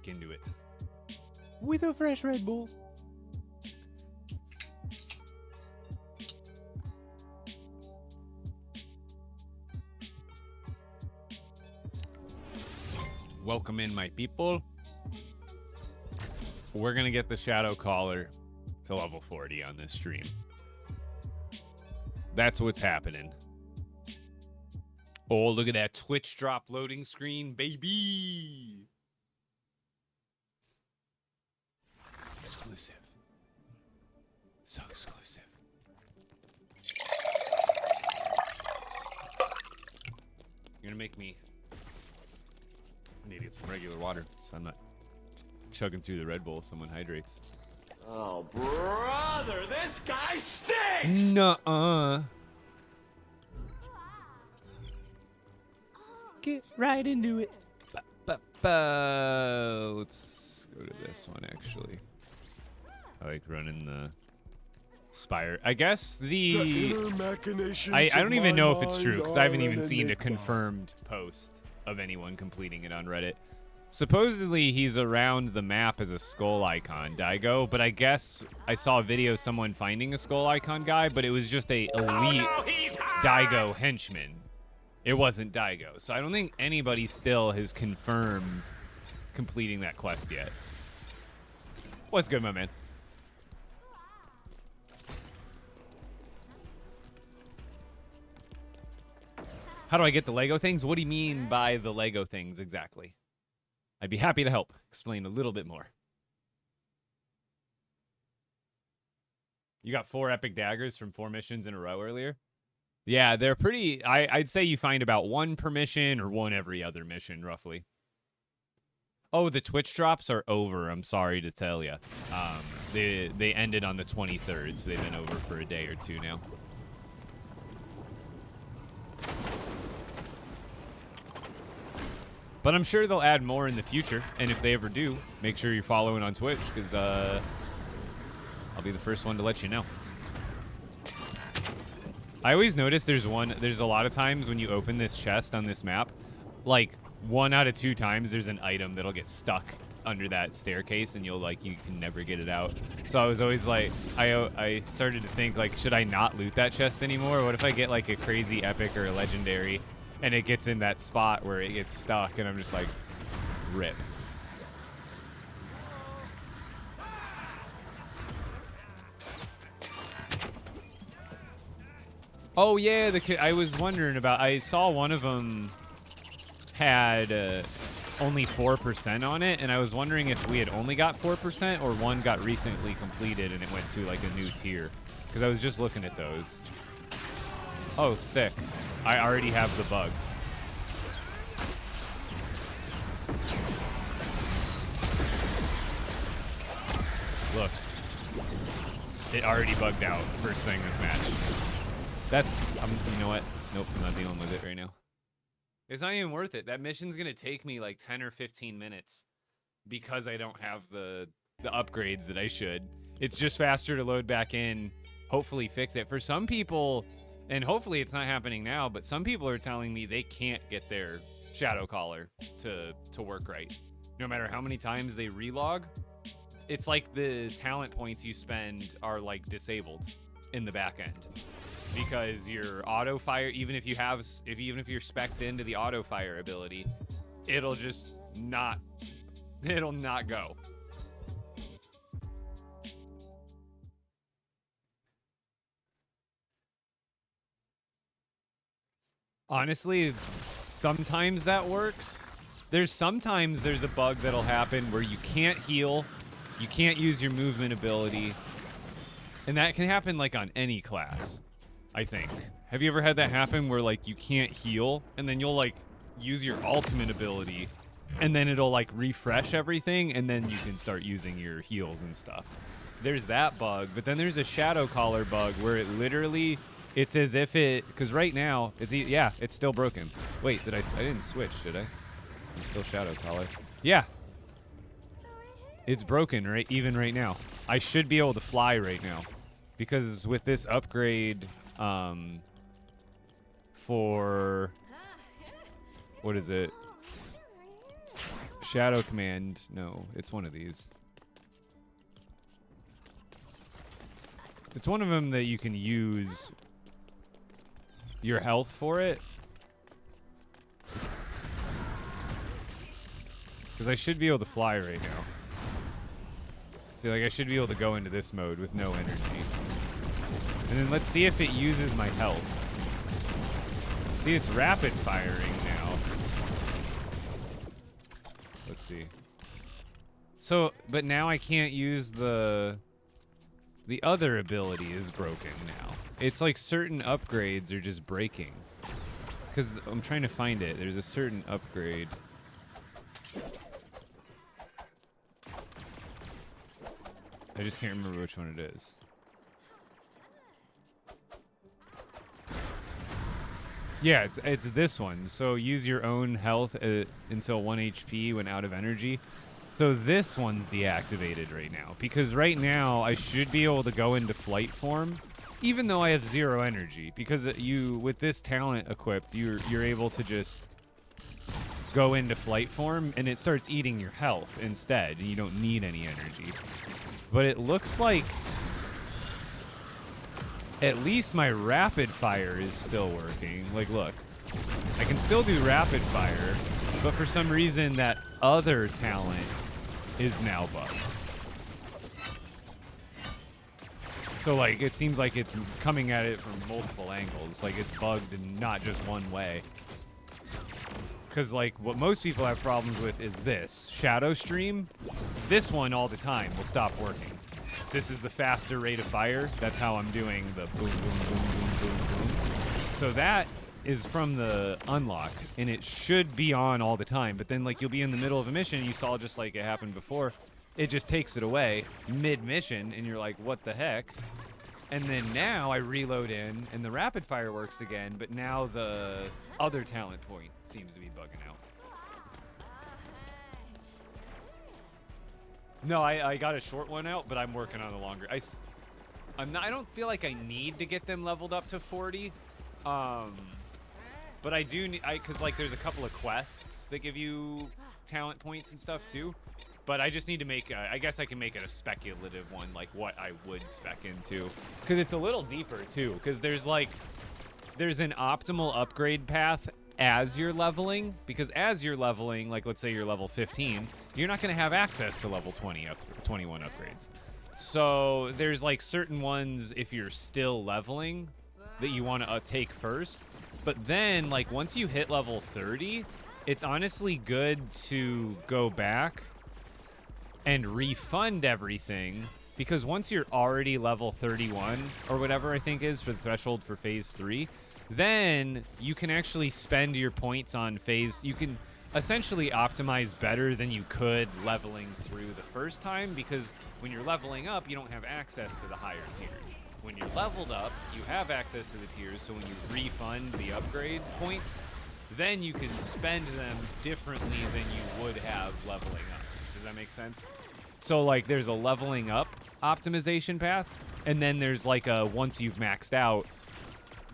back into it with a fresh Red Bull. Welcome in, my people. We're going to get the Shadow Caller to level 40 on this stream. That's what's happening. Oh, look at that Twitch drop loading screen, baby. Exclusive. So exclusive. You're gonna make me... I need to get some regular water so I'm not chugging through the Red Bull if someone hydrates. Oh, brother, this guy stinks! Nuh-uh. Get right into it. Let's go to this one, actually. I like running the Spire. I guess I don't even know if it's true, because I haven't even seen a confirmed post of anyone completing it on Reddit. Supposedly, he's around the map as a skull icon, Daigo, but I guess I saw a video of someone finding a skull icon guy, but it was just a elite Daigo henchman. It wasn't Daigo. So I don't think anybody still has confirmed completing that quest yet. What's good, my man? How do I get the Lego things? What do you mean by the Lego things exactly? I'd be happy to help explain a little bit more. You got 4 epic daggers from 4 missions in a row earlier? Yeah, they're pretty... I'd say you find about 1 per mission or 1 every other mission, roughly. Oh, the Twitch drops are over, I'm sorry to tell you. They ended on the 23rd, so they've been over for a day or 2 now. But I'm sure they'll add more in the future, and if they ever do, make sure you're following on Twitch, because I'll be the first one to let you know. I always notice there's a lot of times when you open this chest on this map, like 1 out of 2 times there's an item that'll get stuck under that staircase, and you can never get it out. So I was always like, I started to think, like, should I not loot that chest anymore? What if I get like a crazy epic or a legendary, and it gets in that spot where it gets stuck, and I'm just like, rip. Oh yeah, I was wondering about. I saw one of them had only 4% on it, and I was wondering if we had only got 4% or one got recently completed and it went to like a new tier. Because I was just looking at those. Oh, sick. I already have the bug. Look. It already bugged out first thing this match. That's, you know what? Nope, I'm not dealing with it right now. It's not even worth it. That mission's going to take me like 10 or 15 minutes because I don't have the upgrades that I should. It's just faster to load back in, hopefully fix it. For some people, and hopefully it's not happening now, but some people are telling me they can't get their Shadow Caller to work right. No matter how many times they relog, it's like the talent points you spend are like disabled in the back end. Because your auto fire, even if you're spec'd into the auto fire ability, it'll not go. Honestly, sometimes that works. Sometimes there's a bug that'll happen where you can't heal, you can't use your movement ability, and that can happen like on any class. I think. Have you ever had that happen where like you can't heal and then you'll like use your ultimate ability and then it'll like refresh everything and then you can start using your heals and stuff? There's that bug, but then there's a Shadow Caller bug where it literally, it's as if because right now it's still broken. Wait, I didn't switch, did I? I'm still Shadow Caller. Yeah. It's broken even right now. I should be able to fly right now because with this upgrade for what is it? Shadow command. No, it's one of these. It's one of them that you can use your health for it. Because I should be able to fly right now. See, like I should be able to go into this mode with no energy. And then let's see if it uses my health. See, it's rapid firing now. Let's see. So, but now I can't use the other ability is broken now. It's like certain upgrades are just breaking. Because I'm trying to find it. There's a certain upgrade. I just can't remember which one it is. Yeah, it's this one. So use your own health until 1 HP when out of energy. So this one's deactivated right now. Because right now, I should be able to go into flight form, even though I have 0 energy. Because with this talent equipped, you're able to just go into flight form, and it starts eating your health instead, and you don't need any energy. But it looks like at least my rapid fire is still working. Like, look. I can still do rapid fire, but for some reason that other talent is now bugged. So, like, it seems like it's coming at it from multiple angles. Like, it's bugged and not just one way. Because, like, what most people have problems with is this. Shadow Stream. This one all the time will stop working. This is the faster rate of fire. That's how I'm doing the boom, boom, boom, boom, boom, boom. So that is from the unlock, and it should be on all the time. But then, like, you'll be in the middle of a mission, you saw just like it happened before, it just takes it away mid-mission, and you're like, what the heck? And then now I reload in, and the rapid fire works again, but now the other talent point seems to be bugging out. No, I got a short one out, but I'm working on a longer. I don't feel like I need to get them leveled up to 40. But I do need, because like there's a couple of quests that give you talent points and stuff too. But I just need to make, I guess I can make it a speculative one, like what I would spec into. Because it's a little deeper too, because there's an optimal upgrade path as you're leveling. Because as you're leveling, like let's say you're level 15, you're not going to have access to level 21 upgrades. So there's like certain ones if you're still leveling that you want to take first. But then, like, once you hit level 30, it's honestly good to go back and refund everything. Because once you're already level 31, or whatever I think is for the threshold for Phase 3, then you can actually spend your points on Phase... You can essentially optimize better than you could leveling through the first time. Because when you're leveling up, you don't have access to the higher tiers. When you're leveled up, you have access to the tiers, so when you refund the upgrade points, then you can spend them differently than you would have leveling up. Does that make sense? So, like, there's a leveling up optimization path, and then there's, like, a once you've maxed out,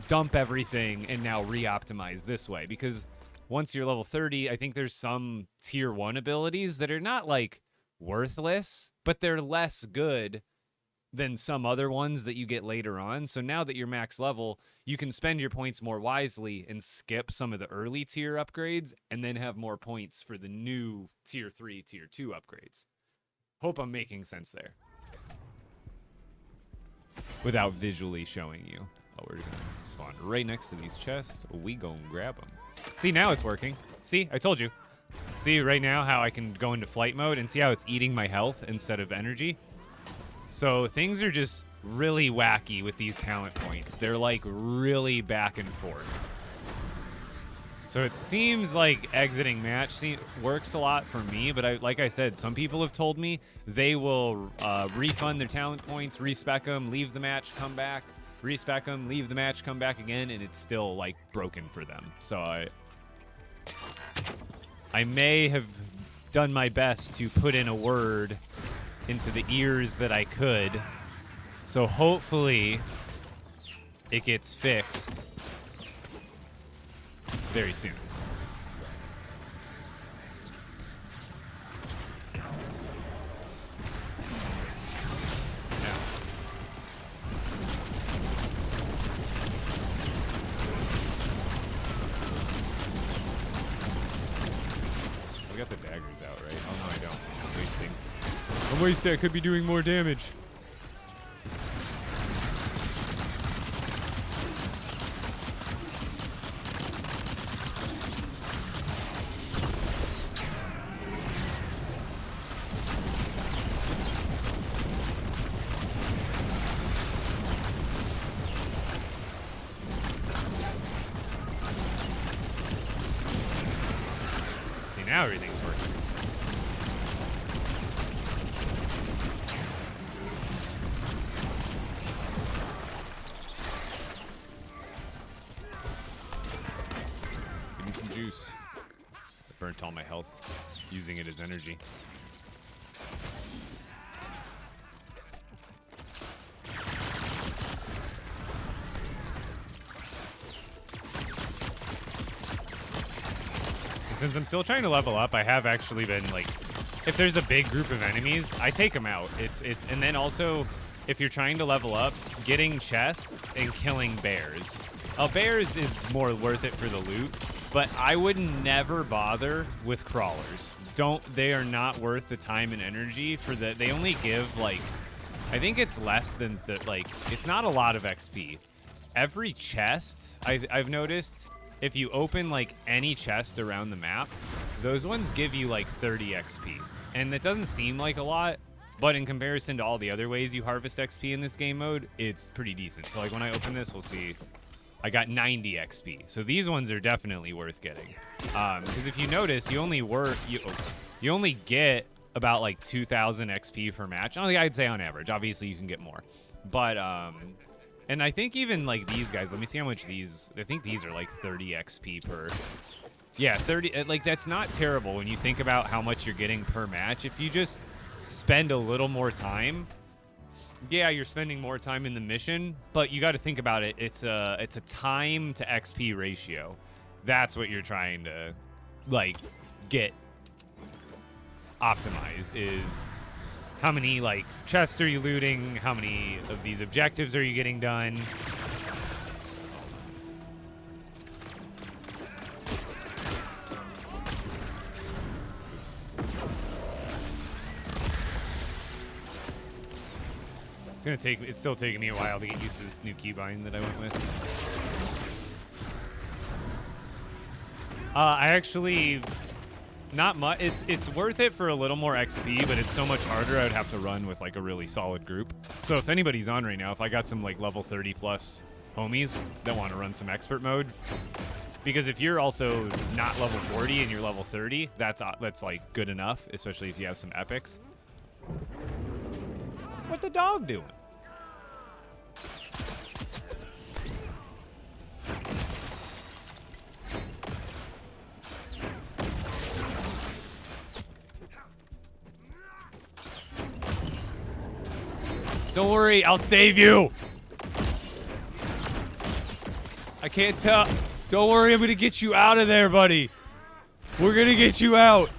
dump everything and now re-optimize this way. Because once you're level 30, I think there's some tier 1 abilities that are not, like, worthless, but they're less good than some other ones that you get later on. So now that you're max level, you can spend your points more wisely and skip some of the early tier upgrades and then have more points for the new tier 3, tier 2 upgrades. Hope I'm making sense there. Without visually showing you. Oh, we're gonna spawn right next to these chests. We gonna grab them. See, now it's working. See, I told you. See right now how I can go into flight mode and see how it's eating my health instead of energy? So things are just really wacky with these talent points. They're like really back and forth. So it seems like exiting match works a lot for me, but like I said, some people have told me they will refund their talent points, respec them, leave the match, come back, respec them, leave the match, come back again, and it's still like broken for them. So I may have done my best to put in a word into the ears that I could. So hopefully it gets fixed very soon. waste that. Could be doing more damage. Now everything's working. Give me some juice. I burnt all my health using it as energy. Since I'm still trying to level up, I have actually been like, if there's a big group of enemies, I take them out. And then also, if you're trying to level up, getting chests and killing bears. Bears is more worth it for the loot, but I would never bother with crawlers. They are not worth the time and energy for the. They only give like, I think it's less than it's not a lot of XP. Every chest I've noticed. If you open like any chest around the map, those ones give you like 30 XP. And that doesn't seem like a lot, but in comparison to all the other ways you harvest XP in this game mode, it's pretty decent. So like when I open this, we'll see I got 90 XP. So these ones are definitely worth getting. Because if you notice, you only get about like 2,000 XP per match. I'd say on average. Obviously you can get more. But and I think even like these guys, let me see how much these, I think these are like 30 XP per, yeah, 30, like that's not terrible when you think about how much you're getting per match. If you just spend a little more time, yeah, you're spending more time in the mission, but you got to think about it. It's a time to XP ratio. That's what you're trying to like get optimized is how many like chests are you looting? How many of these objectives are you getting done? It's still taking me a while to get used to this new keybind that I went with. I actually not much. It's worth it for a little more XP, but it's so much harder. I would have to run with like a really solid group. So if anybody's on right now, if I got some like level 30 plus homies that want to run some expert mode, because if you're also not level 40 and you're level 30, that's like good enough, especially if you have some epics. What the dog doing? Don't worry, I'll save you. I can't tell. Don't worry, I'm gonna get you out of there, buddy. We're gonna get you out.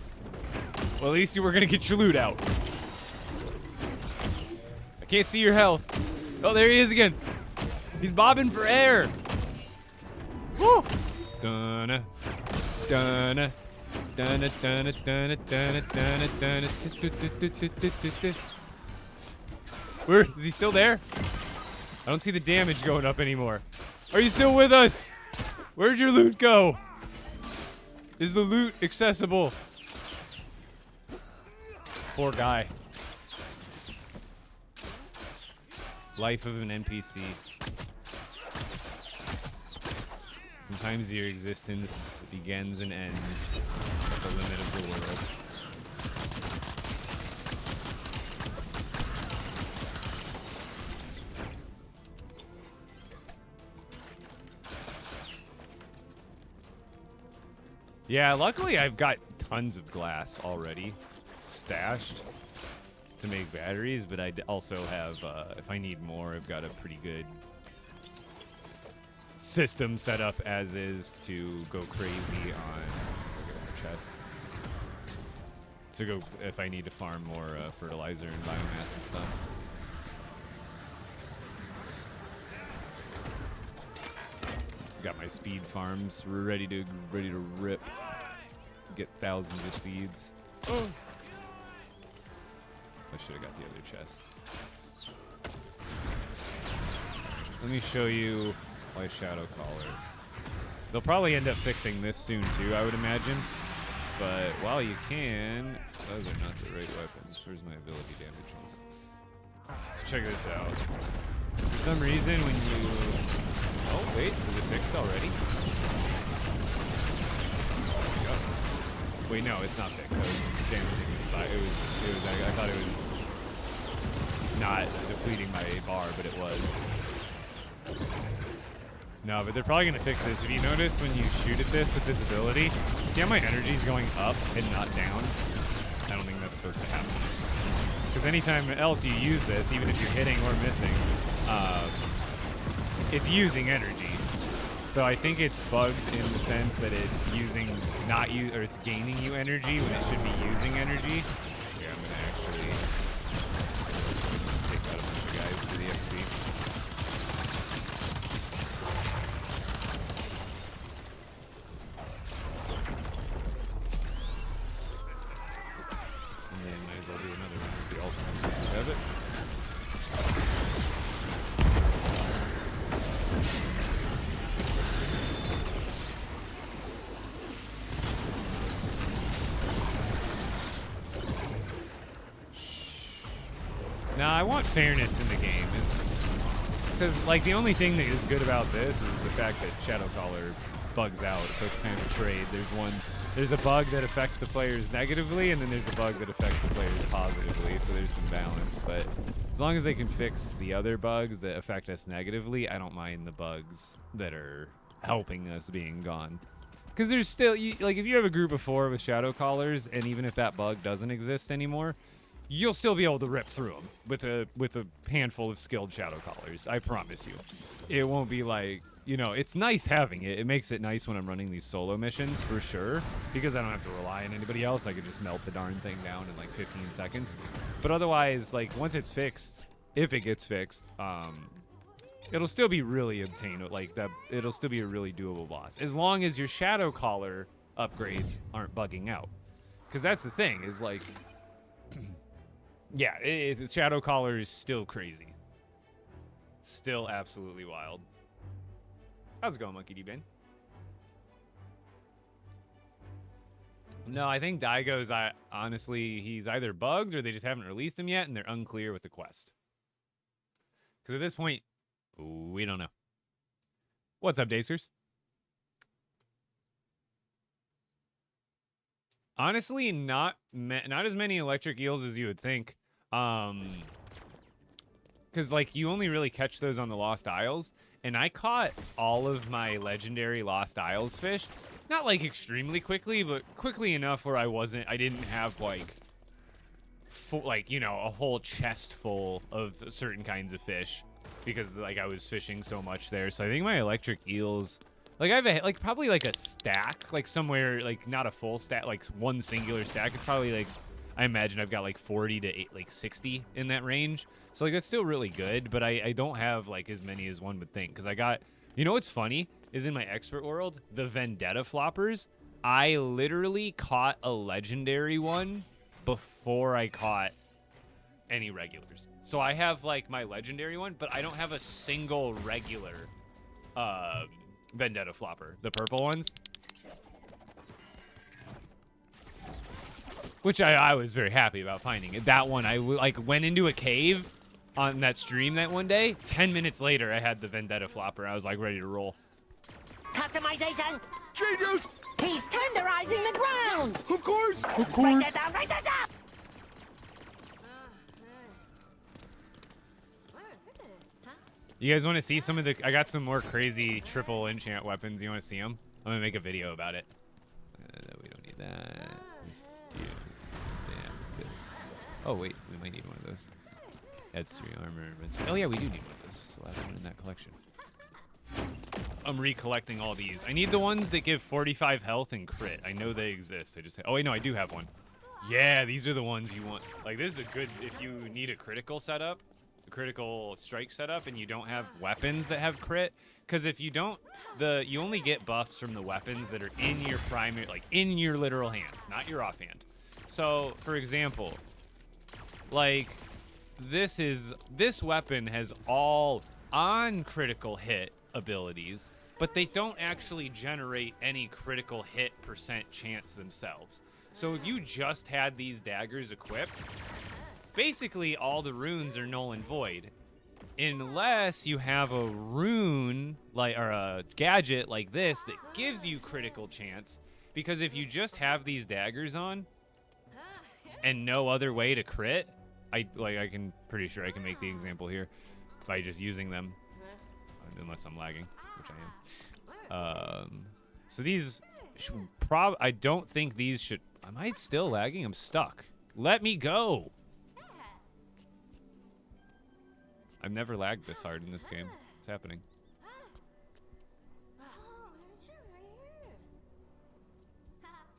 Well, at least we're gonna get your loot out. I can't see your health. Oh, there he is again. He's bobbing for air. Woo! Dunna, dunna, dunna, dunna, dunna, dunna, dunna, dunna. Where is he still there? I don't see the damage going up anymore. Are you still with us? Where'd your loot go? Is the loot accessible? Poor guy. Life of an NPC. Sometimes your existence begins and ends at the limit of the world. Yeah, luckily I've got tons of glass already stashed to make batteries, but I also have, if I need more, I've got a pretty good system set up as is to go crazy on chests. To go, if I need to farm more fertilizer and biomass and stuff. Got my speed farms ready to rip. Get thousands of seeds. Oh. I should have got the other chest. Let me show you my Shadow Caller. They'll probably end up fixing this soon too, I would imagine. But while you can, those are not the right weapons. Where's my ability damage ones? So check this out. For some reason, when you... Oh, wait, is it fixed already? Wait, no, it's not fixed. I was damaging the spot. I thought it was not depleting my bar, but it was. No, but they're probably going to fix this. If you notice when you shoot at this with this ability, see how my energy is going up and not down? I don't think that's supposed to happen. Because anytime else you use this, even if you're hitting or missing, it's using energy. So I think it's bugged in the sense that it's using or it's gaining you energy when it should be using energy. Yeah, I'm gonna actually just take out a bunch of guys for the XP. And then might as well do another one with the ultimate. Do you have it? Now, I want fairness in the game, because like the only thing that is good about this is the fact that Shadow Caller bugs out, so it's kind of a trade. There's a bug that affects the players negatively, and then there's a bug that affects the players positively, so there's some balance. But as long as they can fix the other bugs that affect us negatively, I don't mind the bugs that are helping us being gone. Because there's still, like if you have a group of 4 with Shadow Callers, and even if that bug doesn't exist anymore, you'll still be able to rip through them with a handful of skilled Shadow Callers. I promise you. It won't be like, you know, it's nice having it. It makes it nice when I'm running these solo missions for sure, because I don't have to rely on anybody else. I can just melt the darn thing down in like 15 seconds. But otherwise, like once it's fixed, if it gets fixed, it'll still be really obtainable. Like that, it'll still be a really doable boss as long as your Shadow Caller upgrades aren't bugging out. Because that's the thing is like. Yeah, the Shadow Caller is still crazy. Still absolutely wild. How's it going, Monkey D. Ben? No, I think Daigo's, honestly, he's either bugged or they just haven't released him yet and they're unclear with the quest. Because at this point, we don't know. What's up, Dacers? Honestly, not as many electric eels as you would think. Because like you only really catch those on the Lost Isles, and I caught all of my legendary Lost Isles fish, not like extremely quickly, but quickly enough where I didn't have like, you know, a whole chest full of certain kinds of fish, because like I was fishing so much there. So I think my electric eels, like I have probably like a stack, like somewhere, like not a full stack, like one singular stack. It's probably like, I imagine I've got like 40 to 60 in that range. So like that's still really good, but I don't have like as many as one would think. Because I got, you know what's funny is in my expert world, the Vendetta floppers, I literally caught a legendary one before I caught any regulars. So I have like my legendary one, but I don't have a single regular Vendetta flopper, the purple ones. Which I was very happy about finding. That one, I like went into a cave on that stream that one day. 10 minutes later, I had the Vendetta flopper. I was like ready to roll. Customization! Genius! He's tenderizing the ground! Of course! Of Write course! that down, write that down! You guys want to see some of the... I got some more crazy triple enchant weapons. You want to see them? I'm going to make a video about it. We don't need that. Dude. Damn, what's this? Oh, wait. We might need one of those. Adds 3 armor. Oh, yeah, we do need one of those. It's the last one in that collection. I'm recollecting all these. I need the ones that give 45 health and crit. I know they exist. I just... Oh, wait, no, I do have one. Yeah, these are the ones you want. Like, this is a good... If you need a critical setup, critical strike setup, and you don't have weapons that have crit, because if you don't, you only get buffs from the weapons that are in your primary, like in your literal hands, not your offhand. So for example, like, this weapon has all on critical hit abilities, but they don't actually generate any critical hit % chance themselves. So if you just had these daggers equipped, basically all the runes are null and void. Unless you have a rune, like, or a gadget like this that gives you critical chance. Because if you just have these daggers on and no other way to crit, pretty sure I can make the example here by just using them, unless I'm lagging, which I am. So these, I don't think these should. Am I still lagging? I'm stuck. Let me go. I've never lagged this hard in this game. What's happening?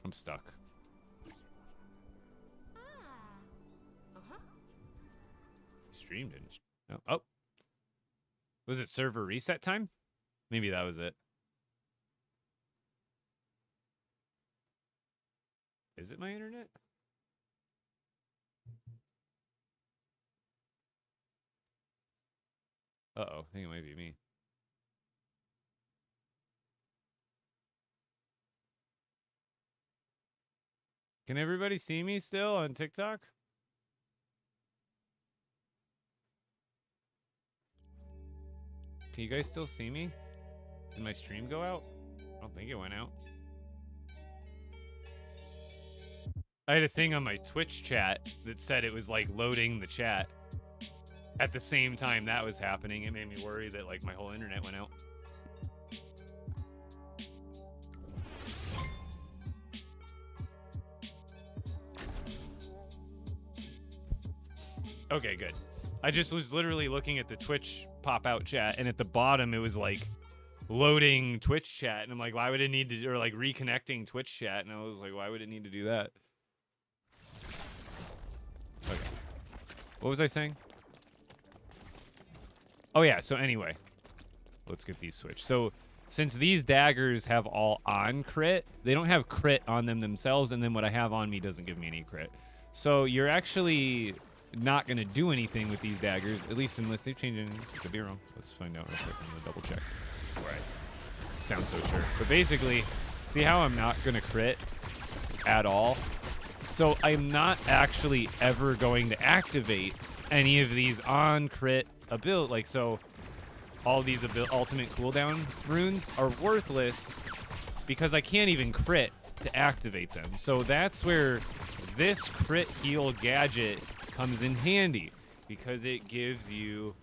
I'm stuck. Stream didn't. No. Oh. Was it server reset time? Maybe that was it. Is it my internet? Uh-oh, I think it might be me. Can everybody see me still on TikTok? Can you guys still see me? Did my stream go out? I don't think it went out. I had a thing on my Twitch chat that said it was like loading the chat. At the same time that was happening, it made me worry that like my whole internet went out. Okay, good. I just was literally looking at the Twitch pop-out chat, and at the bottom it was like loading Twitch chat, and I'm like, why would it need to, or like reconnecting Twitch chat, and I was like, why would it need to do that? Okay. What was I saying? Oh yeah, so anyway, let's get these switched. So since these daggers have all on crit, they don't have crit on them themselves, and then what I have on me doesn't give me any crit. So you're actually not going to do anything with these daggers, at least unless they've changed anything. Could be wrong. Let's find out real quick. I'm going to double check. Where I sound so sure. But basically, see how I'm not going to crit at all? So I'm not actually ever going to activate any of these on crit ability. Like, so all these ultimate cooldown runes are worthless because I can't even crit to activate them. So that's where this crit heal gadget comes in handy, because it gives you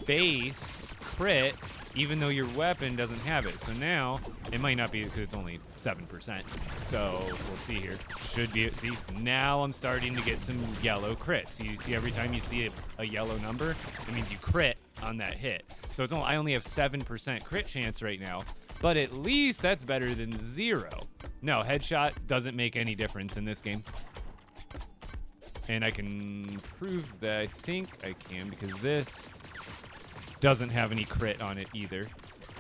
base crit even though your weapon doesn't have it. So now it might not be, because it's only 7%. So we'll see here. Should be, see, now I'm starting to get some yellow crits. You see, every time you see a yellow number, it means you crit on that hit. So it's only, I only have 7% crit chance right now, but at least that's better than 0. No, headshot doesn't make any difference in this game. And I can prove that I think I can, because this doesn't have any crit on it either.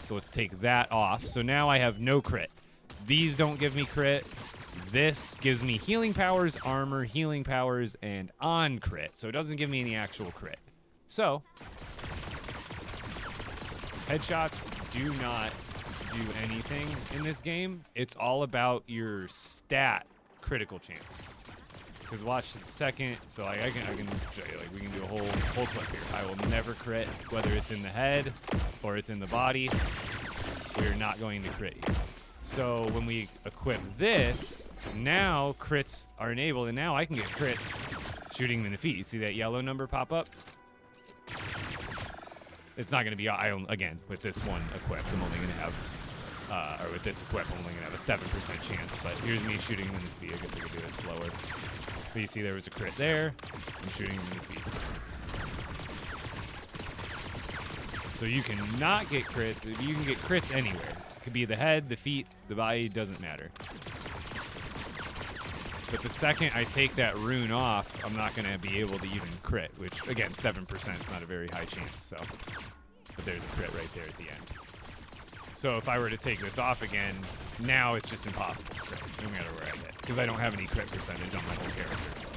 So let's take that off. So now I have no crit. These don't give me crit. This gives me healing powers, armor, healing powers, and on crit. So it doesn't give me any actual crit. So headshots do not do anything in this game. It's all about your stat critical chance. Because watch the second, so like I can show you, like we can do a whole clip here. I will never crit, whether it's in the head or it's in the body. We're not going to crit you. So when we equip this, now crits are enabled, and now I can get crits shooting them in the feet. You see that yellow number pop up? It's not going to be, again, with this one equipped, I'm only going to have, or with this equipped, I'm only going to have a 7% chance. But here's me shooting them in the feet. I guess I could do it slower. But you see there was a crit there. I'm shooting them in the feet. So you can not get crits. You can get crits anywhere. It could be the head, the feet, the body, doesn't matter. But the second I take that rune off, I'm not going to be able to even crit, which, again, 7% is not a very high chance. So, but there's a crit right there at the end. So if I were to take this off again, now it's just impossible to crit, no matter where I hit, because I don't have any crit percentage on my whole character.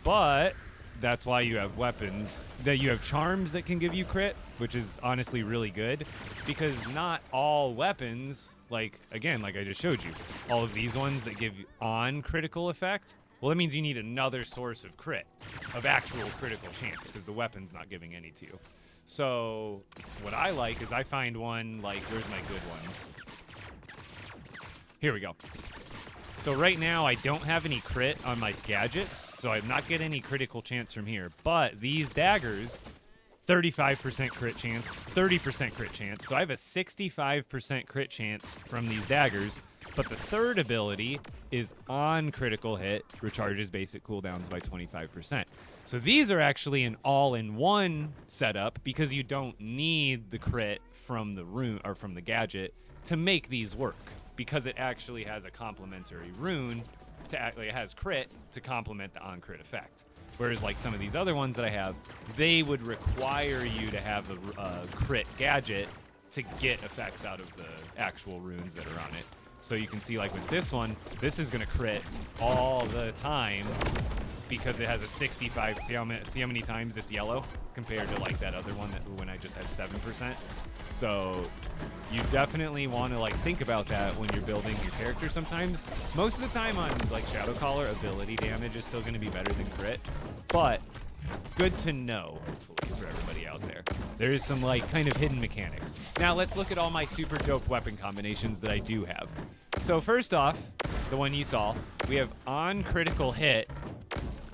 But that's why you have weapons. That you have charms that can give you crit, which is honestly really good, because not all weapons, like again, like I just showed you, all of these ones that give you on critical effect. Well, that means you need another source of crit, of actual critical chance, because the weapon's not giving any to you. So what I like is I find one like, where's my good ones? Here we go. So right now I don't have any crit on my gadgets, so I'm not getting any critical chance from here. But these daggers, 35% crit chance, 30% crit chance. So I have a 65% crit chance from these daggers. But the third ability is on critical hit, recharges basic cooldowns by 25%. So these are actually an all-in-one setup because you don't need the crit from the rune or from the gadget to make these work, because it actually has a complementary rune to act like it has crit to complement the on crit effect. Whereas like some of these other ones that I have, they would require you to have a crit gadget to get effects out of the actual runes that are on it. So you can see like with this one, this is going to crit all the time because it has a 65. See how many times it's yellow compared to like that other one that when I just had 7%. So you definitely want to like think about that when you're building your character sometimes. Most of the time on like Shadow Caller, ability damage is still going to be better than crit, but good to know, hopefully, for everybody out there. There is some like kind of hidden mechanics. Now let's look at all my super dope weapon combinations that I do have. So first off, the one you saw, we have on critical hit,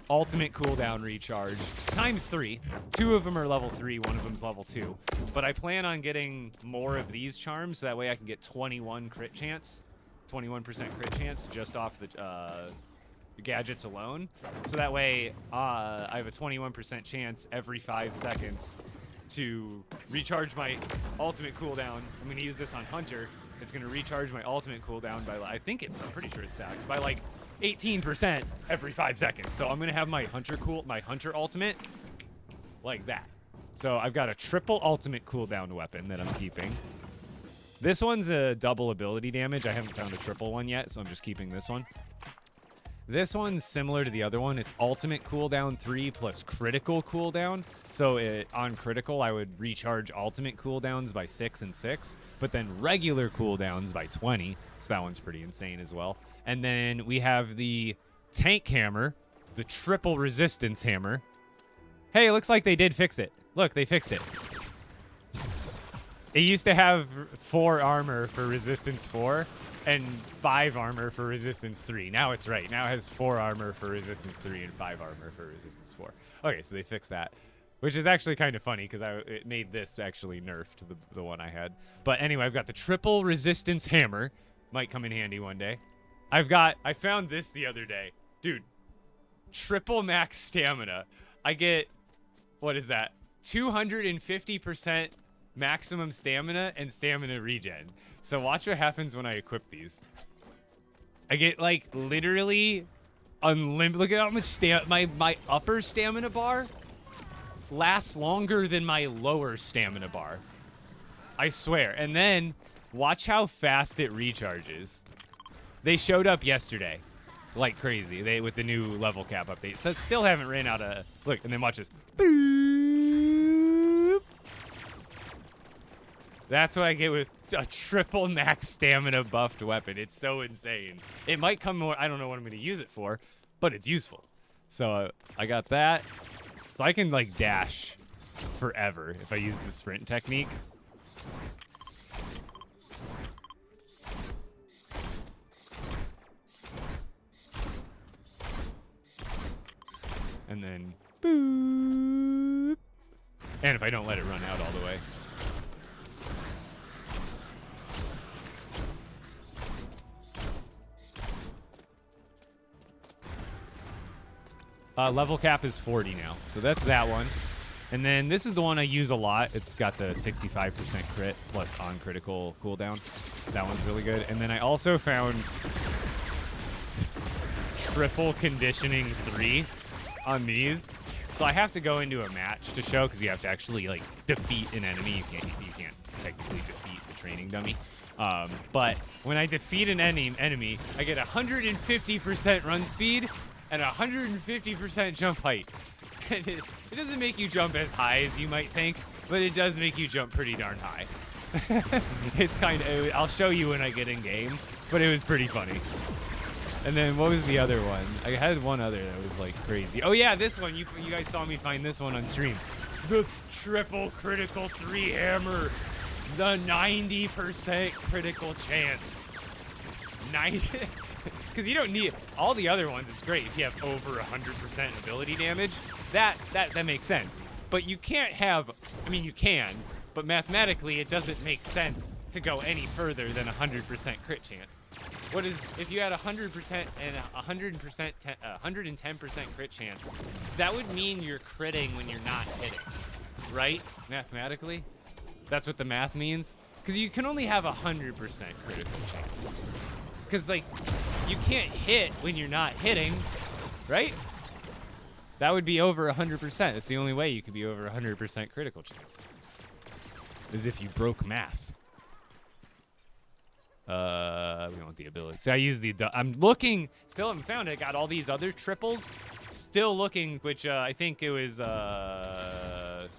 ultimate cooldown recharge times 3. 2 of them are level 3, 1 of them's level 2. But I plan on getting more of these charms, so that way I can get 21% crit chance just off the gadgets alone. So that way I have a 21% chance every 5 seconds to recharge my ultimate cooldown. I'm going to use this on Hunter. It's going to recharge my ultimate cooldown by, I'm pretty sure it stacks, by like 18% every 5 seconds. So I'm going to have my Hunter ultimate like that. So I've got a triple ultimate cooldown weapon that I'm keeping. This one's a double ability damage. I haven't found a triple one yet, so I'm just keeping this one. This one's similar to the other one. It's ultimate cooldown 3 plus critical cooldown. So on critical, I would recharge ultimate cooldowns by 6 and 6, but then regular cooldowns by 20. So that one's pretty insane as well. And then we have the tank hammer, the triple resistance hammer. Hey, it looks like they did fix it. Look, they fixed it. It used to have 4 armor for resistance 4 and 5 armor for resistance 3. Now it's right. Now it has 4 armor for resistance 3 and 5 armor for resistance 4. Okay, so they fixed that, which is actually kind of funny because it made this actually nerfed the one I had. But anyway, I've got the triple resistance hammer. Might come in handy one day. I found this the other day. Dude, triple max stamina. I get, what is that? 250% maximum stamina and stamina regen. So watch what happens when I equip these. I get like literally unlimited. Look at how much my upper stamina bar lasts longer than my lower stamina bar. I swear. And then watch how fast it recharges. They showed up yesterday like crazy. With the new level cap update. So still haven't ran out of, look, and then watch this. Boop. That's what I get with a triple max stamina buffed weapon. It's so insane. It might come more, I don't know what I'm going to use it for, but it's useful. So I got that. So I can like dash forever if I use the sprint technique. And then boop. And if I don't let it run out all the way. Level cap is 40 now. So that's that one. And then this is the one I use a lot. It's got the 65% crit plus on critical cooldown. That one's really good. And then I also found triple conditioning 3 on these. So I have to go into a match to show because you have to actually like defeat an enemy. You can't technically defeat the training dummy. But when I defeat an enemy, I get 150% run speed and 150% jump height. it doesn't make you jump as high as you might think, but it does make you jump pretty darn high. It's kind of, I'll show you when I get in game, but it was pretty funny. And then what was the other one? I had one other that was like crazy. Oh yeah, this one. You guys saw me find this one on stream. The triple critical 3 hammer. The 90% critical chance. 90. Because you don't need all the other ones. It's great if you have over 100% ability damage. That makes sense. But you can't have. I mean, you can, but mathematically, it doesn't make sense to go any further than 100% crit chance. What is if you had 100% and 110% crit chance? That would mean you're critting when you're not hitting, right? Mathematically, that's what the math means. Because you can only have 100% critical chance. Because like, you can't hit when you're not hitting, right? That would be over 100%. That's the only way you could be over 100% critical chance. Is if you broke math. We don't want the ability. So I use the. I'm looking. Still haven't found it. Got all these other triples. Still looking. Which I think it was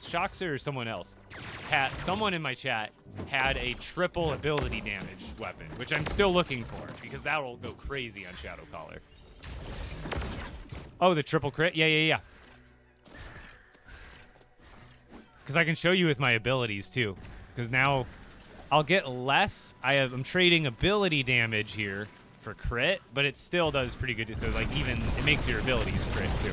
Shoxer or someone else. Someone in my chat had a triple ability damage weapon, which I'm still looking for because that will go crazy on Shadow Caller. Oh, the triple crit. Yeah. Because I can show you with my abilities too. Because now. I'll get less. I'm trading ability damage here for crit, but it still does pretty good. So like even it makes your abilities crit too.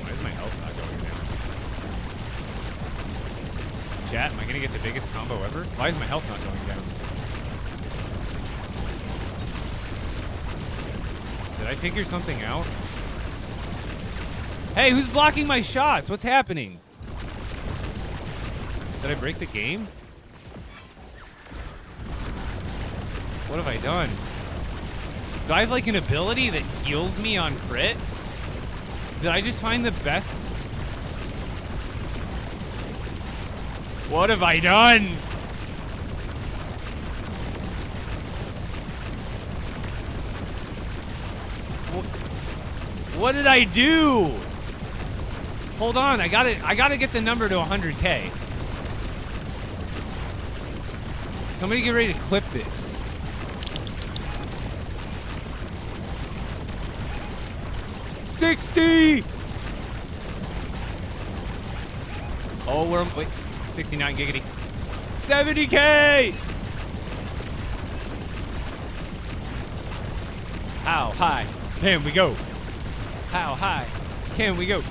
Why is my health not going down? Chat, am I gonna get the biggest combo ever? Why is my health not going down? Did I figure something out? Hey, who's blocking my shots? What's happening? Did I break the game? What have I done? Do I have like an ability that heals me on crit? Did I just find the best? What have I done? What did I do? Hold on, I gotta get the number to 100K. Somebody get ready to clip this. $60! Oh, wait, 69 giggity. 70K! How high can we go? How high can we go?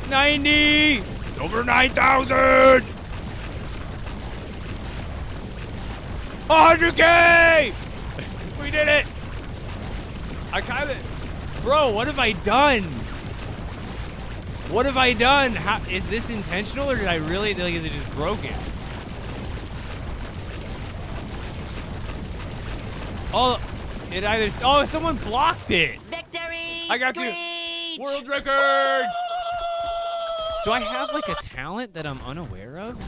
90! It's over 9,000! 100K! We did it! I kind of... Bro, what have I done? What have I done? How, is this intentional or did I really... Like, is it just broken? Oh, it either... Oh, someone blocked it! Victory! I got you! World record! Do I have like a talent that I'm unaware of?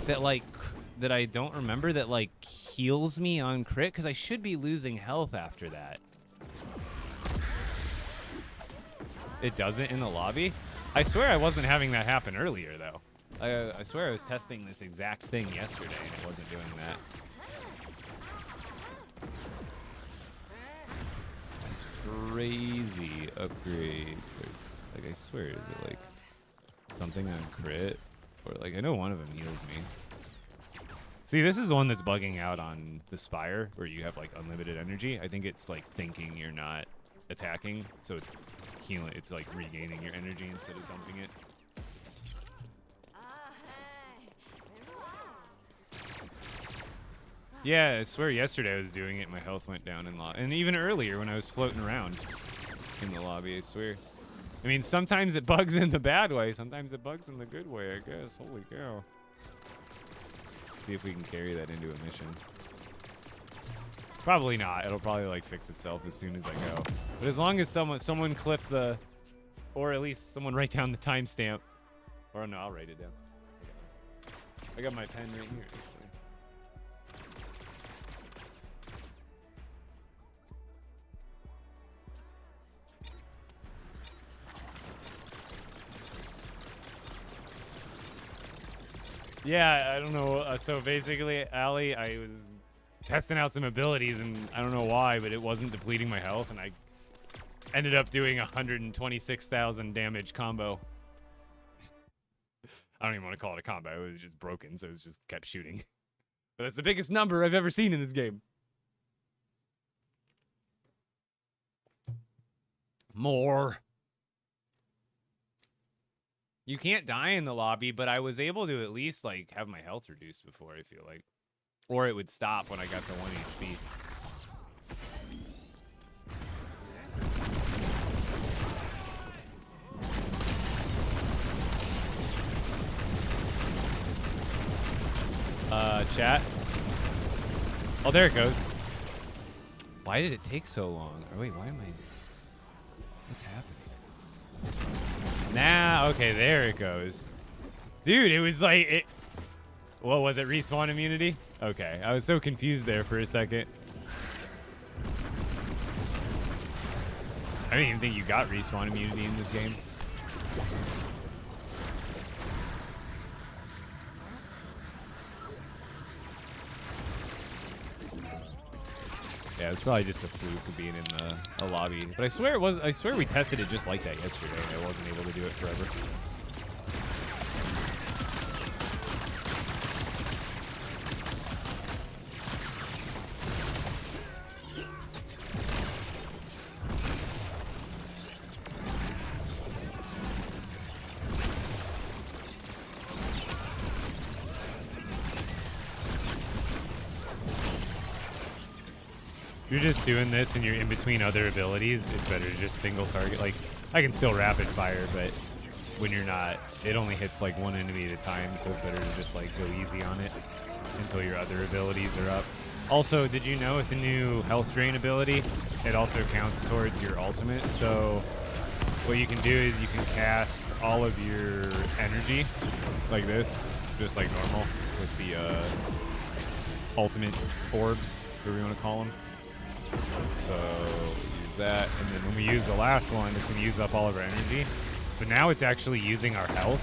That like, that I don't remember that like heals me on crit? Because I should be losing health after that. It doesn't in the lobby? I swear I wasn't having that happen earlier though. I swear I was testing this exact thing yesterday and it wasn't doing that. It's crazy upgrades. Like I swear, is it like something on crit? Or like I know one of them heals me. See, this is the one that's bugging out on the Spire where you have like unlimited energy. I think it's like thinking you're not attacking, so it's healing. It's like regaining your energy instead of dumping it. Yeah, I swear yesterday I was doing it, my health went down in lobby. And even earlier when I was floating around in the lobby, I swear. I mean, sometimes it bugs in the bad way, sometimes it bugs in the good way, I guess. Holy cow. Let's see if we can carry that into a mission. Probably not. It'll probably like fix itself as soon as I go. But as long as someone clip the, or at least someone write down the timestamp. Or no, I'll write it down. I got my pen right here, actually. Yeah, I don't know. So basically, Allie, I was testing out some abilities, and I don't know why, but it wasn't depleting my health, and I ended up doing 126,000 damage combo. I don't even want to call it a combo. It was just broken, so it just kept shooting. But that's the biggest number I've ever seen in this game. More. You can't die in the lobby, but I was able to at least like have my health reduced before, I feel like. Or it would stop when I got to 1 HP. Chat. Oh, there it goes. Why did it take so long? Or wait, why am I... What's happening? Nah, okay, there it goes. Dude, it was like... it. What was it, respawn immunity? Okay, I was so confused there for a second. I didn't even think you got respawn immunity in this game. Yeah, it's probably just a fluke of being in a lobby. But I swear it was. I swear we tested it just like that yesterday. I wasn't able to do it forever. If you're just doing this and you're in between other abilities, it's better to just single target. Like, I can still rapid fire, but when you're not, it only hits like one enemy at a time, so it's better to just like go easy on it until your other abilities are up. Also, did you know with the new health drain ability, it also counts towards your ultimate? So what you can do is you can cast all of your energy like this, just like normal with the ultimate orbs, whatever you want to call them. So use that, and then when we use the last one, it's going to use up all of our energy. But now it's actually using our health.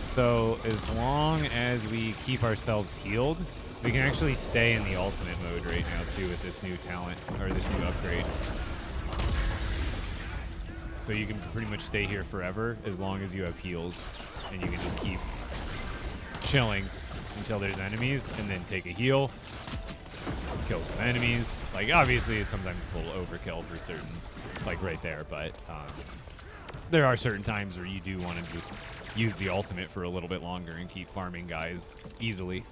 So as long as we keep ourselves healed, we can actually stay in the ultimate mode right now too with this new talent, or this new upgrade. So you can pretty much stay here forever as long as you have heals, and you can just keep chilling until there's enemies, and then take a heal, kill some enemies. Like, obviously, sometimes it's a little overkill for certain, like right there, but there are certain times where you do want to just use the ultimate for a little bit longer and keep farming guys easily.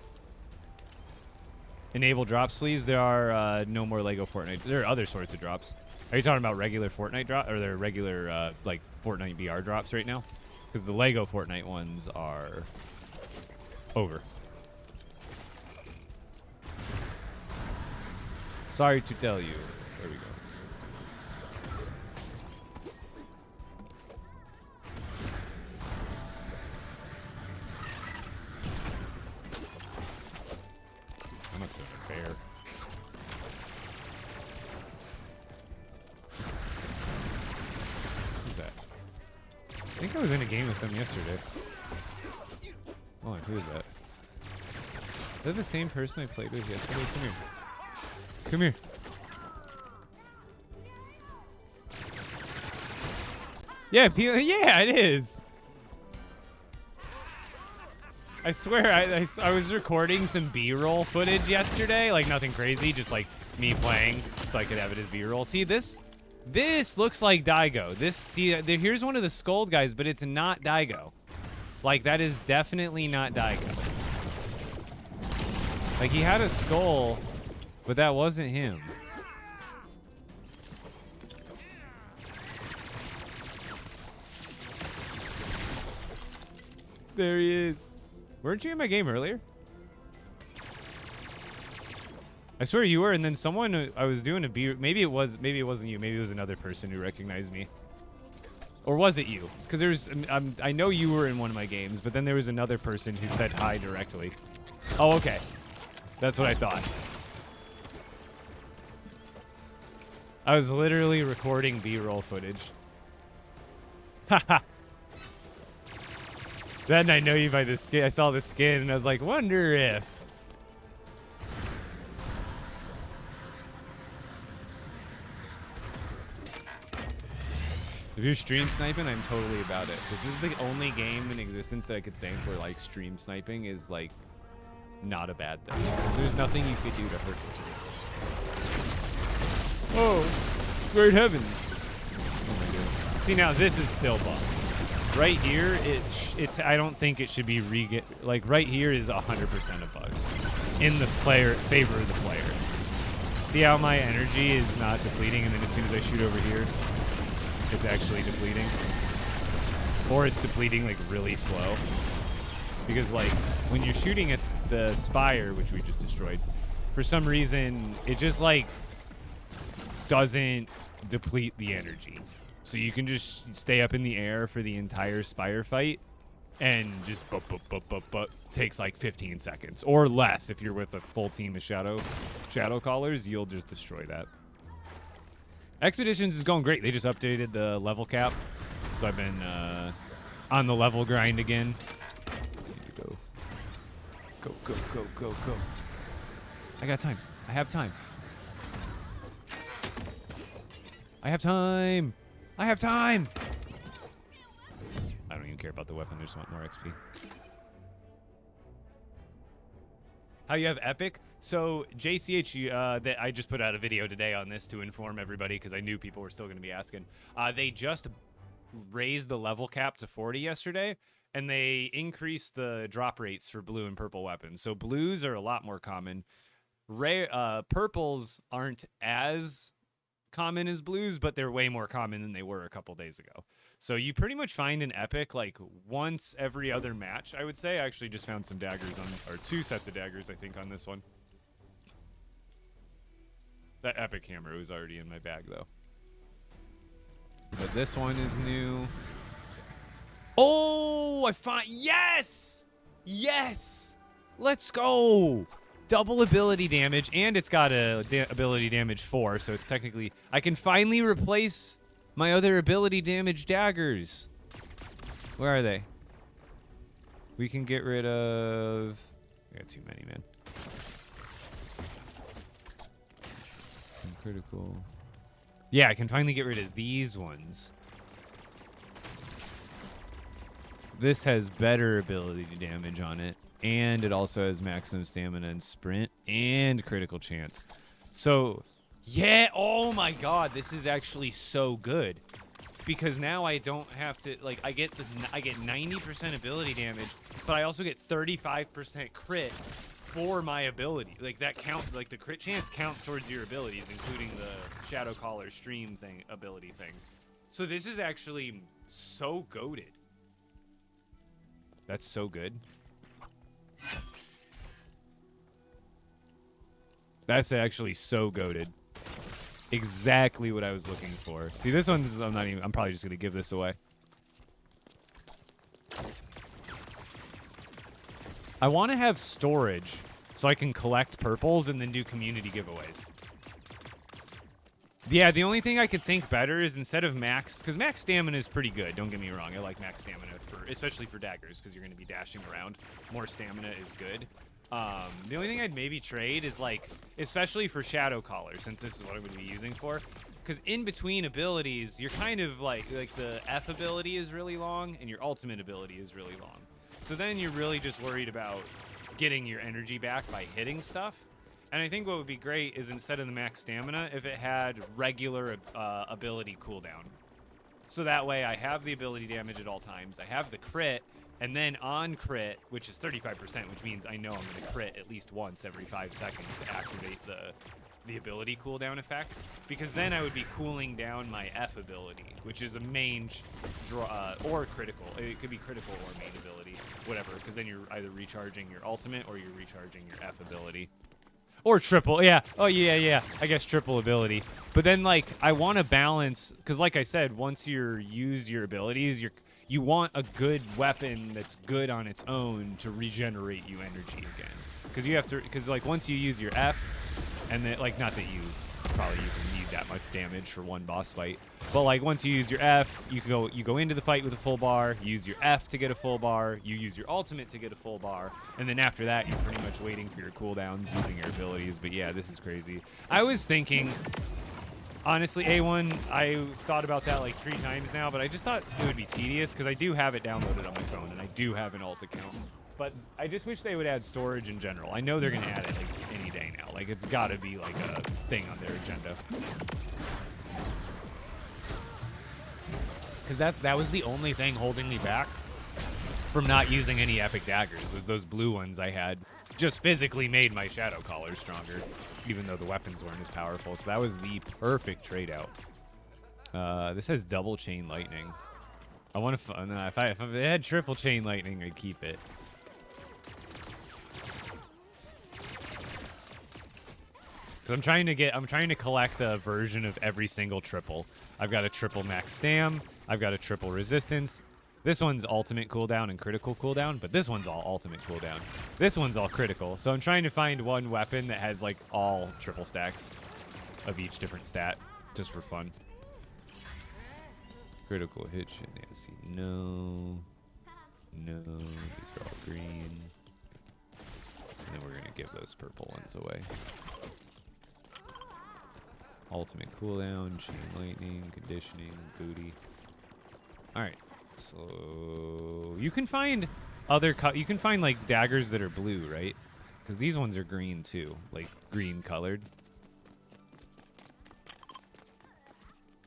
Enable drops, please. There are no more LEGO Fortnite. There are other sorts of drops. Are you talking about regular Fortnite drop, or there regular like Fortnite VR drops right now? Because the LEGO Fortnite ones are over. Sorry to tell you. There we go. I must have been fair. Who's that? I think I was in a game with them yesterday. Hold on, who is that? Is that the same person I played with yesterday? Come here. Come here. Yeah, yeah, it is. I swear, I was recording some B-roll footage yesterday, like nothing crazy, just like me playing, so I could have it as B-roll. See this? This looks like Daigo. Here's one of the Scold guys, but it's not Daigo. Like, that is definitely not Daigo. Like, he had a skull, but that wasn't him. There he is. Weren't you in my game earlier? I swear you were, and then someone I was doing a beer. Maybe it wasn't you. Maybe it was another person who recognized me. Or was it you? Because there's, I know you were in one of my games, but then there was another person who said hi directly. Oh, okay. That's what I thought. I was literally recording B-roll footage. Haha. Then I know you by the skin. I saw the skin and I was like, wonder if. If you're stream sniping, I'm totally about it. This is the only game in existence that I could think where like stream sniping is like not a bad thing. 'Cause there's nothing you could do to hurt this. Oh, great heavens. Oh my God. See, now this is still bugged. Right here, it's. I don't think it should be like right here is 100% a bug in the favor of the player. See how my energy is not depleting, and then as soon as I shoot over here, it's actually depleting, or it's depleting like really slow. Because like when you're shooting at the Spire, which we just destroyed, for some reason it just like doesn't deplete the energy. So you can just stay up in the air for the entire Spire fight and just takes like 15 seconds or less. If you're with a full team of shadow callers, you'll just destroy that. Expeditions is going great. They just updated the level cap. So I've been on the level grind again. Go. Go, go, go, go, go. I got time. I have time. I have time. I have time. I don't even care about the weapon. I just want more XP. How you have epic? So JCH, that I just put out a video today on this to inform everybody because I knew people were still going to be asking. They just raised the level cap to 40 yesterday, and they increased the drop rates for blue and purple weapons. So blues are a lot more common. Purples aren't as common as blues, but they're way more common than they were a couple days ago. So you pretty much find an epic like once every other match, I would say. I actually just found some daggers on, or 2 sets of daggers, I think, on this one. That epic hammer was already in my bag, though. But this one is new. Oh, I find, yes! Yes! Let's go! Double ability damage, and it's got a ability damage 4, so it's technically... I can finally replace my other ability damage daggers. Where are they? We can get rid of... I got too many, man. Critical. Yeah, I can finally get rid of these ones. This has better ability damage on it. And it also has maximum stamina and sprint and critical chance. So, yeah, oh my god, this is actually so good. Because now I don't have to, like, I get 90% ability damage, but I also get 35% crit for my ability. Like, that counts, like, the crit chance counts towards your abilities, including the Shadow Caller stream thing, ability thing. So this is actually so goated. That's so good. That's actually so goated. Exactly what I was looking for. See, this one's, I'm probably just gonna give this away. I want to have storage so I can collect purples and then do community giveaways. Yeah, the only thing I could think better is instead of max, because max stamina is pretty good, don't get me wrong. I like max stamina, especially for daggers, because you're going to be dashing around. More stamina is good. The only thing I'd maybe trade is, like, especially for Shadow Caller, since this is what I'm going to be using for, because in between abilities, you're kind of like the F ability is really long, and your ultimate ability is really long. So then you're really just worried about getting your energy back by hitting stuff. And I think what would be great is instead of the max stamina, if it had regular ability cooldown. So that way I have the ability damage at all times. I have the crit, and then on crit, which is 35%, which means I know I'm going to crit at least once every 5 seconds to activate the ability cooldown effect. Because then I would be cooling down my F ability, which is a main or critical. It could be critical or main ability, whatever. Because then you're either recharging your ultimate or you're recharging your F ability. Or triple, yeah. Oh, yeah. I guess triple ability. But then, like, I want to balance, because like I said, once you use your abilities, you want a good weapon that's good on its own to regenerate you energy again. Because you have to, because like once you use your F, and then like not that you probably even need that much damage for one boss fight. But like once you use your F, you go into the fight with a full bar, you use your F to get a full bar, you use your ultimate to get a full bar, and then after that you're pretty much waiting for your cooldowns using your abilities. But yeah, this is crazy. I was thinking, honestly, A1, I thought about that like 3 times now, but I just thought it would be tedious because I do have it downloaded on my phone and I do have an alt account. But I just wish they would add storage in general. I know they're going to add it like any day now. Like it's got to be like a thing on their agenda. Because that was the only thing holding me back from not using any epic daggers, was those blue ones I had. Just physically made my shadow collar stronger, even though the weapons weren't as powerful. So that was the perfect trade out. This has double chain lightning. I want to. If it had triple chain lightning, I'd keep it. Because I'm trying to collect a version of every single triple. I've got a triple max stam. I've got a triple resistance. This one's ultimate cooldown and critical cooldown, but this one's all ultimate cooldown. This one's all critical. So I'm trying to find one weapon that has like all triple stacks of each different stat, just for fun. Critical hit shit nasty. No. No. These are all green. And then we're gonna give those purple ones away. Ultimate cooldown, chain lightning, conditioning, booty. Alright. So you can find you can find like daggers that are blue, right? Because these ones are green too, like green colored.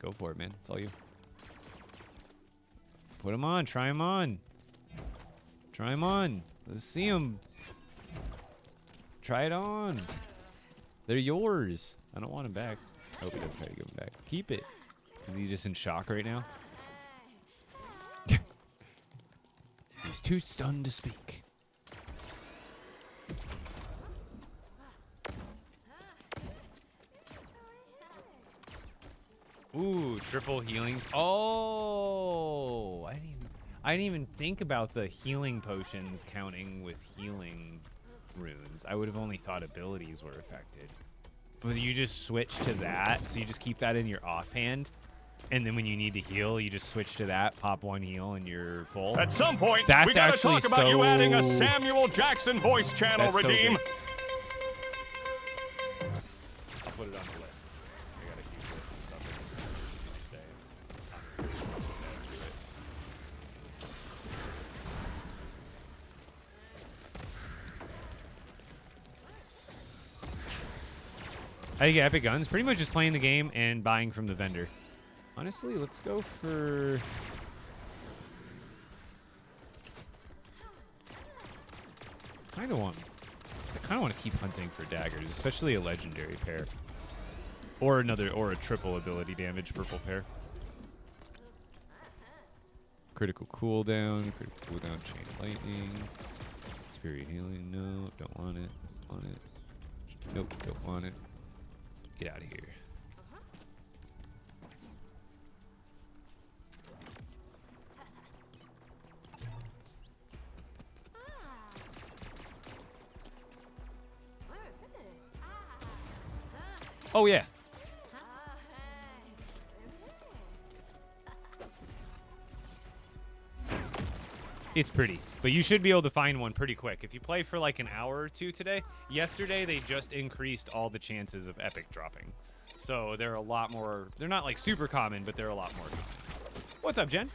Go for it, man. It's all you. Put them on. Try them on. Try them on. Let's see them. Try it on. They're yours. I don't want them back. I hope he doesn't try to give them back. Keep it. Is he just in shock right now? He's too stunned to speak. Ooh, triple healing. Oh, I didn't even think about the healing potions counting with healing runes. I would have only thought abilities were affected. But you just switch to that, so you just keep that in your offhand, and then when you need to heal, you just switch to that, pop one heal, and you're full. At some point, That's we gotta actually talk about so... you adding a Samuel Jackson voice channel, That's Redeem. So I'll put it on the list. I got a huge list of stuff today. Honestly, I do it. How do you get epic guns? Pretty much just playing the game and buying from the vendor. Honestly, let's go for... I kind of want to keep hunting for daggers, especially a legendary pair. Or a triple ability damage purple pair. Critical cooldown, chain lightning. Spirit healing, no, don't want it. Want it. Nope, don't want it. Get out of here. Oh, yeah. It's pretty, but you should be able to find one pretty quick. If you play for like an hour or two today, yesterday they just increased all the chances of epic dropping. So they're a lot more, they're not like super common, but they're a lot more common. What's up, Jen?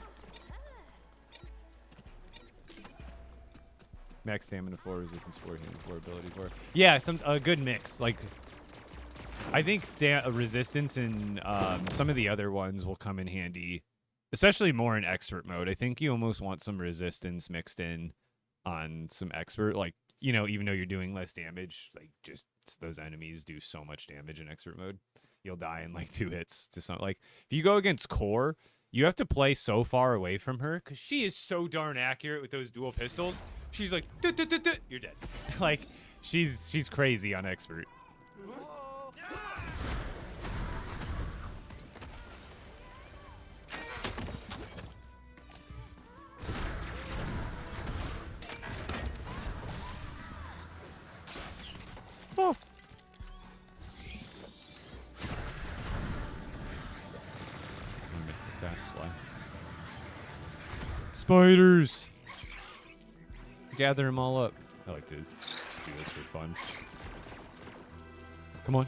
Max stamina 4, resistance 4, healing 4, ability 4. Yeah, a good mix. Like, I think resistance and some of the other ones will come in handy, especially more in expert mode. I think you almost want some resistance mixed in on some expert. Like, you know, even though you're doing less damage, like just those enemies do so much damage in expert mode. You'll die in like 2 hits to some. Like if you go against Core, you have to play so far away from her because she is so darn accurate with those dual pistols. She's like, you're dead. Like she's crazy on expert. Oh. Spiders. Gather them all up. I like to just do this for fun. Come on.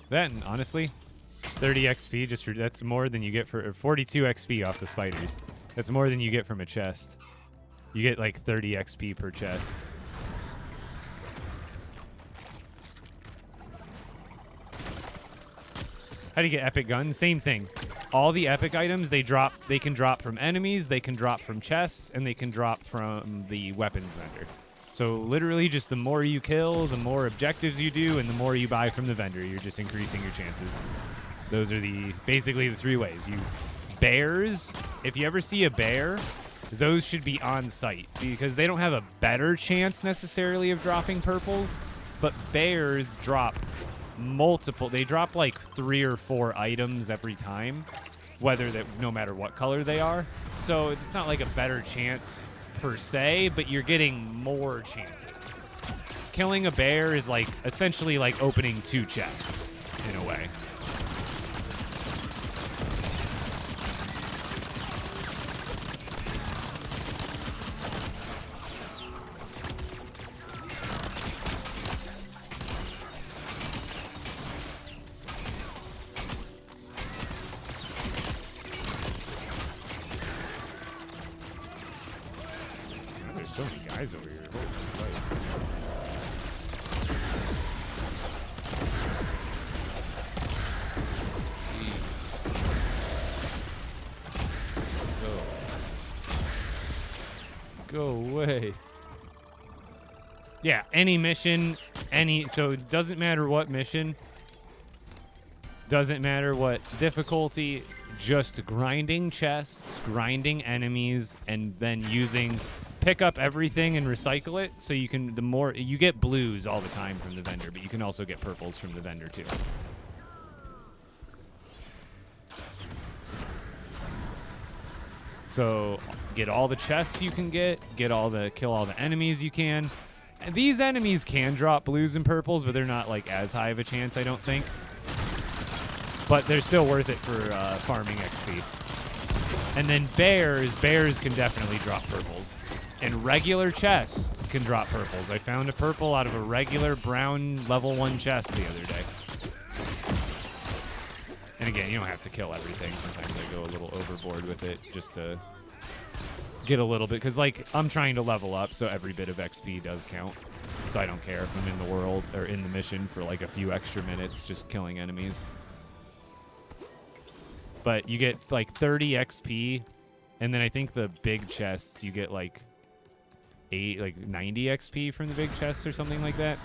That, and honestly, 30 XP just for, that's more than you get for 42 XP off the spiders. That's more than you get from a chest. You get like 30 XP per chest. How do you get epic guns? Same thing. All the epic items they can drop from enemies, they can drop from chests, and they can drop from the weapons vendor. So literally just the more you kill, the more objectives you do, and the more you buy from the vendor, you're just increasing your chances. Those are basically the three ways. Bears, if you ever see a bear, those should be on site because they don't have a better chance necessarily of dropping purples, but bears drop multiple. They drop like 3 or 4 items every time, no matter what color they are. So it's not like a better chance per se, but you're getting more chances. Killing a bear is like essentially like opening 2 chests in a way. So many guys over here. Holy Christ. Go away. Yeah, any mission, so it doesn't matter what mission, doesn't matter what difficulty, just grinding chests, grinding enemies, and then pick up everything and recycle it, so you can, you get blues all the time from the vendor, but you can also get purples from the vendor too. So get all the chests you can kill all the enemies you can. And these enemies can drop blues and purples, but they're not like as high of a chance, I don't think. But they're still worth it for farming XP. And then bears can definitely drop purples. And regular chests can drop purples. I found a purple out of a regular brown level 1 chest the other day. And again, you don't have to kill everything. Sometimes I go a little overboard with it just to get a little bit. Because, like, I'm trying to level up, so every bit of XP does count. So I don't care if I'm in the world or in the mission for, like, a few extra minutes just killing enemies. But you get, like, 30 XP. And then I think the big chests, you get, like 90 XP from the big chests or something like that.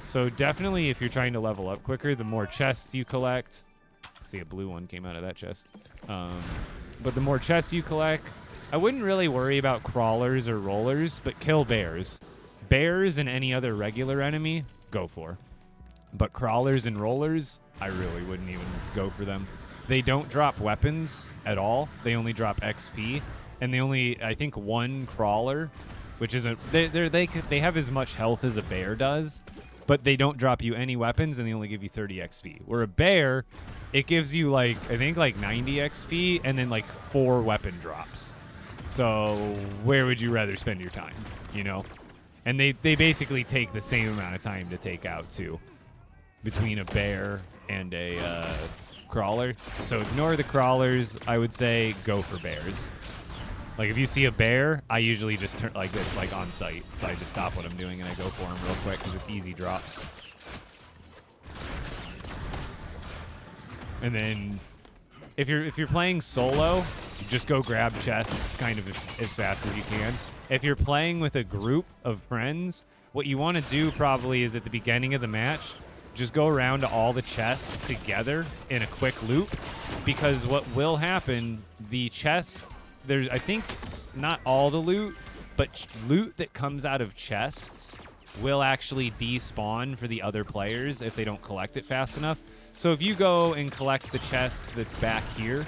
So definitely if you're trying to level up quicker, the more chests you collect. See, a blue one came out of that chest. But the more chests you collect, I wouldn't really worry about crawlers or rollers, but kill bears. Bears and any other regular enemy, go for. But crawlers and rollers, I really wouldn't even go for them. They don't drop weapons at all. They only drop XP. And I think one crawler, which isn't, they have as much health as a bear does, but they don't drop you any weapons and they only give you 30 XP. Where a bear, it gives you I think 90 XP and then 4 weapon drops. So where would you rather spend your time, you know? And they basically take the same amount of time to take out too, between a bear and a crawler. So ignore the crawlers. I would say go for bears. Like, if you see a bear, I usually just turn, it's on site. So I just stop what I'm doing and I go for them real quick because it's easy drops. And then if you're playing solo, just go grab chests kind of as fast as you can. If you're playing with a group of friends, what you want to do probably is at the beginning of the match, just go around to all the chests together in a quick loop, because what will happen, the chests, there's, I think, not all the loot, but loot that comes out of chests will actually despawn for the other players if they don't collect it fast enough. So if you go and collect the chest that's back here,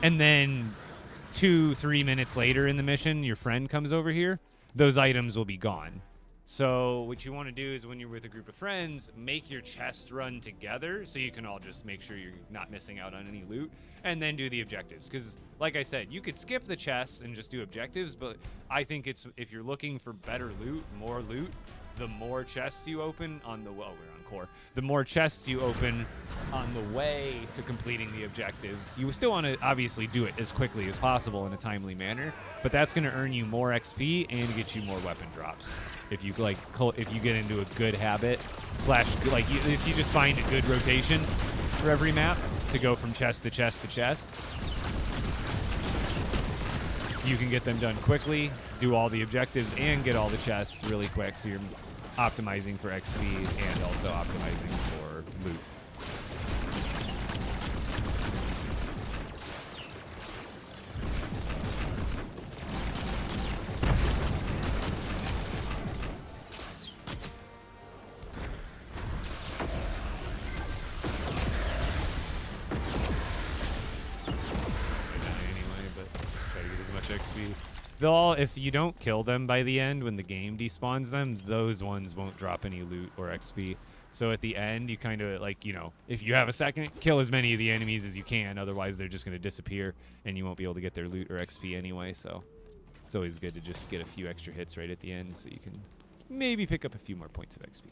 and then 2-3 minutes later in the mission, your friend comes over here, those items will be gone. So what you want to do is when you're with a group of friends, make your chest run together so you can all just make sure you're not missing out on any loot, and then do the objectives. Because like I said, you could skip the chests and just do objectives, but I think it's if you're looking for better loot, more loot, the more chests you open on the we're on core. The more chests you open on the way to completing the objectives. You still want to obviously do it as quickly as possible in a timely manner, but that's going to earn you more XP and get you more weapon drops. If you if you get into a good habit if you just find a good rotation for every map to go from chest to chest to chest, you can get them done quickly, do all the objectives, and get all the chests really quick. So you're optimizing for XP and also optimizing for loot. If you don't kill them by the end when the game despawns them, those ones won't drop any loot or XP. So at the end, you kind of if you have a second, kill as many of the enemies as you can. Otherwise, they're just going to disappear and you won't be able to get their loot or XP anyway. So it's always good to just get a few extra hits right at the end so you can maybe pick up a few more points of XP.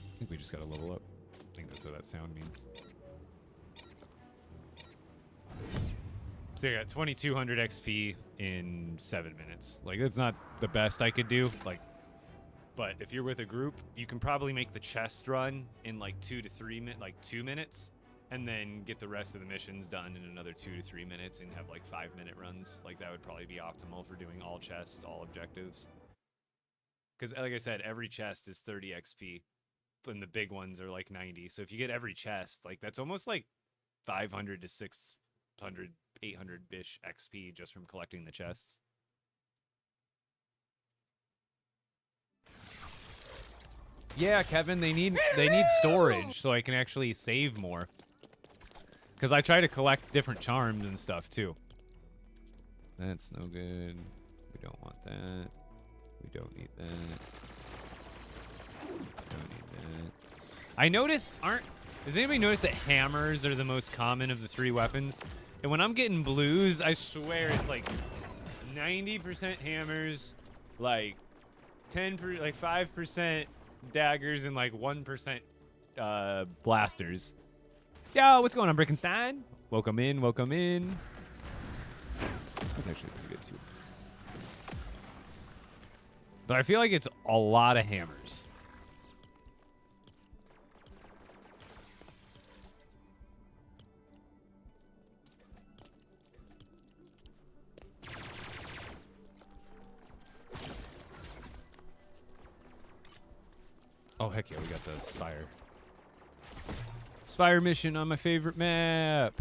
I think we just got to level up. I think that's what that sound means. So I got 2200 XP in 7 minutes. Like, that's not the best I could do. But if you're with a group, you can probably make the chest run in 2 to 3 minutes, 2 minutes, and then get the rest of the missions done in another 2 to 3 minutes and have 5-minute runs. That would probably be optimal for doing all chests, all objectives. Because like I said, every chest is 30 XP. And the big ones are 90. So if you get every chest, that's almost 500 to 600, 800-ish XP just from collecting the chests. Yeah, Kevin, they need storage so I can actually save more. Because I try to collect different charms and stuff too. That's no good. We don't want that. We don't need that. Don't need that. I noticed does anybody notice that hammers are the most common of the 3 weapons? And when I'm getting blues, I swear it's 90% hammers, 5% daggers, and 1% blasters. Yo, what's going on, Brickenstein? Welcome in, welcome in. That's actually pretty good too. But I feel like it's a lot of hammers. Oh, heck yeah, we got the Spire. Spire mission on my favorite map.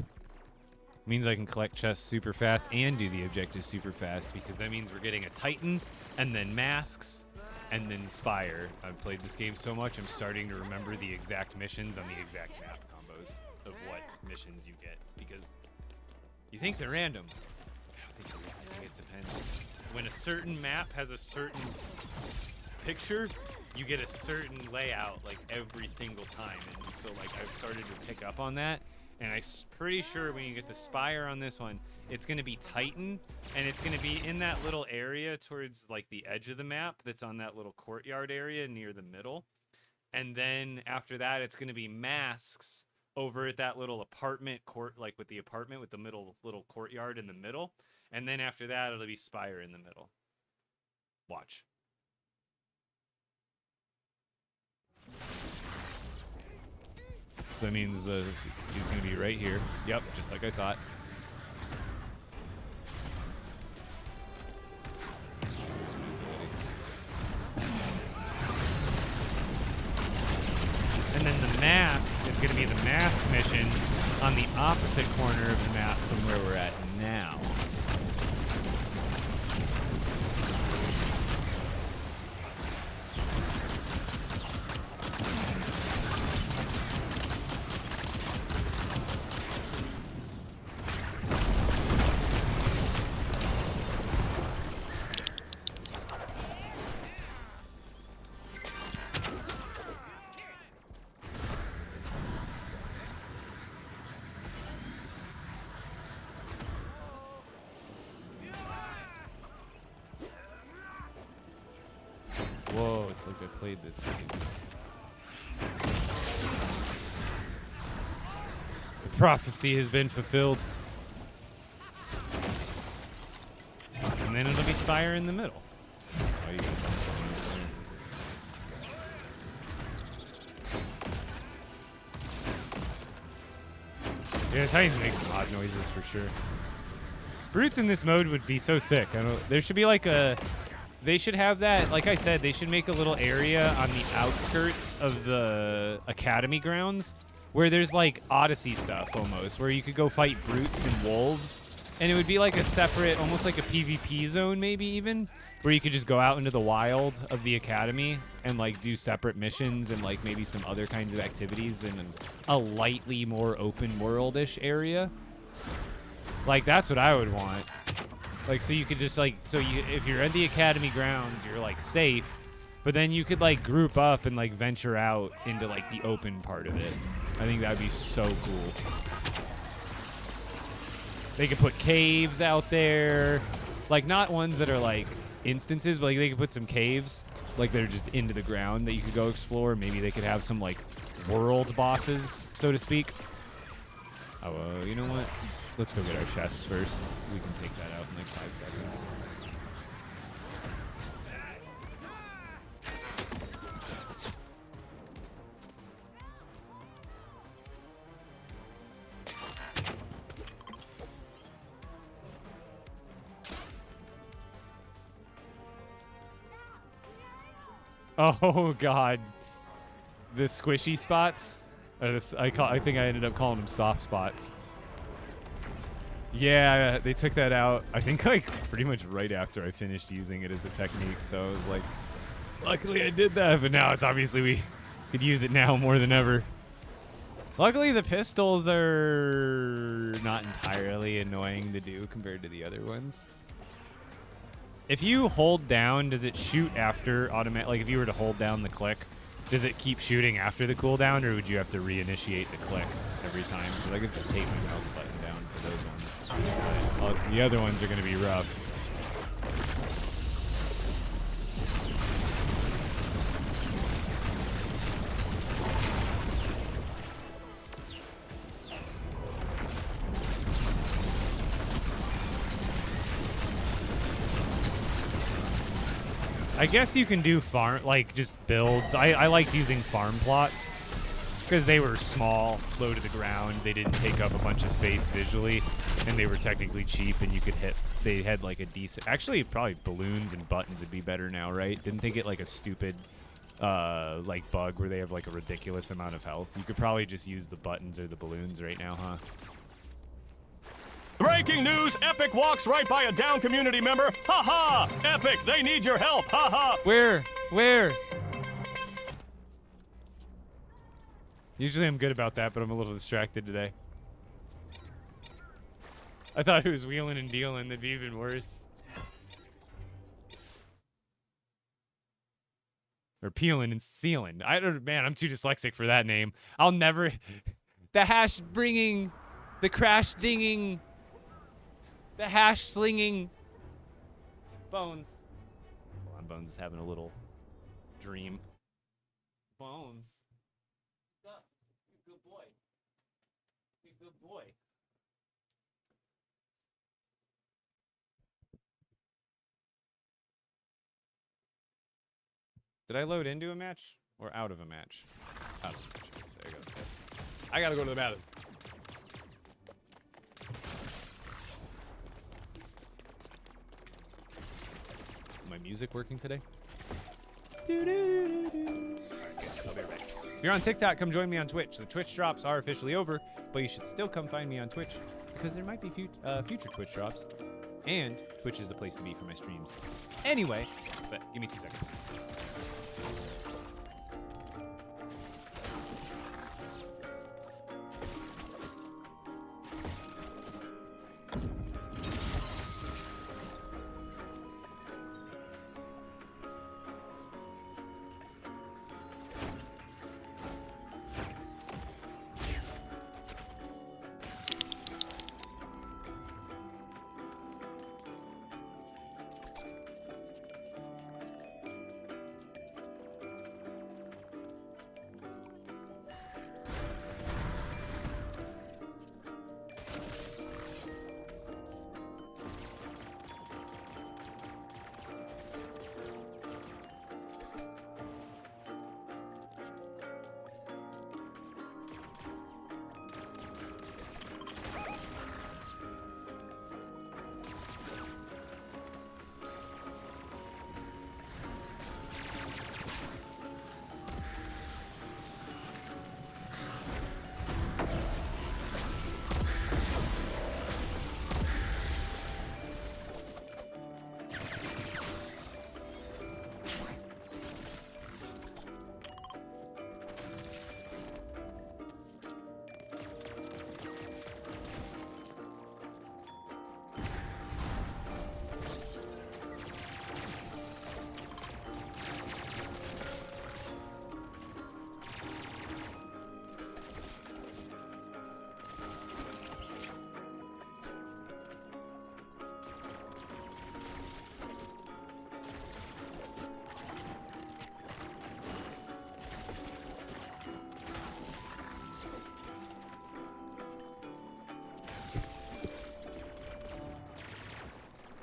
Means I can collect chests super fast and do the objectives super fast, because that means we're getting a Titan and then masks and then Spire. I've played this game so much, I'm starting to remember the exact missions on the exact map combos of what missions you get, because you think they're random. I think it depends. When a certain map has a certain picture, you get a certain layout every single time, and so I've started to pick up on that, and I'm pretty sure when you get the Spire on this one, it's going to be Titan, and it's going to be in that little area towards the edge of the map that's on that little courtyard area near the middle, and then after that it's going to be masks over at that little apartment court, with the apartment with the little courtyard in the middle, and then after that it'll be Spire in the middle. Watch. So that means he's going to be right here. Yep, just like I thought. And then the mask, it's going to be the mask mission on the opposite corner of the map from where we're at now. it's like I played this game. The prophecy has been fulfilled. And then it'll be Spire in the middle. Oh, you got a bunch of ones there. Yeah, Titans make some odd noises for sure. Brutes in this mode would be so sick. There should be like a... They should have that, like I said, they should make a little area on the outskirts of the Academy grounds where there's like Odyssey stuff almost, where you could go fight brutes and wolves. And it would be like a separate, almost like a PvP zone maybe even, where you could just go out into the wild of the Academy and like do separate missions and like maybe some other kinds of activities in a lightly more open world-ish area. Like that's what I would want. Like, so you could just, like, if you're at the Academy grounds, you're, like, safe. But then you could, like, group up and, like, venture out into, like, the open part of it. I think that would be so cool. They could put caves out there. Like, not ones that are, like, instances, but, like, they could put some caves, like, that are just into the ground that you could go explore. Maybe they could have some, like, world bosses, so to speak. Oh, you know what? Let's go get our chests first. We can take that out in like 5 seconds. Oh God, the squishy spots. I think I ended up calling them soft spots. Yeah, they took that out, I think, like, pretty much right after I finished using it as the technique, so I was like, luckily I did that, but now it's obviously we could use it now more than ever. Luckily, the pistols are not entirely annoying to do compared to the other ones. If you hold down, does it shoot after automatic? Like, if you were to hold down the click, does it keep shooting after the cooldown, or would you have to reinitiate the click every time? Because I could just take my mouse button down for those ones. But the other ones are going to be rough. I guess you can do farm, like, just builds. I liked using farm plots because they were small, low to the ground. They didn't take up a bunch of space visually, and they were technically cheap, and you could hit. They had, like, a decent... Actually, probably balloons and buttons would be better now, right? Didn't they get, like, a stupid, like, bug where they have, like, a ridiculous amount of health? You could probably just use the buttons or the balloons right now, huh? Breaking news! Epic walks right by a down community member. Ha ha! Epic, they need your help. Ha ha! Where? Where? Usually I'm good about that, but I'm a little distracted today. I thought it was wheeling and dealing. That'd be even worse. Or peeling and sealing. I don't... Man, I'm too dyslexic for that name. I'll never... The hash bringing... The crash dinging... The hash slinging... Bones. Hold on, Bones is having a little dream. Bones. What's up? You're a good boy. You're a good boy. Did I load into a match or out of a match? Out of a match. There you go. I gotta go to the bathroom. My music working today? I'll be right back. If you're on TikTok, come join me on Twitch. The Twitch drops are officially over, but you should still come find me on Twitch because there might be future Twitch drops, and Twitch is the place to be for my streams. Anyway, but give me 2 seconds.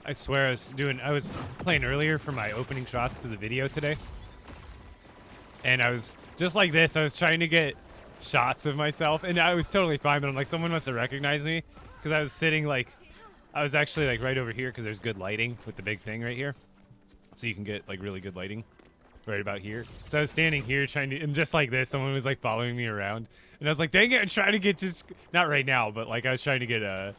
I swear I was playing earlier for my opening shots to the video today. And I was just like this. I was trying to get shots of myself, and I was totally fine. But I'm like, someone must have recognized me because I was sitting like, I was actually like right over here because there's good lighting with the big thing right here, so you can get like really good lighting right about here. So I was standing here trying to, and just like this, someone was like following me around, and I was like, dang it, I'm trying to get just not right now, but like I was trying to get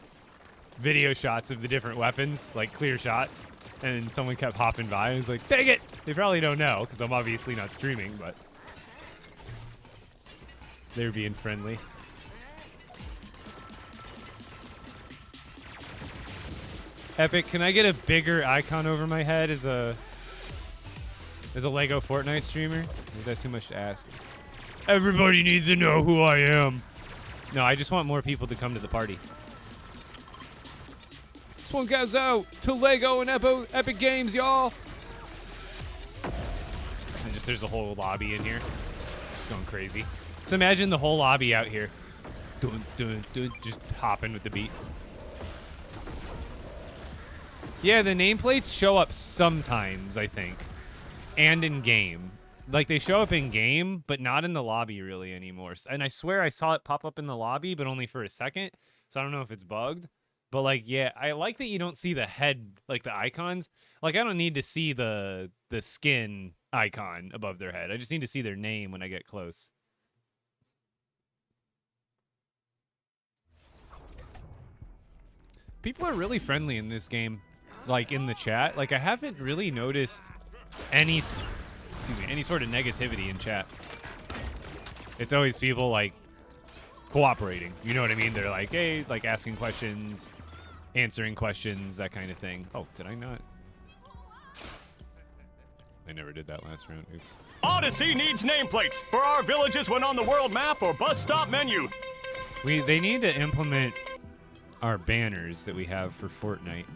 video shots of the different weapons, like clear shots. And someone kept hopping by. I was like, dang it! They probably don't know because I'm obviously not streaming, but they're being friendly. Epic, can I get a bigger icon over my head as a LEGO Fortnite streamer? Is that too much to ask? Everybody needs to know who I am. No, I just want more people to come to the party. This one goes out to LEGO and Epic Games, y'all. And just there's a whole lobby in here. Just going crazy. So imagine the whole lobby out here. Just hopping with the beat. Yeah, the nameplates show up sometimes, I think. And in game. Like they show up in game, but not in the lobby really anymore. And I swear I saw it pop up in the lobby, but only for a second. So I don't know if it's bugged. But, like, yeah, I like that you don't see the head, like, the icons. Like, I don't need to see the skin icon above their head. I just need to see their name when I get close. People are really friendly in this game, like, in the chat. Like, I haven't really noticed any sort of negativity in chat. It's always people, like, cooperating. You know what I mean? They're like, hey, like, asking questions, answering questions, that kind of thing. Oh, did I not? I never did that last round. Oops. Odyssey needs nameplates for our villages when on the world map or bus stop menu. They need to implement our banners that we have for Fortnite.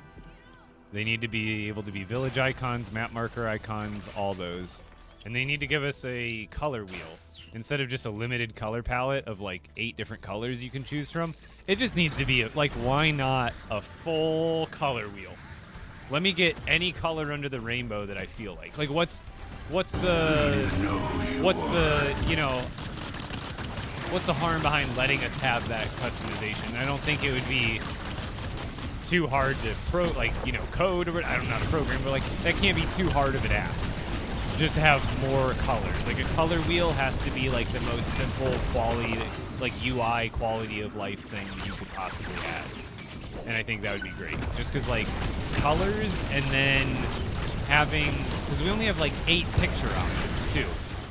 They need to be able to be village icons, map marker icons, all those. And they need to give us a color wheel. Instead of just a limited color palette of like 8 different colors you can choose from, it just needs to be like, why not a full color wheel? Let me get any color under the rainbow that I feel like. Like what's the harm behind letting us have that customization? I don't think it would be too hard to code, or I don't know how to program, but like that can't be too hard of an ask. Just to have more colors. Like a color wheel has to be like the most simple quality, like UI quality of life thing that you could possibly add. And I think that would be great. Just because like colors, and then having, because we only have like 8 picture options too.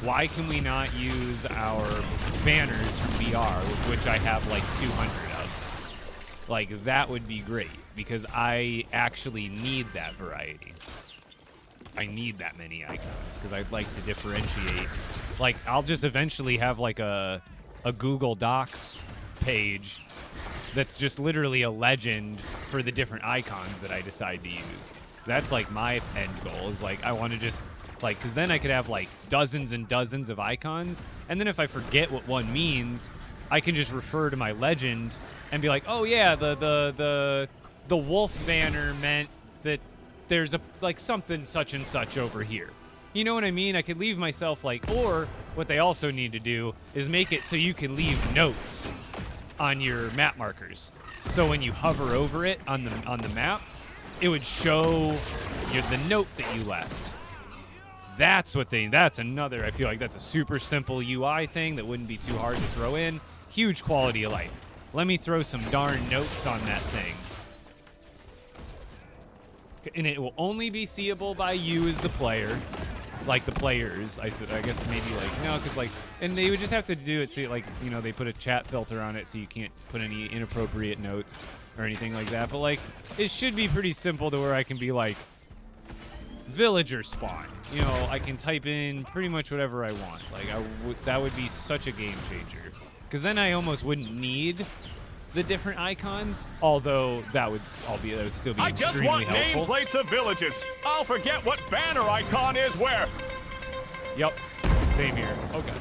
Why can we not use our banners from VR, which I have like 200 of? Like that would be great because I actually need that variety. I need that many icons because I'd like to differentiate. Like, I'll just eventually have like a Google Docs page that's just literally a legend for the different icons that I decide to use. That's like my end goal is like, I want to just like, because then I could have like dozens and dozens of icons. And then if I forget what one means, I can just refer to my legend and be like, oh yeah, the wolf banner meant that there's a like something such and such over here. You know what I mean? I could leave myself like, or what they also need to do is make it so you can leave notes on your map markers. So when you hover over it on the map, it would show you the note that you left. That's another, I feel like that's a super simple UI thing that wouldn't be too hard to throw in. Huge quality of life. Let me throw some darn notes on that thing. And it will only be seeable by you as the player, like the players. I guess maybe like, no, because like, and they would just have to do it so like, you know, they put a chat filter on it so you can't put any inappropriate notes or anything like that. But like, it should be pretty simple to where I can be like, villager spawn. You know, I can type in pretty much whatever I want. Like, that would be such a game changer. Because then I almost wouldn't need the different icons, although that would still be extremely helpful. I just want nameplates of villages. I'll forget what banner icon is where. Yep, same here. Okay.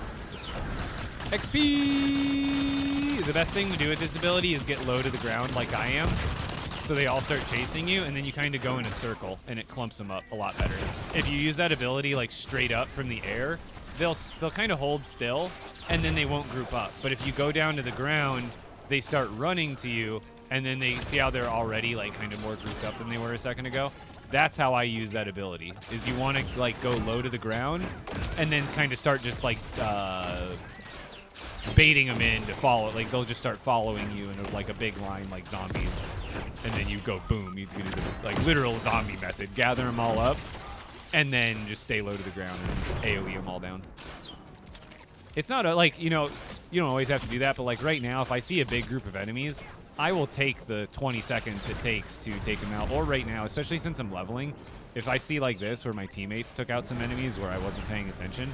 XP! The best thing to do with this ability is get low to the ground like I am. so they all start chasing you, and then you kind of go in a circle, and it clumps them up a lot better. If you use that ability like straight up from the air, they'll kind of hold still, and then they won't group up. But if you go down to the ground, they start running to you, and then they see how they're already like kind of more grouped up than they were a second ago. That's how I use that ability. Is you want to like go low to the ground, and then kind of start just like baiting them in to follow. Like they'll just start following you in like a big line, like zombies, and then you go boom. You can do the like literal zombie method. Gather them all up, and then just stay low to the ground and AOE them all down. It's not like you don't always have to do that, but like right now, if I see a big group of enemies, I will take the 20 seconds it takes to take them out. Or right now, especially since I'm leveling, if I see like this where my teammates took out some enemies where I wasn't paying attention,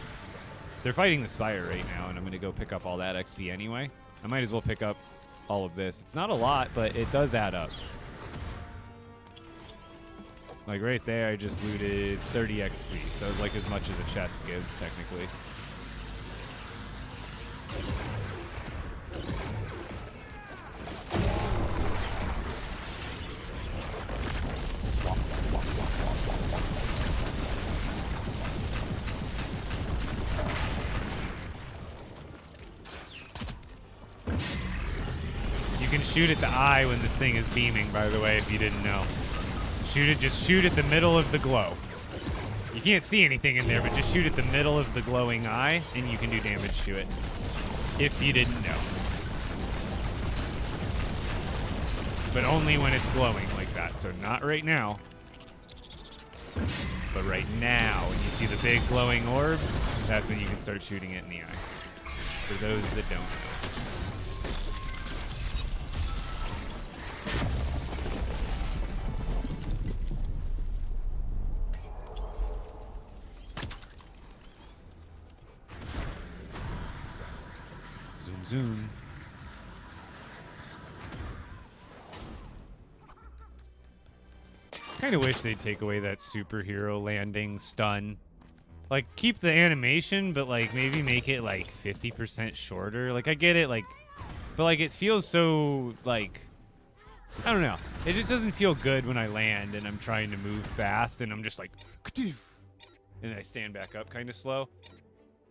they're fighting the Spire right now, and I'm going to go pick up all that XP anyway. I might as well pick up all of this. It's not a lot, but it does add up. Like right there, I just looted 30 XP, so it's like as much as a chest gives, technically. You can shoot at the eye when this thing is beaming, by the way, if you didn't know. Just shoot at the middle of the glow. You can't see anything in there, but just shoot at the middle of the glowing eye, and you can do damage to it. If you didn't know. But only when it's glowing like that. So not right now. But right now, when you see the big glowing orb, that's when you can start shooting it in the eye. For those that don't know. Zoom. Kind of wish they'd take away that superhero landing stun. Like, keep the animation, but, like, maybe make it, like, 50% shorter. Like, I get it, like, but, like, it feels so, like, I don't know. It just doesn't feel good when I land and I'm trying to move fast and I'm just like, and I stand back up kind of slow.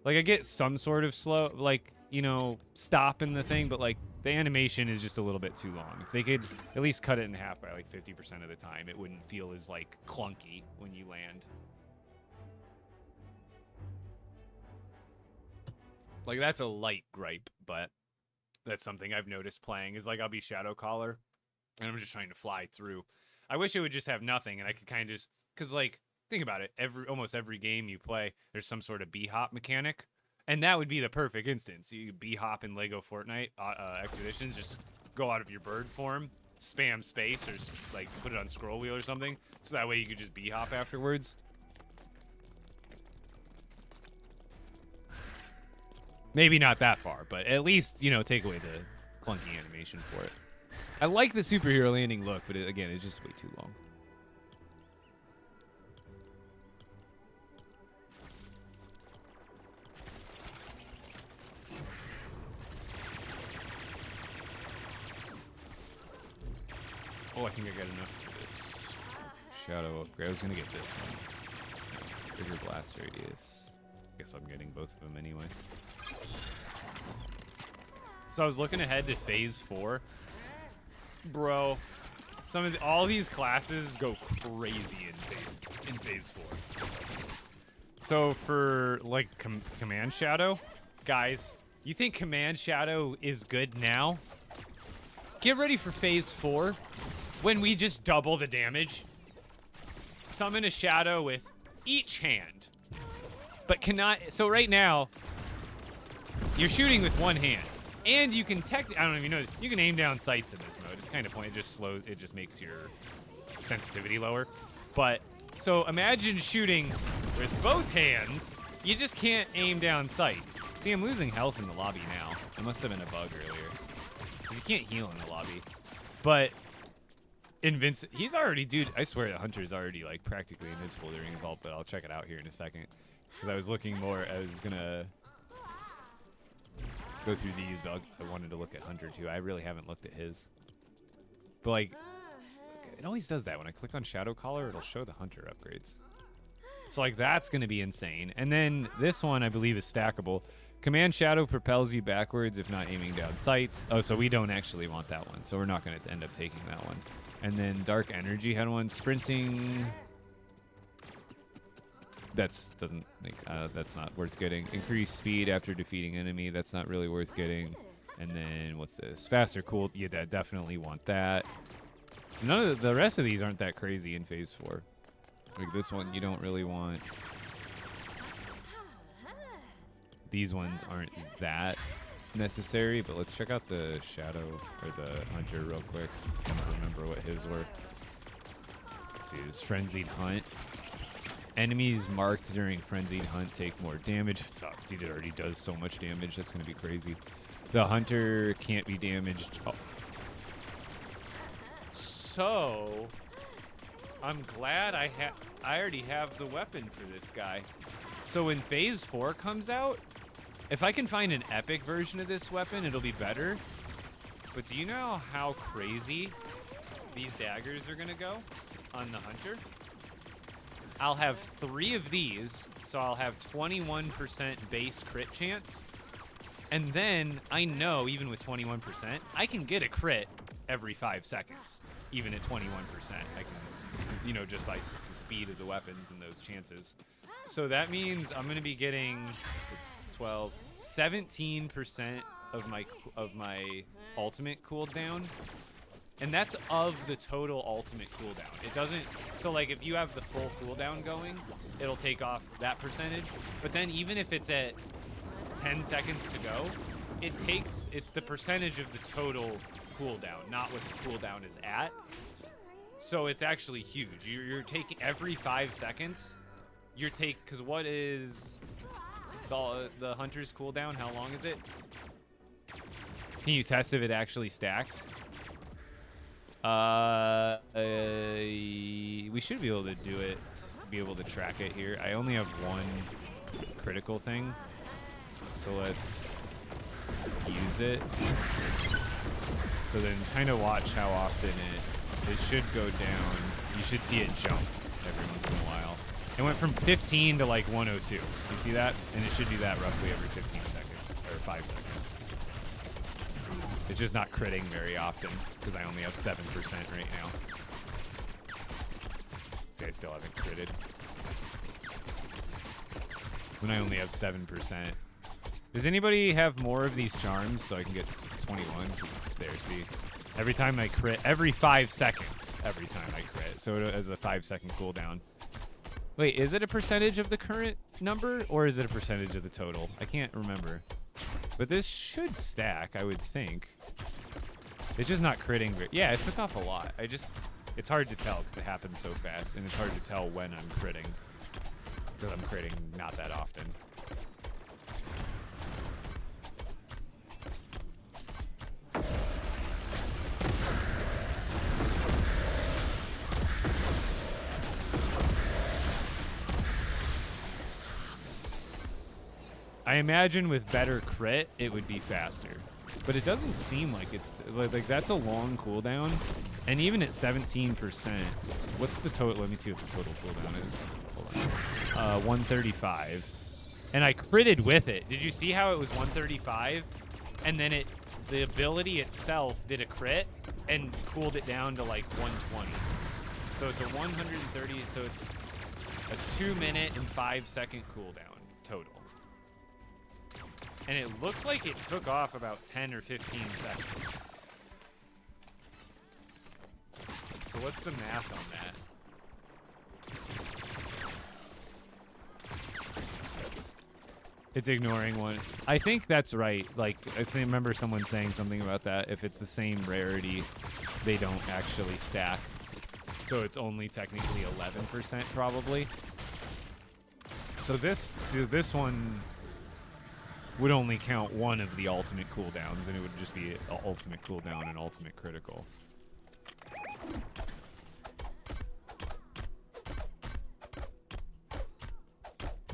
Like, I get some sort of slow, like, you know, stopping the thing, but like the animation is just a little bit too long. If they could at least cut it in half by like 50% of the time, it wouldn't feel as like clunky when you land. Like that's a light gripe, but that's something I've noticed playing is like I'll be Shadow Caller and I'm just trying to fly through. I wish it would just have nothing and I could kind of just, cause like think about it, almost every game you play, there's some sort of B-hop mechanic. And that would be the perfect instance. You B-hop in LEGO Fortnite Expeditions, just go out of your bird form, spam space, or like put it on scroll wheel or something, so that way you could just B-hop afterwards. Maybe not that far, but at least, you know, take away the clunky animation for it. I like the superhero landing look, but again, it's just way too long. Oh, I think I got enough for this shadow upgrade. I was going to get this one. Bigger blast radius. I guess I'm getting both of them anyway. So I was looking ahead to phase 4. Bro, all these classes go crazy in phase 4. So for like Command Shadow, guys, you think Command Shadow is good now? Get ready for phase 4. When we just double the damage, summon a shadow with each hand, but cannot. So right now, you're shooting with one hand, and you can I don't even know. You can aim down sights in this mode. It's kind of point. It just slows. It just makes your sensitivity lower. But so imagine shooting with both hands. You just can't aim down sight. See, I'm losing health in the lobby now. It must have been a bug earlier. You can't heal in the lobby, but. He's already, dude, I swear the Hunter's already, like, practically invincible during his ult, but I'll check it out here in a second. Because I was looking more, I was gonna go through these, but I wanted to look at Hunter, too. I really haven't looked at his. But, like, It always does that. When I click on Shadow Collar, it'll show the Hunter upgrades. So, like, that's going to be insane. And then this one, I believe, is stackable. Command Shadow propels you backwards if not aiming down sights. Oh, so we don't actually want that one. So we're not going to end up taking that one. And then Dark Energy had one. Sprinting. That's not worth getting. Increased speed after defeating enemy. That's not really worth getting. And then what's this? Faster cool. Yeah, definitely want that. So none of the rest of these aren't that crazy in phase 4. Like this one, you don't really want. These ones aren't that necessary, but let's check out the Shadow or the Hunter real quick. I don't remember what his were. Let's see, this Frenzied Hunt. Enemies marked during Frenzied Hunt take more damage. Oh, dude, it already does so much damage. That's going to be crazy. The Hunter can't be damaged. Oh. So, I'm glad I already have the weapon for this guy. So when phase 4 comes out, if I can find an epic version of this weapon, it'll be better. But do you know how crazy these daggers are gonna go on the Hunter? I'll have 3 of these, so I'll have 21% base crit chance. And then I know, even with 21%, I can get a crit every 5 seconds, even at 21%. I can, you know, just by the speed of the weapons and those chances. So that means I'm gonna be getting 12, 17% of my ultimate cooldown, and that's of the total ultimate cooldown. It doesn't. So like if you have the full cooldown going, it'll take off that percentage. But then even if it's at 10 seconds to go, it's the percentage of the total cooldown, not what the cooldown is at. So it's actually huge. You're taking every 5 seconds. Because what is the Hunter's cooldown? How long is it? Can you test if it actually stacks? We should be able to do it. Be able to track it here. I only have one critical thing, so let's use it. So then, kind of watch how often it should go down. You should see it jump every once in a while. It went from 15 to like 102. You see that? And it should do that roughly every 15 seconds, or 5 seconds. It's just not critting very often, because I only have 7% right now. See, I still haven't critted. When I only have 7%. Does anybody have more of these charms so I can get 21? There, see? Every time I crit, every 5 seconds, every time I crit. So it has a 5-second cooldown. Wait, is it a percentage of the current number, or is it a percentage of the total? I can't remember. But this should stack, I would think. It's just not critting. Yeah, it took off a lot. It's hard to tell because it happens so fast, and it's hard to tell when I'm critting. Because I'm critting not that often. I imagine with better crit, it would be faster. But it doesn't seem like it's... Like that's a long cooldown. And even at 17%... What's the total? Let me see what the total cooldown is. Hold on. 135. And I critted with it. Did you see how it was 135? And then the ability itself did a crit and cooled it down to like 120. So it's a 130... So it's a 2-minute and 5-second cooldown total. And it looks like it took off about 10 or 15 seconds. So what's the math on that? It's ignoring one. I think that's right. Like, I remember someone saying something about that. If it's the same rarity, they don't actually stack. So it's only technically 11% probably. So this one would only count one of the ultimate cooldowns, and it would just be ultimate cooldown and ultimate critical.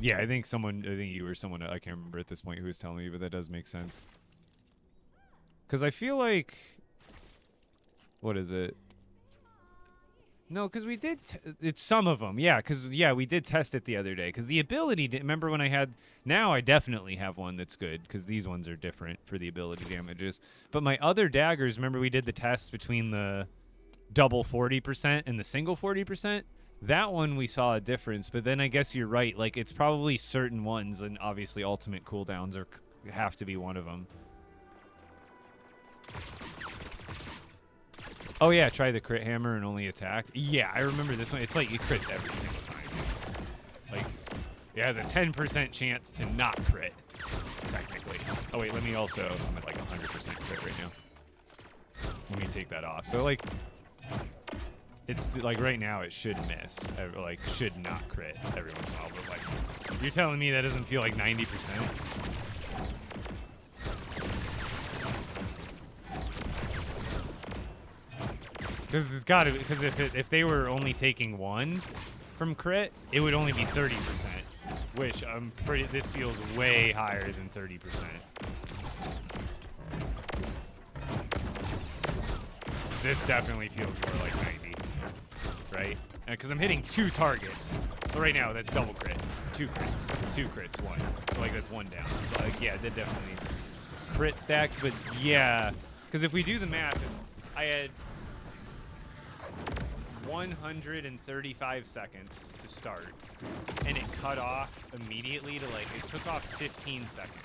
Yeah, I think you or someone, I can't remember at this point who was telling me, but that does make sense. Because I feel like, what is it? No, because we did. It's some of them, yeah. Because we did test it the other day. Because the ability. Remember when I had? Now I definitely have one that's good. Because these ones are different for the ability damages. But my other daggers. Remember we did the test between the double 40% and the single 40%. That one we saw a difference. But then I guess you're right. Like it's probably certain ones, and obviously ultimate cooldowns have to be one of them. Oh yeah, try the crit hammer and only attack. Yeah, I remember this one. It's like it crits every single time. Like, it has a 10% chance to not crit, technically. Oh wait, let me also, I'm at like 100% crit right now. Let me take that off. So like, it's like right now it should miss, like should not crit every once in a while, but like, you're telling me that doesn't feel like 90%? Because it's got to. Because if they were only taking one from crit, it would only be 30%, which I'm pretty. This feels way higher than 30%. This definitely feels more like 90, right? Because I'm hitting 2 targets, so right now that's double crit, 2 crits, 1. So like that's 1 down. So like yeah, that definitely crit stacks. But yeah, because if we do the math, I had 135 seconds to start, and it cut off immediately to like, it took off 15 seconds.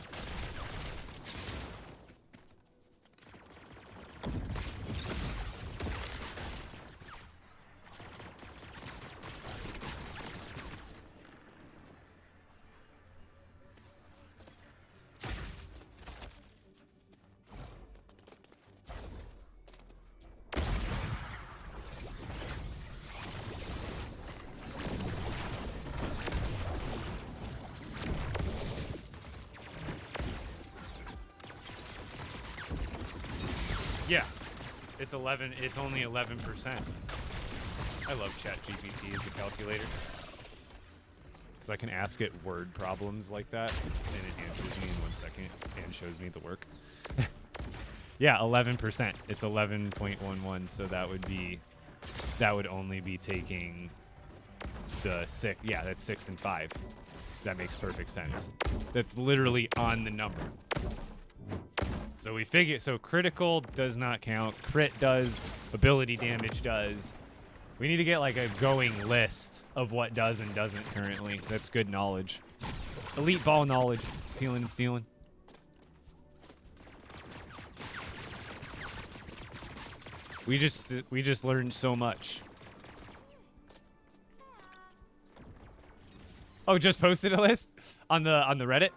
Yeah, it's 11. It's only 11%. I love ChatGPT as a calculator because I can ask it word problems like that, and it answers me in 1 second and shows me the work. Yeah, 11%. It's 11.11, so that would only be taking the 6. Yeah, that's 6 and 5. That makes perfect sense. That's literally on the number. So we figure, so critical does not count, crit does, ability damage does. We need to get like a going list of what does and doesn't currently. That's good knowledge. Elite ball knowledge, peeling and stealing. We just learned so much. Oh, just posted a list on the Reddit?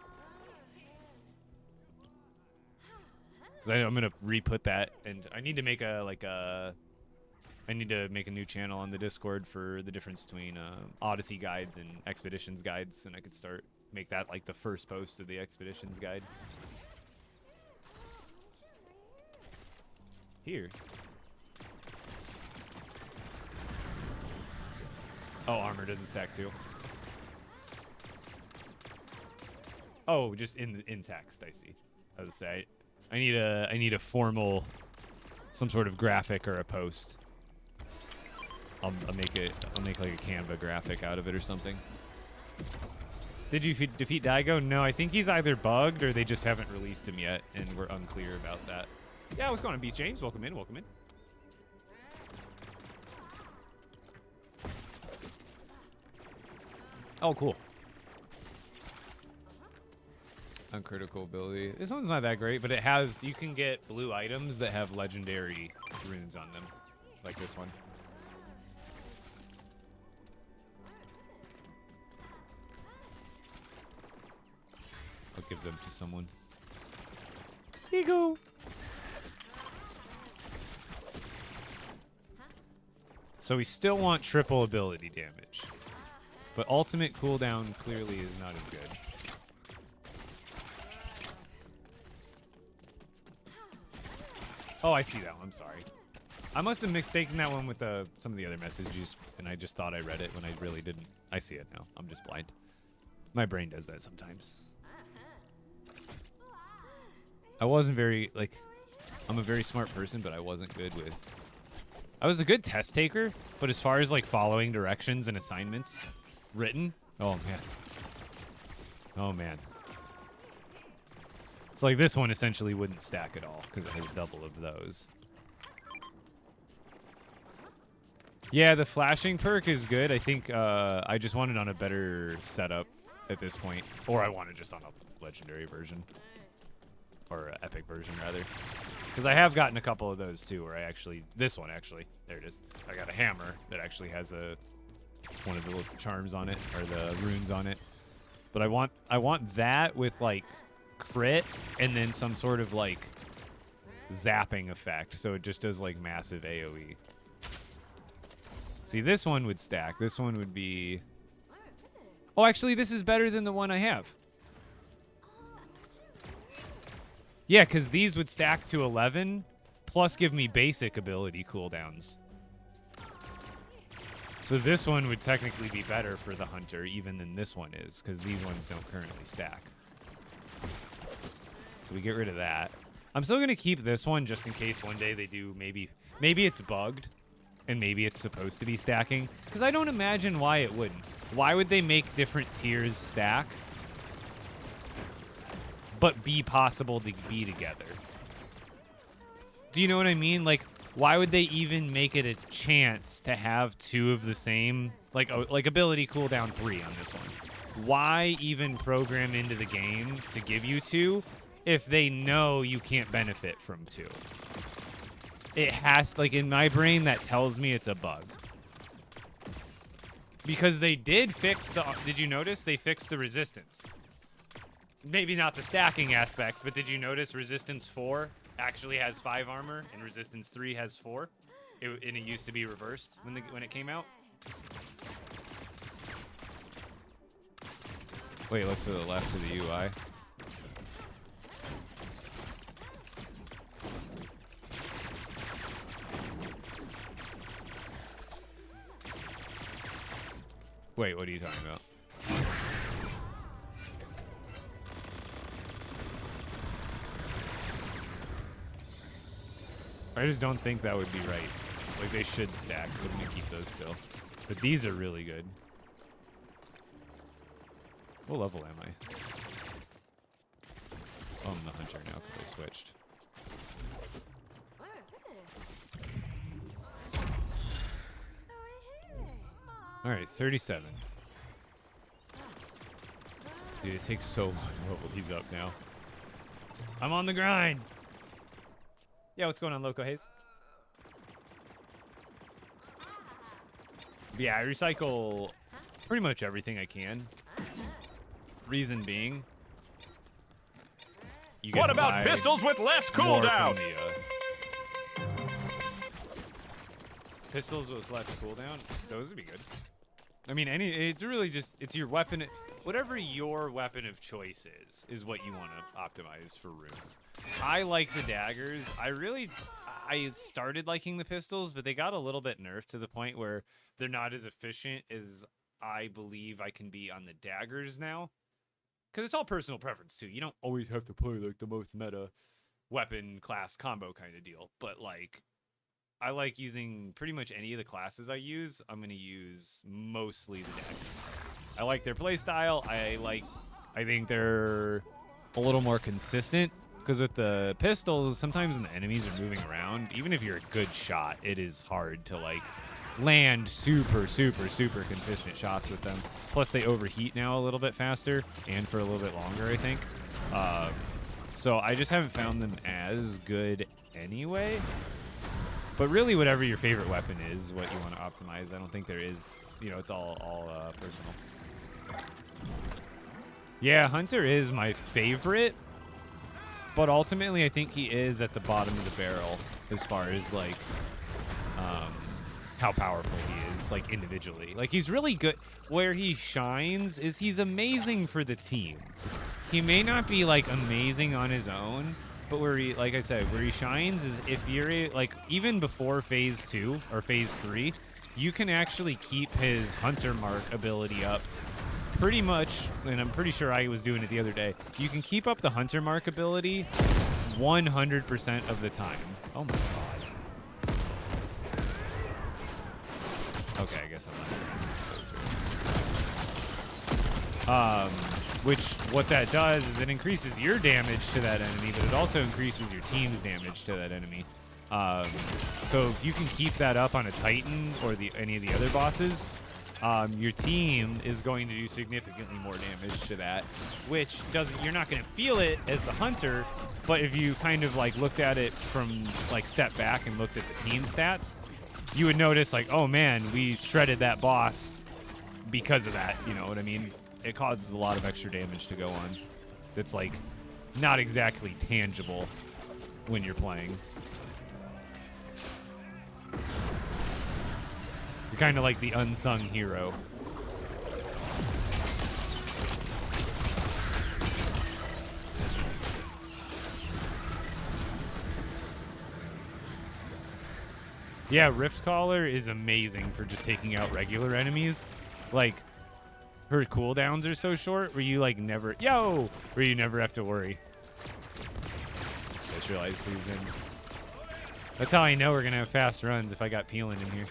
I'm gonna re-put that, and I need to make I need to make a new channel on the Discord for the difference between Odyssey guides and Expeditions guides, and I could make that like the first post of the Expeditions guide. Here. Oh, armor doesn't stack too. Oh, just in text, I see. I was gonna say. I need a formal, some sort of graphic or a post. I'll make like a Canva graphic out of it or something. Did you defeat Daigo? No, I think he's either bugged or they just haven't released him yet, and we're unclear about that. Yeah, what's going on, Beast James? Welcome in, welcome in. Oh, cool. Uncritical ability. This one's not that great, but it has, you can get blue items that have legendary runes on them, like this one. I'll give them to someone. Here you go. So we still want triple ability damage, but ultimate cooldown clearly is not as good. Oh, I see that one. I'm sorry. I must have mistaken that one with some of the other messages, and I just thought I read it when I really didn't. I see it now. I'm just blind. My brain does that sometimes. I wasn't very, like, I'm a very smart person, but I wasn't good with... I was a good test taker, but as far as like following directions and assignments written, oh man. Oh man. It's like this one essentially wouldn't stack at all because it has double of those. Yeah, the flashing perk is good. I think I just want it on a better setup at this point. Or I want it just on a legendary version. Or an epic version, rather. Because I have gotten a couple of those, too, where I actually... This one, actually. There it is. I got a hammer that actually has one of the little charms on it, or the runes on it. But I want that with, like, crit, and then some sort of, like, zapping effect. So it just does, like, massive AoE. See, this one would stack. This one would be... Oh, actually, this is better than the one I have. Yeah, because these would stack to 11, plus give me basic ability cooldowns. So this one would technically be better for the hunter, even than this one is, because these ones don't currently stack. So we get rid of that. I'm still going to keep this one just in case one day they do maybe it's bugged, and maybe it's supposed to be stacking, because I don't imagine why it wouldn't. Why would they make different tiers stack, but be possible to be together? Do you know what I mean? Like, why would they even make it a chance to have two of the same, like ability cooldown 3 on this one? Why even program into the game to give you 2 if they know you can't benefit from 2? It has, like, in my brain, that tells me it's a bug. Because they did fix did you notice they fixed the resistance? Maybe not the stacking aspect, but did you notice resistance 4 actually has 5 armor and resistance 3 has 4? And it used to be reversed when it came out. Wait, look to the left of the UI. Wait, what are you talking about? I just don't think that would be right. Like, they should stack, so I'm gonna keep those still. But these are really good. What level am I? Oh, I'm the hunter now because I switched. Alright, 37. Dude, it takes so long to level these up now. I'm on the grind! Yeah, what's going on, Loco Haze? Yeah, I recycle pretty much everything I can. Reason being, you get what about pistols with less cooldown? Pistols with less cooldown? Those would be good. I mean, it's really just, it's your weapon. Whatever your weapon of choice is what you want to optimize for runes. I like the daggers. I started liking the pistols, but they got a little bit nerfed to the point where they're not as efficient as I believe I can be on the daggers now. Because it's all personal preference, too. You don't always have to play, like, the most meta weapon class combo kind of deal. But, like, I like using pretty much any of the classes I use. I'm going to use mostly the daggers. I like their playstyle. I think they're a little more consistent. Because with the pistols, sometimes when the enemies are moving around, even if you're a good shot, it is hard to, like, land super, super, super consistent shots with them. Plus, they overheat now a little bit faster and for a little bit longer, I think. So I just haven't found them as good anyway. But really, whatever your favorite weapon is what you want to optimize. I don't think there is, you know, it's all personal. Yeah, Hunter is my favorite. But ultimately, I think he is at the bottom of the barrel as far as, like, how powerful he is, like, individually. Like, he's really good. Where he shines is he's amazing for the team. He may not be, like, amazing on his own, but where he, like I said, where he shines is if you're, like, even before Phase 2 or Phase 3, you can actually keep his Hunter Mark ability up pretty much, and I'm pretty sure I was doing it the other day. You can keep up the Hunter Mark ability 100% of the time. Oh my god. guess I'm not. Which what that does is it increases your damage to that enemy, but it also increases your team's damage to that enemy. So if you can keep that up on a Titan or any of the other bosses, your team is going to do significantly more damage to that, which you're not going to feel it as the hunter, but if you kind of like looked at it from like step back and looked at the team stats, you would notice like, oh man, we shredded that boss because of that, you know what I mean? It causes a lot of extra damage to go on. That's like not exactly tangible when you're playing. You're kind of like the unsung hero. Yeah, Rift Caller is amazing for just taking out regular enemies. Like, her cooldowns are so short where you like never, where you never have to worry. Just realized these in. That's how I know we're gonna have fast runs if I got Peeling in here.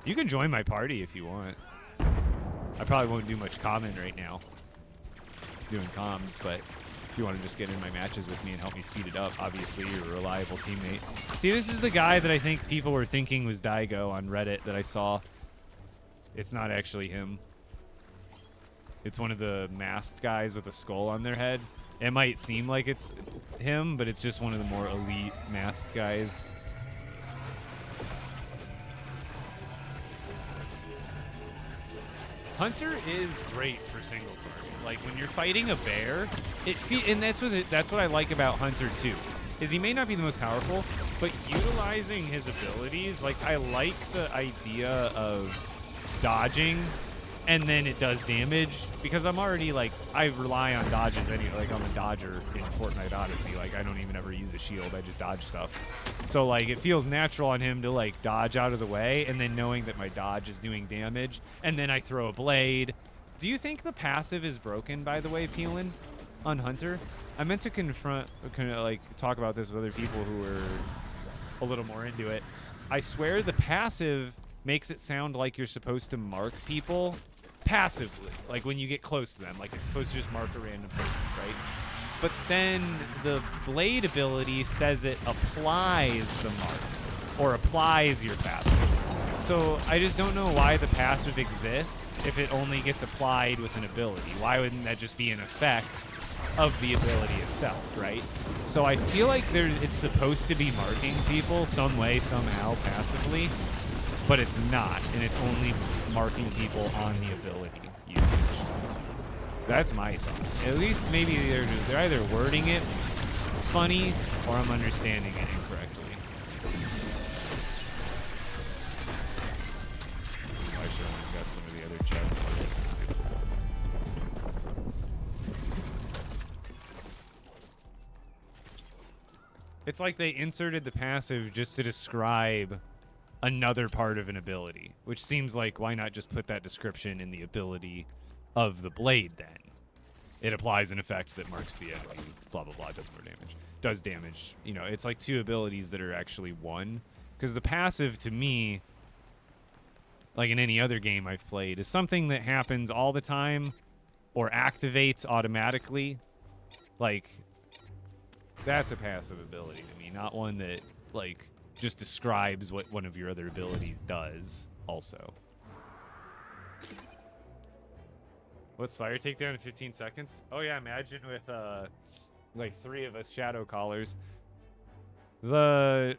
You can join my party if you want. I probably won't do much comment right now, doing comms, but if you want to just get in my matches with me and help me speed it up, obviously you're a reliable teammate. See, this is the guy that I think people were thinking was Daigo on Reddit that I saw. It's not actually him. It's one of the masked guys with a skull on their head. It might seem like it's him, but it's just one of the more elite masked guys. Hunter is great for single target. Like when you're fighting a bear, and that's what I like about Hunter too. Is he may not be the most powerful, but utilizing his abilities, like I like the idea of dodging and then it does damage, because I'm already like, I rely on dodges anyway. Like I'm a dodger in Fortnite Odyssey. Like I don't even ever use a shield, I just dodge stuff. So like it feels natural on him to like dodge out of the way, and then knowing that my dodge is doing damage, and then I throw a blade. Do you think the passive is broken, by the way, Peeling, on Hunter? I meant to talk about this with other people who were a little more into it. I swear the passive makes it sound like you're supposed to mark people passively, like when you get close to them, like it's supposed to just mark a random person, right? But then the blade ability says it applies the mark, or applies your passive. So I just don't know why the passive exists if it only gets applied with an ability. Why wouldn't that just be an effect of the ability itself, right? So I feel like it's supposed to be marking people some way, somehow, passively, but it's not, and it's only marking people on the ability usage. That's my thought. At least maybe they're either wording it funny or I'm understanding it incorrectly. I should have got some of the other chests. It's like they inserted the passive just to describe another part of an ability, which seems like, why not just put that description in the ability of the blade then? It applies an effect that marks the enemy, blah, blah, blah, does more damage. Does damage. You know, it's like two abilities that are actually one. Because the passive, to me, like in any other game I've played, is something that happens all the time or activates automatically. Like, that's a passive ability to me, not one that, like, just describes what one of your other abilities does also. What's Spire take down in 15 seconds? Oh yeah, imagine with like 3 of us shadow callers. The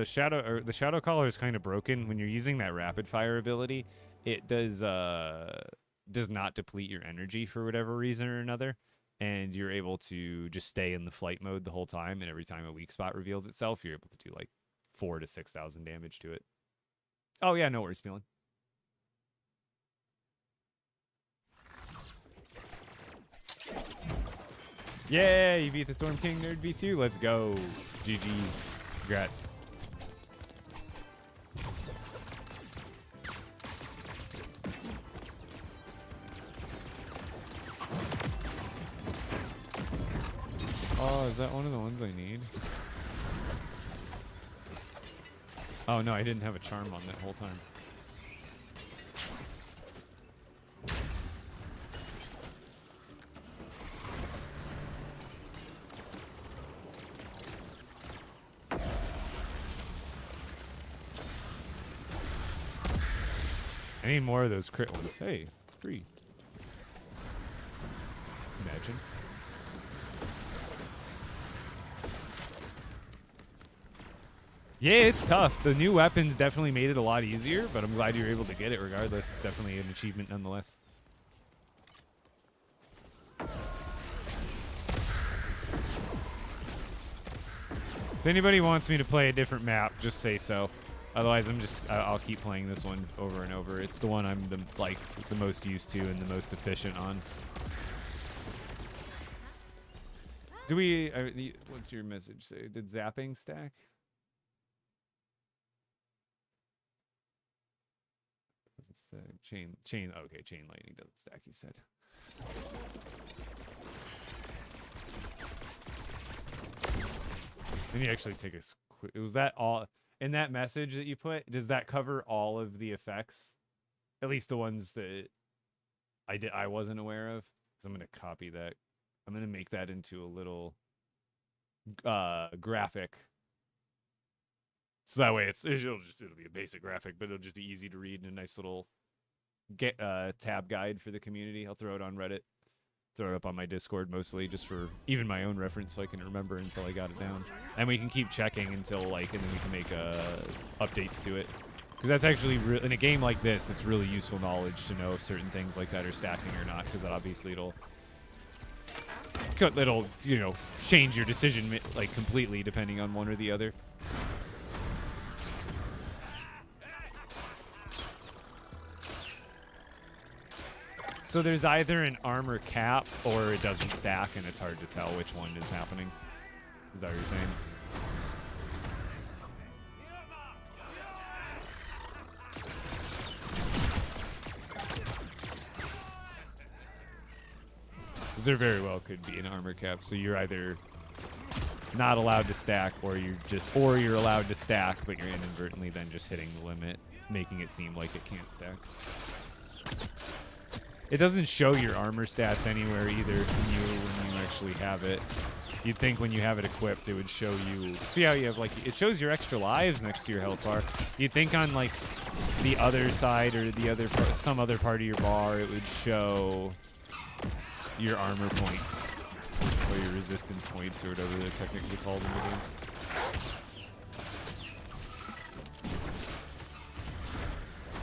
shadow caller is kind of broken when you're using that rapid fire ability. It does not deplete your energy for whatever reason or another, and you're able to just stay in the flight mode the whole time, and every time a weak spot reveals itself, you're able to do like 4,000 to 6,000 damage to it. Oh yeah, no worries, Peeling. Yeah, you beat the Storm King Nerd B2. Let's go. GG's. Congrats. Oh, is that one of the ones I need? Oh no, I didn't have a charm on that whole time. I need more of those crit ones. Hey, free. Imagine. Yeah, it's tough. The new weapons definitely made it a lot easier, but I'm glad you're able to get it regardless. It's definitely an achievement nonetheless. If anybody wants me to play a different map, just say so. Otherwise, I'll keep playing this one over and over. It's the one I'm the most used to and the most efficient on. Do we? What's your message say? Did zapping stack? Chain. Okay, chain lightning doesn't stack. You said. Let me actually take a quick. Was that all in that message that you put? Does that cover all of the effects? At least the ones that I wasn't aware of. So I'm gonna copy that. I'm gonna make that into a little graphic. So that way it'll be a basic graphic, but it'll just be easy to read and a nice little tab guide for the community. I'll throw it on Reddit. Throw it up on my Discord mostly, just for even my own reference, so I can remember until I got it down. And we can keep checking until and then we can make updates to it. Because that's actually in a game like this, it's really useful knowledge to know if certain things like that are stacking or not. Because obviously it'll change your decision completely depending on one or the other. So there's either an armor cap or it doesn't stack, and it's hard to tell which one is happening. Is that what you're saying? Because there very well could be an armor cap, so you're either not allowed to stack, or you're allowed to stack, but you're inadvertently then just hitting the limit, making it seem like it can't stack. It doesn't show your armor stats anywhere either when you actually have it. You'd think when you have it equipped, it would show you. See how you have it shows your extra lives next to your health bar. You'd think on the other side or some other part of your bar, it would show your armor points or your resistance points or whatever they're technically called in the game.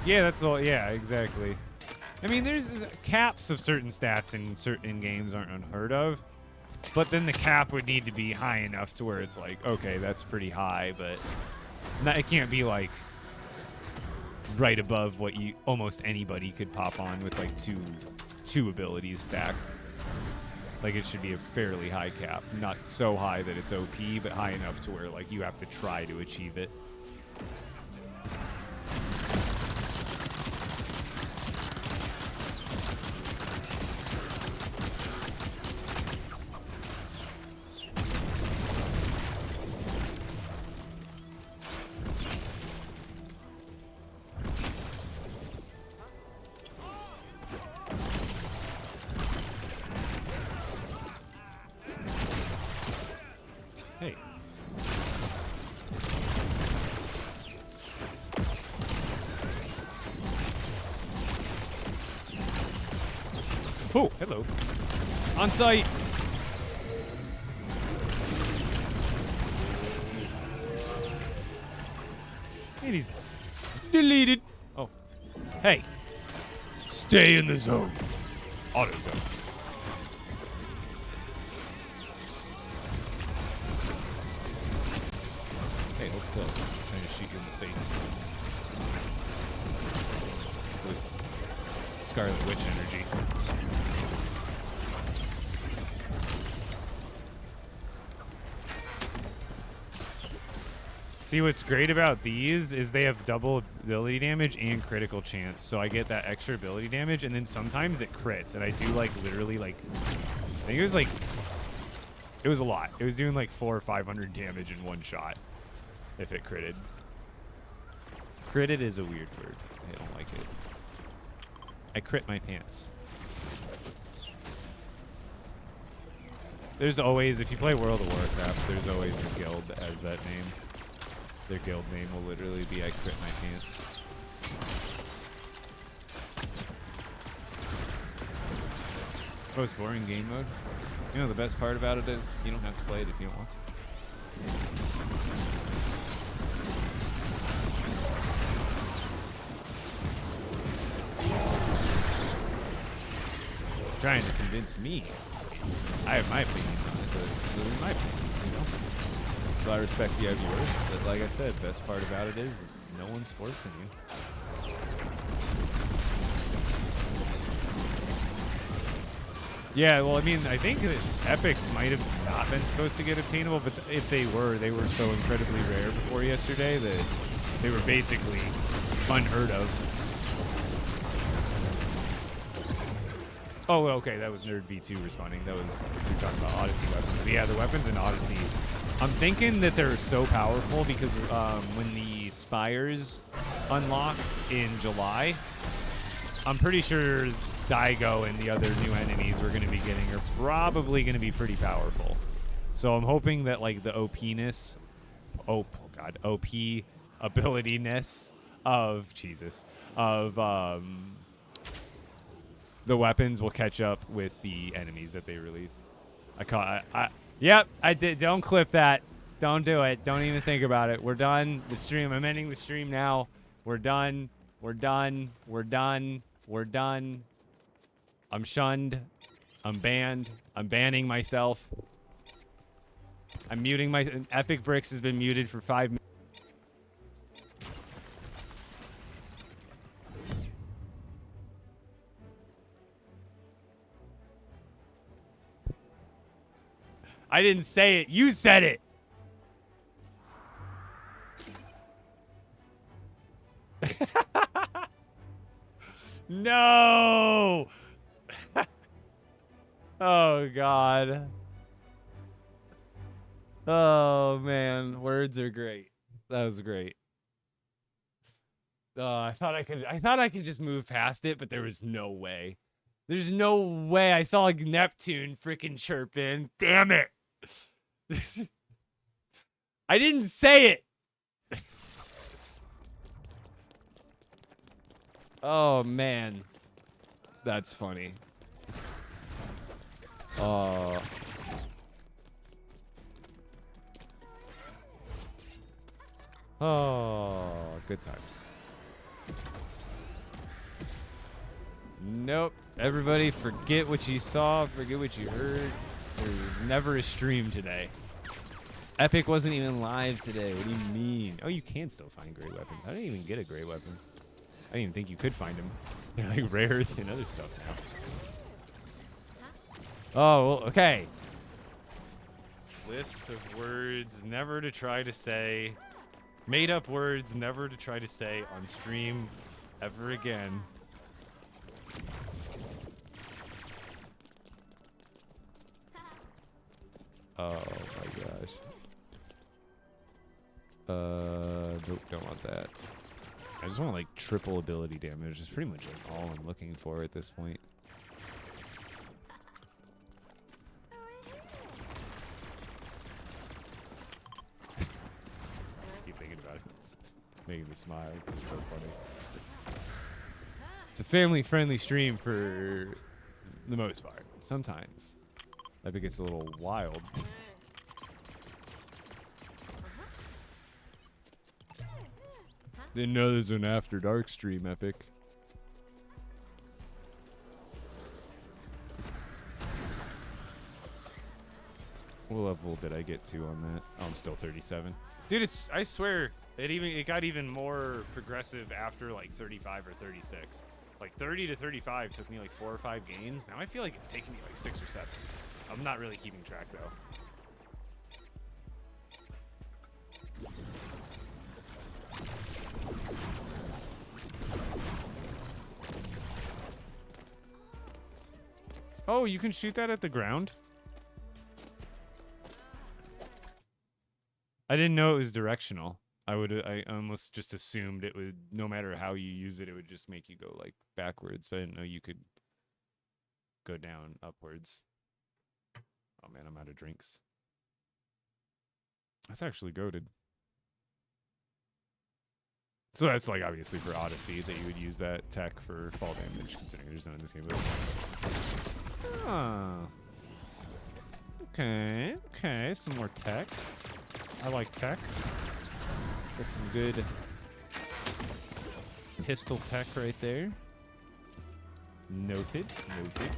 Yeah, that's all. Yeah, exactly. I mean, there's caps of certain stats in certain games aren't unheard of, but then the cap would need to be high enough to where it's like, okay, that's pretty high, but it can't be right above what almost anybody could pop on with two abilities stacked. It should be a fairly high cap, not so high that it's OP, but high enough to where you have to try to achieve it. Oh, hello. On site. And he's deleted. Oh. Hey. Stay in the zone. Auto zone. Hey, let's trying to shoot you in the face. With Scarlet Witch energy. See, what's great about these is they have double ability damage and critical chance. So I get that extra ability damage, and then sometimes it crits. And I do literally I think it was it was a lot. It was doing 400 or 500 damage in one shot if it critted. Critted is a weird word. I don't like it. I crit my pants. There's always, if you play World of Warcraft, there's always a guild that has that name. Their guild name will literally be I crit my pants. Most boring game mode. You know, the best part about it is you don't have to play it if you don't want to. Trying to convince me. I have my opinion on it, but it's really my opinion, you know? So I respect you as yours, but like I said, best part about it is no one's forcing you. Yeah, well, I mean, I think that epics might have not been supposed to get obtainable, but if they were so incredibly rare before yesterday that they were basically unheard of. Oh, okay, that was Nerd V2 responding. That was, you're talking about Odyssey weapons. But yeah, the weapons in Odyssey, I'm thinking that they're so powerful because when the Spires unlock in July, I'm pretty sure Daigo and the other new enemies we're going to be getting are probably going to be pretty powerful. So I'm hoping that like the OP-ness, OP ability-ness of, the weapons will catch up with the enemies that they release. Yep, I did. Don't clip that. Don't do it. Don't even think about it. We're done. The stream. I'm ending the stream now. We're done. We're done. We're done. We're done. I'm shunned. I'm banned. I'm banning myself. I'm muting my... Epic Bricks has been muted for 5 minutes. I didn't say it. You said it. No. Oh, God. Oh, man. Words are great. That was great. I thought I could just move past it, but there was no way. There's no way. I saw like Neptune freaking chirping. Damn it. I didn't say it. Oh, man. That's funny. Oh. Oh, good times. Nope. Everybody forget what you saw, forget what you heard. There was never a stream today. Epic wasn't even live today. What do you mean? Oh, you can still find great weapons. I didn't even get a great weapon. I didn't even think you could find them. They're like rarer than other stuff now. Oh, well, okay. List of words never to try to say. Made up words never to try to say on stream ever again. Oh my gosh. Nope, don't want that. I just want like triple ability damage. It's pretty much like all I'm looking for at this point. I keep thinking about it. It's making me smile. It's so funny. It's a family-friendly stream for the most part. Sometimes Epic gets a little wild. Didn't know there's an After Dark stream, Epic. What level did I get to on that? Oh, I'm still 37. Dude, I swear, it got even more progressive after like 35 or 36. Like 30 to 35 took me like 4 or 5 games. Now I feel like it's taking me like 6 or 7. I'm not really keeping track though. Oh, you can shoot that at the ground? I didn't know it was directional. I almost just assumed it would, no matter how you use it, it would just make you go like backwards. But I didn't know you could go down upwards. Oh man, I'm out of drinks. That's actually goated. So that's like obviously for Odyssey that you would use that tech for fall damage, considering there's none in this game. Ah. Okay, okay, some more tech. I like tech. Got some good pistol tech right there. Noted, noted.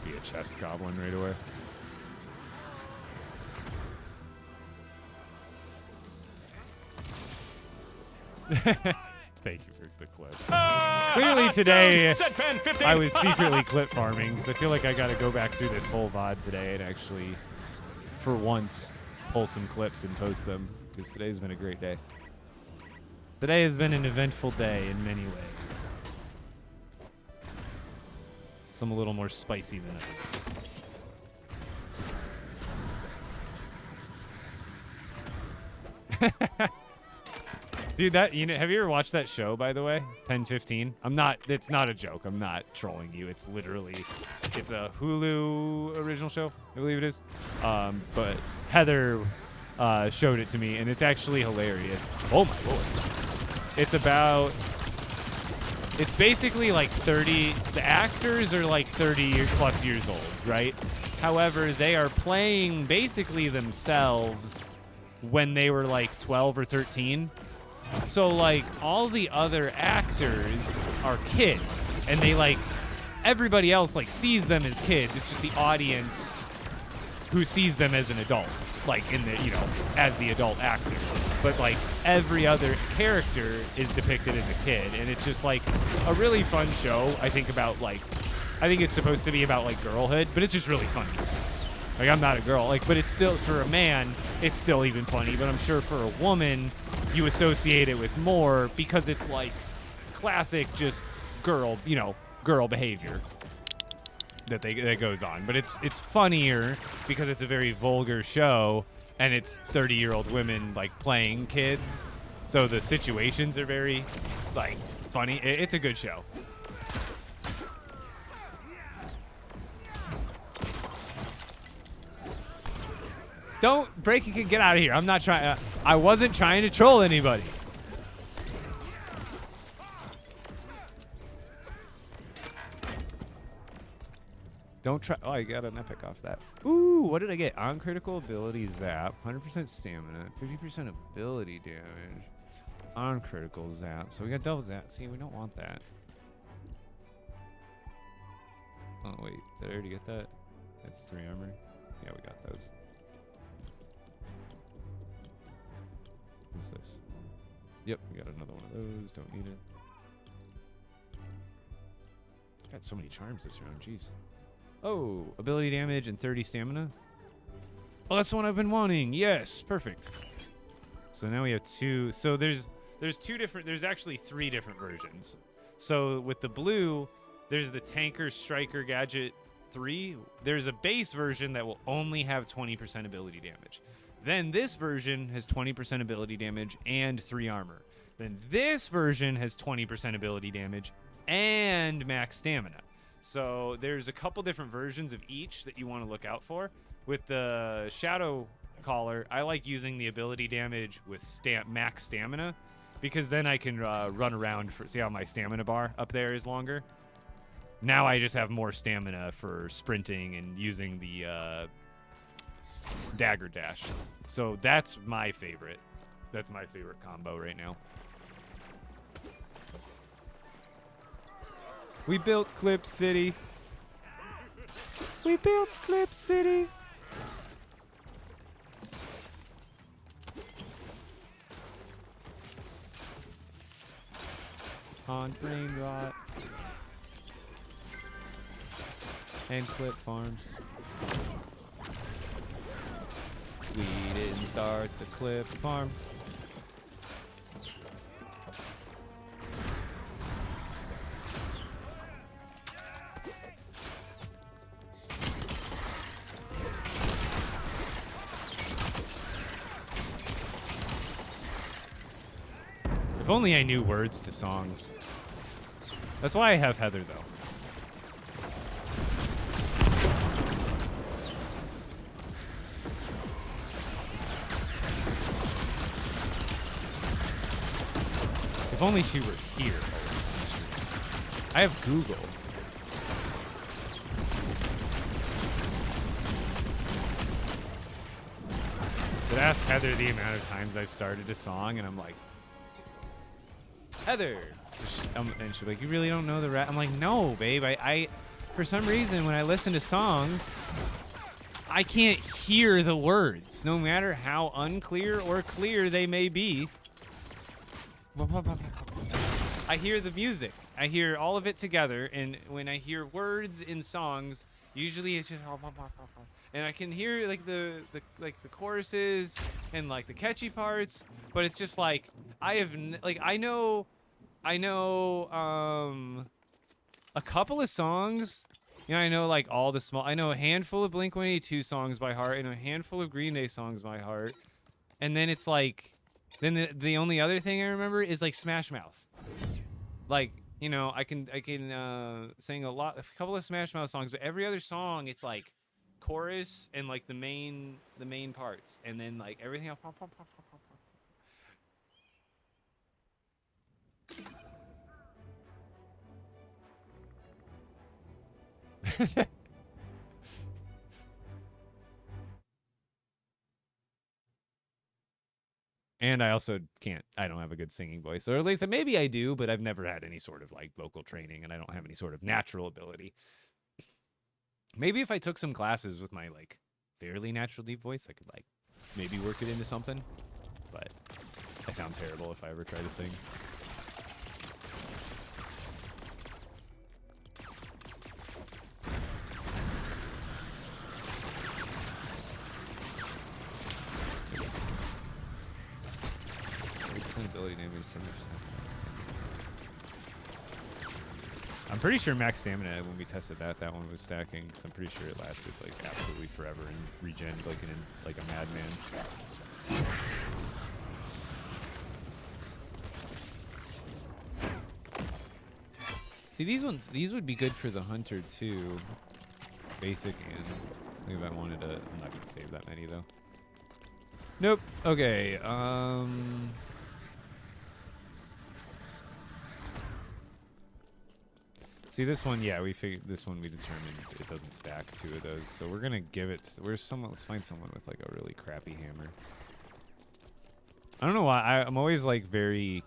Be a chest goblin right away. Thank you for the clip. Clearly today, I was secretly clip farming, because I feel like I got to go back through this whole VOD today and actually, for once, pull some clips and post them, because today's been a great day. Today has been an eventful day in many ways. Some a little more spicy than others. Dude, that, you know, have you ever watched that show, by the way? 10/15? It's not a joke. I'm not trolling you. It's literally, it's a Hulu original show, I believe it is. But Heather showed it to me, and it's actually hilarious. Oh my lord. It's basically like 30, the actors are like 30 plus years old, right? However, they are playing basically themselves when they were like 12 or 13. So, like, all the other actors are kids, and they, like, everybody else, like, sees them as kids. It's just the audience who sees them as an adult, like, in the, you know, as the adult actor. But, like, every other character is depicted as a kid, and it's just, like, a really fun show, I think, about, like, I think it's supposed to be about, like, girlhood, but it's just really funny. Like, I'm not a girl, like, but it's still, for a man, it's still even funny, but I'm sure for a woman, you associate it with more because it's like classic just girl, you know, girl behavior that goes on. But it's funnier because it's a very vulgar show and it's 30-year-old women like playing kids. So the situations are very like funny. It's a good show. Don't break it and get out of here. I'm not trying. I wasn't trying to troll anybody. Don't try. Oh, I got an epic off that. Ooh, what did I get? On critical ability zap, 100% stamina, 50% ability damage. On critical zap. So we got double zap. See, we don't want that. Oh, wait. Did I already get that? That's 3 armor. Yeah, we got those. What's this? Yep, we got another one of those. Don't need it. Got so many charms this round. Jeez. Oh, ability damage and 30 stamina. Oh, that's the one I've been wanting. Yes, perfect. So now we have 2. So there's 2 different. There's actually 3 different versions. So with the blue, there's the Tanker Striker Gadget 3. There's a base version that will only have 20% ability damage. Then this version has 20% ability damage and 3 armor. Then this version has 20% ability damage and max stamina. So there's a couple different versions of each that you want to look out for. With the Shadow Collar, I like using the ability damage with max stamina because then I can run around. See how my stamina bar up there is longer? Now I just have more stamina for sprinting and using the dagger dash. So that's my favorite. That's my favorite combo right now. We built Clip City. We built Clip City. On brain rot. And Clip Farms. We didn't start the Clip Farm. If only I knew words to songs. That's why I have Heather, though. If only she were here. I have Google. But ask Heather the amount of times I've started a song and I'm like, Heather. And she's like, you really don't know the rap? I'm like, no, babe. I for some reason, when I listen to songs, I can't hear the words, no matter how unclear or clear they may be. I hear the music. I hear all of it together, and when I hear words in songs, usually it's just and I can hear like the choruses and like the catchy parts, but it's just like I know a couple of songs. You know, I know like all the small. I know a handful of Blink-182 songs by heart. I know a handful of Green Day songs by heart, and then it's like. Then the only other thing I remember is like Smash Mouth. Like, you know, I can sing a couple of Smash Mouth songs, but every other song it's like chorus and like the main parts, and then like everything else. And I also I don't have a good singing voice. Or at least maybe I do, but I've never had any sort of like vocal training and I don't have any sort of natural ability. Maybe if I took some classes with my like fairly natural deep voice, I could like maybe work it into something. But I sound terrible if I ever try to sing. I'm pretty sure max stamina when we tested that one was stacking, because I'm pretty sure it lasted like absolutely forever and regen like a madman. See, these would be good for the hunter too. Basic and maybe I wanted to. I'm not gonna save that many though. Nope. Okay. See this one, yeah, we determined it doesn't stack 2 of those, so we're gonna give it. Let's find someone with like a really crappy hammer. I don't know why I'm always like very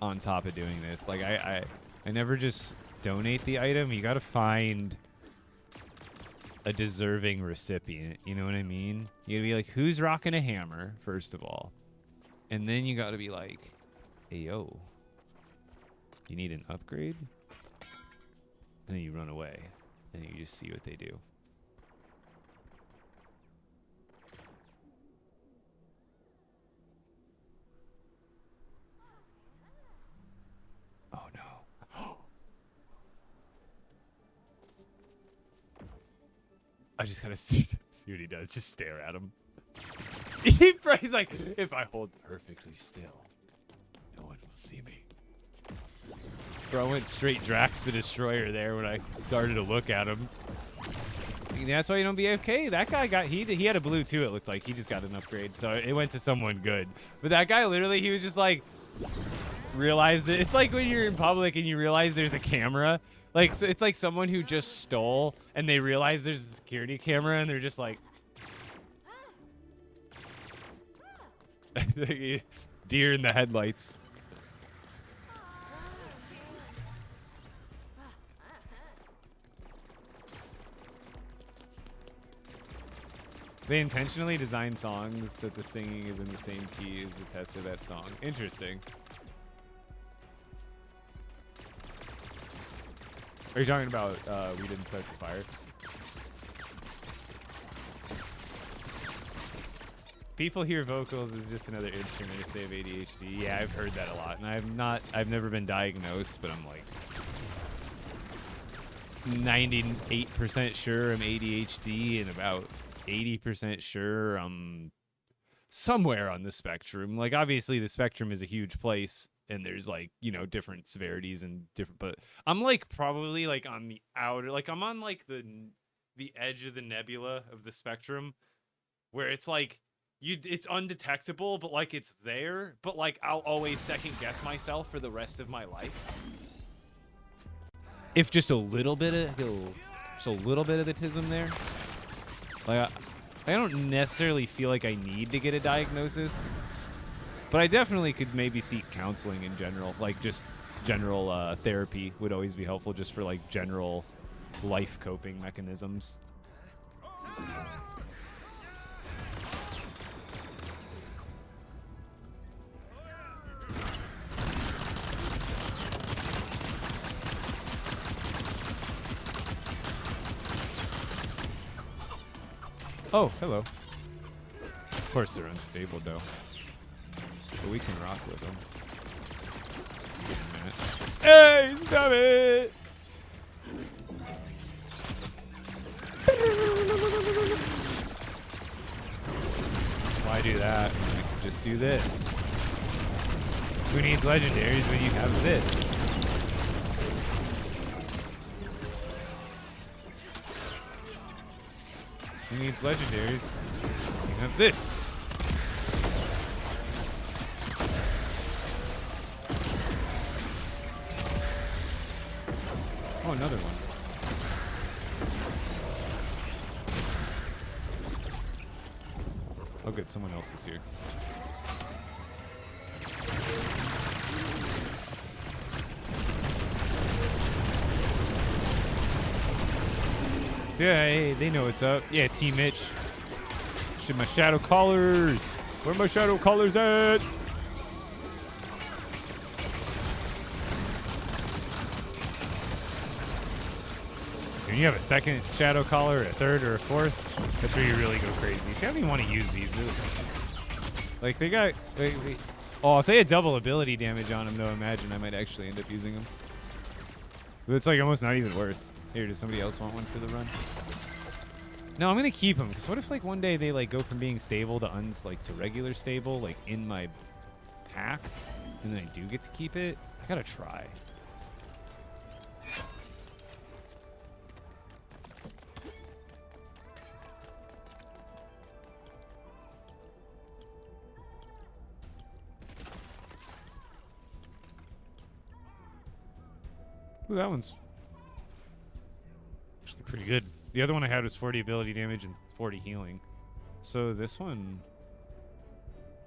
on top of doing this. Like I never just donate the item. You gotta find a deserving recipient. You know what I mean? You gotta be like, who's rocking a hammer first of all, and then you gotta be like, hey yo. You need an upgrade? And then you run away. And you just see what they do. Oh no. I just gotta see what he does. Just stare at him. He's like, if I hold perfectly still, no one will see me. Bro, I went straight Drax the Destroyer there when I started to look at him. That's why you don't be AFK. That guy he had a blue too, it looked like. He just got an upgrade, so it went to someone good. But that guy literally, he was just like, realized it. It's like when you're in public and you realize there's a camera. Like, it's like someone who just stole and they realize there's a security camera and they're just like, deer in the headlights. They intentionally design songs that the singing is in the same key as the test of that song. Interesting. Are you talking about We Didn't Start the Fire? People hear vocals as just another instrument if they have ADHD. Yeah, I've heard that a lot. And I've never been diagnosed, but I'm like 98% sure I'm ADHD and about 80% sure I'm somewhere on the spectrum. Like, obviously the spectrum is a huge place, and there's like, you know, different severities and different, but I'm like probably like on the outer, like I'm on like the edge of the nebula of the spectrum, where it's like it's undetectable, but like it's there, but like I'll always second guess myself for the rest of my life. If just a little bit of the tism there. Like I don't necessarily feel like I need to get a diagnosis, but I definitely could maybe seek counseling in general. Like just general therapy would always be helpful, just for like general life coping mechanisms. Oh, hello. Of course they're unstable, though. But we can rock with them. Hey, stop it! Why do that? I can just do this. Who needs legendaries when you have this? Who needs legendaries? You have this. Oh, another one. Oh, good. Someone else is here. Yeah, hey, they know what's up. Yeah, Team Mitch. Shit, my shadow collars. Where are my shadow collars at? When you have a second shadow collar, a third, or a fourth, that's where you really go crazy. See, I don't even want to use these. Like, they got... oh, if they had double ability damage on them, though, imagine I might actually end up using them. But it's, like, almost not even worth. Here, does somebody else want one for the run? No, I'm gonna keep them. Cause what if like one day they like go from being stable to to regular stable, like in my pack, and then I do get to keep it? I gotta try. Ooh, that one's actually pretty good. The other one I had was 40 ability damage and 40 healing. So this one,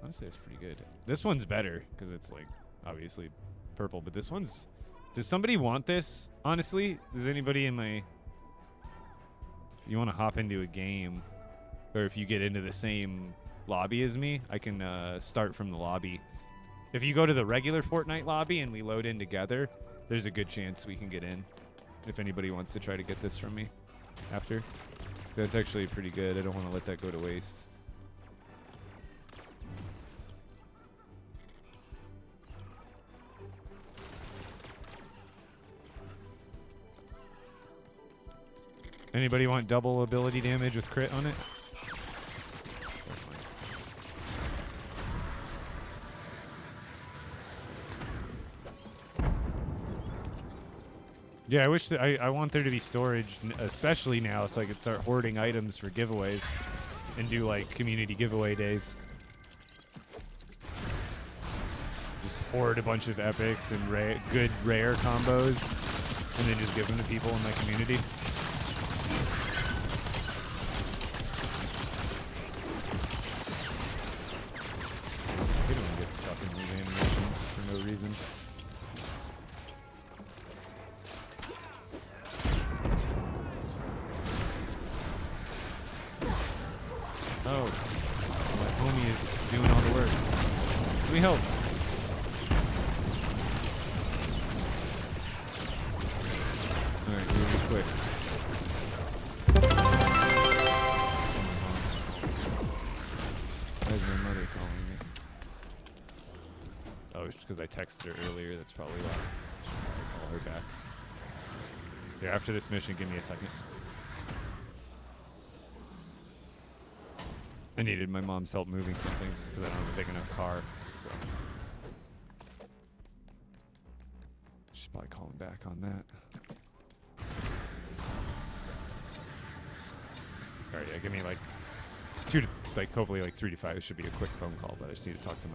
honestly, it's pretty good. This one's better because it's like obviously purple, but this one's... Does somebody want this? Honestly, does anybody in my... You want to hop into a game, or if you get into the same lobby as me, I can start from the lobby. If you go to the regular Fortnite lobby and we load in together, there's a good chance we can get in. If anybody wants to try to get this from me after. That's actually pretty good. I don't want to let that go to waste. Anybody want double ability damage with crit on it? Yeah, I wish that I want there to be storage, especially now, so I could start hoarding items for giveaways and do like community giveaway days. Just hoard a bunch of epics and good rare combos, and then just give them to people in my community. I hate when I get stuck in these animations for no reason. Oh, my homie is doing all the work. Let me help. Alright, really quick. Why is my mother calling me? Oh, it's because I texted her earlier. That's probably why. I'll call her back. Yeah, after this mission, give me a second. I needed my mom's help moving some things because I don't have a big enough car. So she's probably calling back on that. All right, yeah, give me like hopefully like 3 to 5. It should be a quick phone call, but I just need to talk to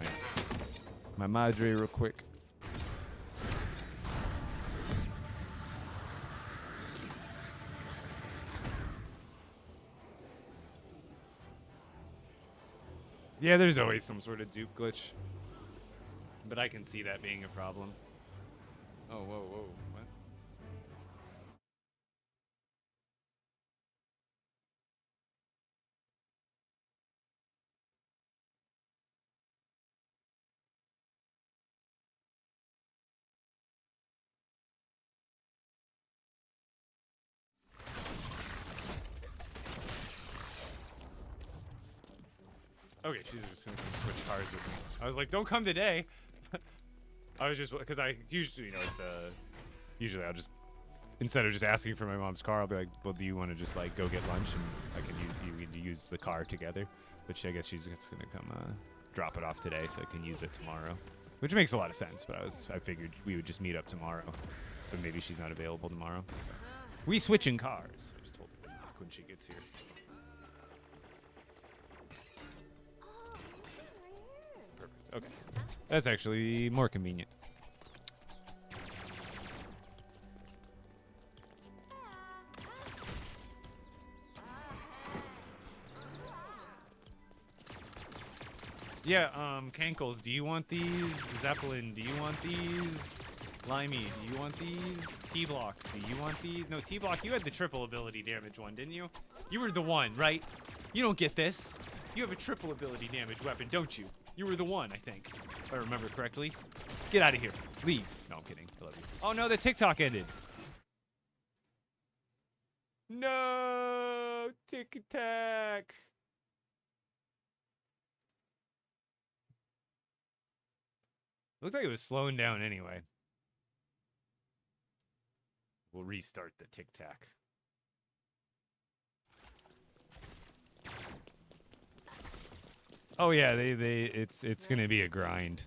my madre real quick. Yeah, there's always some sort of dupe glitch. But I can see that being a problem. Oh, whoa, whoa, what? Okay, she's just gonna come switch cars with me. I was like, don't come today. I was just, because I usually, you know, it's usually I'll just, instead of just asking for my mom's car, I'll be like, well, do you want to just like go get lunch and I can use the car together? Which I guess she's just gonna come drop it off today so I can use it tomorrow. Which makes a lot of sense, but I figured we would just meet up tomorrow. But maybe she's not available tomorrow. So. We switching cars. I just told her to knock when she gets here. Okay, that's actually more convenient. Yeah, Cankles, do you want these? Zeppelin, do you want these? Limey, do you want these? T-Block, do you want these? No, T-Block, you had the triple ability damage one, didn't you? You were the one, right? You don't get this. You have a triple ability damage weapon, don't you? You were the one, I think, if I remember correctly. Get out of here. Leave. No, I'm kidding. I love you. Oh, no, the TikTok ended. No, Tic-Tac. Looked like it was slowing down anyway. We'll restart the Tic-Tac. Oh yeah, it's gonna be a grind.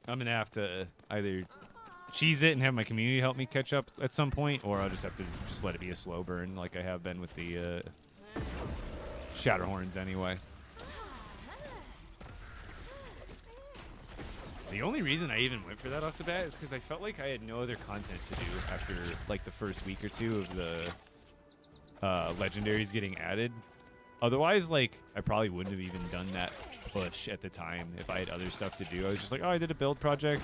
I'm gonna have to either cheese it and have my community help me catch up at some point, or I'll just have to just let it be a slow burn like I have been with the Shatterhorns anyway. The only reason I even went for that off the bat is because I felt like I had no other content to do after like the first week or two of the legendaries getting added. Otherwise, like, I probably wouldn't have even done that push at the time if I had other stuff to do. I was just like, oh, I did a build project.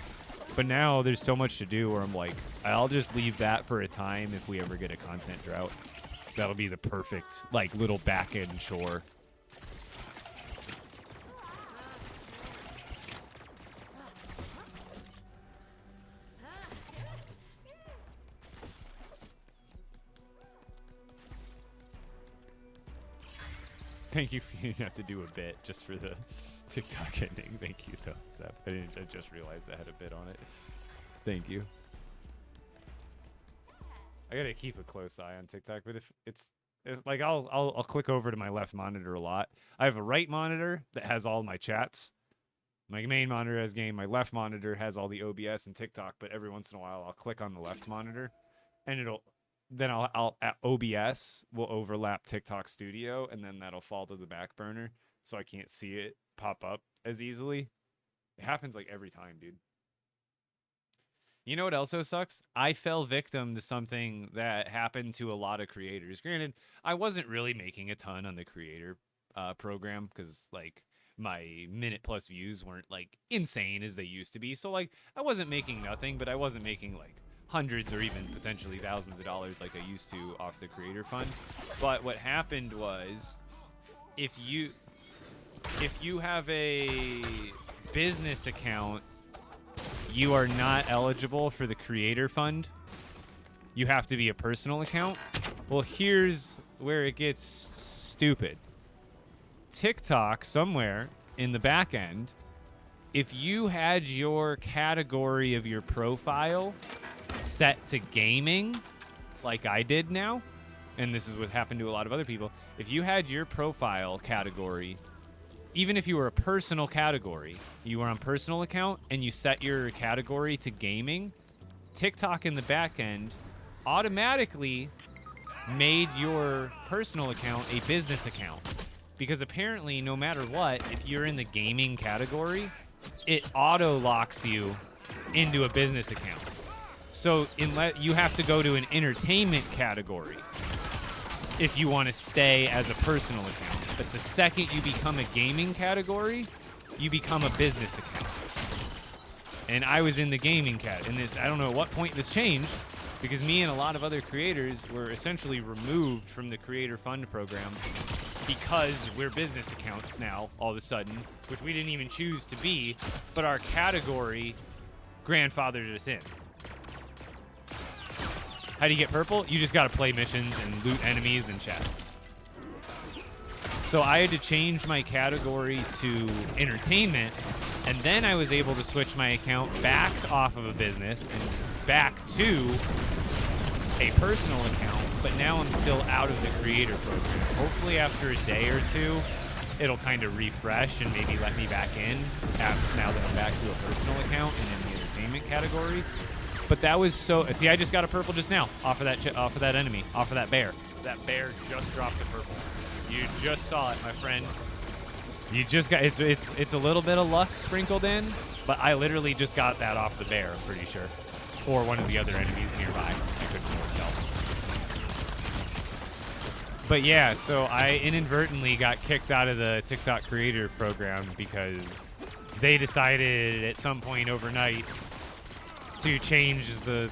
But now there's so much to do where I'm like, I'll just leave that for a time if we ever get a content drought. That'll be the perfect, like, little back-end chore. Thank you for you have to do a bit just for the TikTok ending. Thank you, though, Zep. I just realized I had a bit on it. Thank you. I gotta keep a close eye on TikTok, but if like I'll click over to my left monitor a lot. I have a right monitor that has all my chats. My main monitor has game. My left monitor has all the OBS and TikTok. But every once in a while, I'll click on the left monitor, and then I'll OBS will overlap TikTok Studio, and then that'll fall to the back burner, so I can't see it pop up as easily. It happens like every time, dude. You know what also sucks? I fell victim to something that happened to a lot of creators. Granted, I wasn't really making a ton on the creator program because like my minute plus views weren't like insane as they used to be. So like I wasn't making nothing, but I wasn't making like hundreds or even potentially thousands of dollars like I used to off the creator fund. But what happened was if you have a business account, you are not eligible for the creator fund. You have to be a personal account. Well, here's where it gets stupid. TikTok, somewhere in the back end, if you had your category of your profile set to gaming, like I did now, and this is what happened to a lot of other people, if you had your profile category, even if you were a personal category, you were on personal account and you set your category to gaming, TikTok in the back end automatically made your personal account a business account. Because apparently, no matter what, if you're in the gaming category, it auto-locks you into a business account. So you have to go to an entertainment category if you want to stay as a personal account. But the second you become a gaming category, you become a business account. And I was in the gaming cat. And I don't know at what point this changed, because me and a lot of other creators were essentially removed from the Creator Fund program because we're business accounts now, all of a sudden, which we didn't even choose to be, but our category grandfathered us in. How do you get purple? You just gotta play missions and loot enemies and chests. So I had to change my category to entertainment, and then I was able to switch my account back off of a business and back to a personal account, but now I'm still out of the creator program. Hopefully after a day or two, it'll kind of refresh and maybe let me back in now that I'm back to a personal account and in the entertainment category. But that was so... See, I just got a purple just now off of that enemy, off of that bear. That bear just dropped a purple. You just saw it, my friend. You just got... It's a little bit of luck sprinkled in, but I literally just got that off the bear, I'm pretty sure. Or one of the other enemies nearby. I couldn't tell. But yeah, so I inadvertently got kicked out of the TikTok creator program because they decided at some point overnight to change the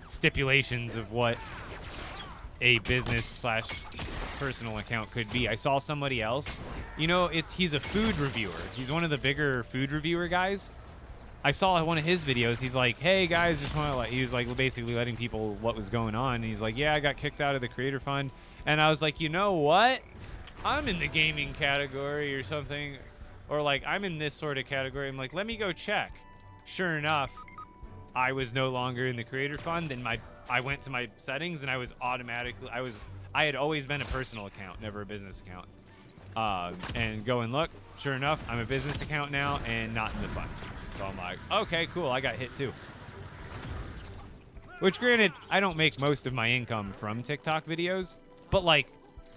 stipulations of what a business/personal account could be. I saw somebody else. You know, he's a food reviewer. He's one of the bigger food reviewer guys. I saw one of his videos. He's like, "Hey guys, just want to he was like basically letting people what was going on." And he's like, "Yeah, I got kicked out of the creator fund." And I was like, "You know what? I'm in the gaming category or something, or like I'm in this sort of category." I'm like, "Let me go check." Sure enough, I was no longer in the creator fund, and I went to my settings, and I had always been a personal account, never a business account. And go and look, sure enough, I'm a business account now and not in the fund. So I'm like, okay, cool, I got hit too. Which, granted, I don't make most of my income from TikTok videos, but like,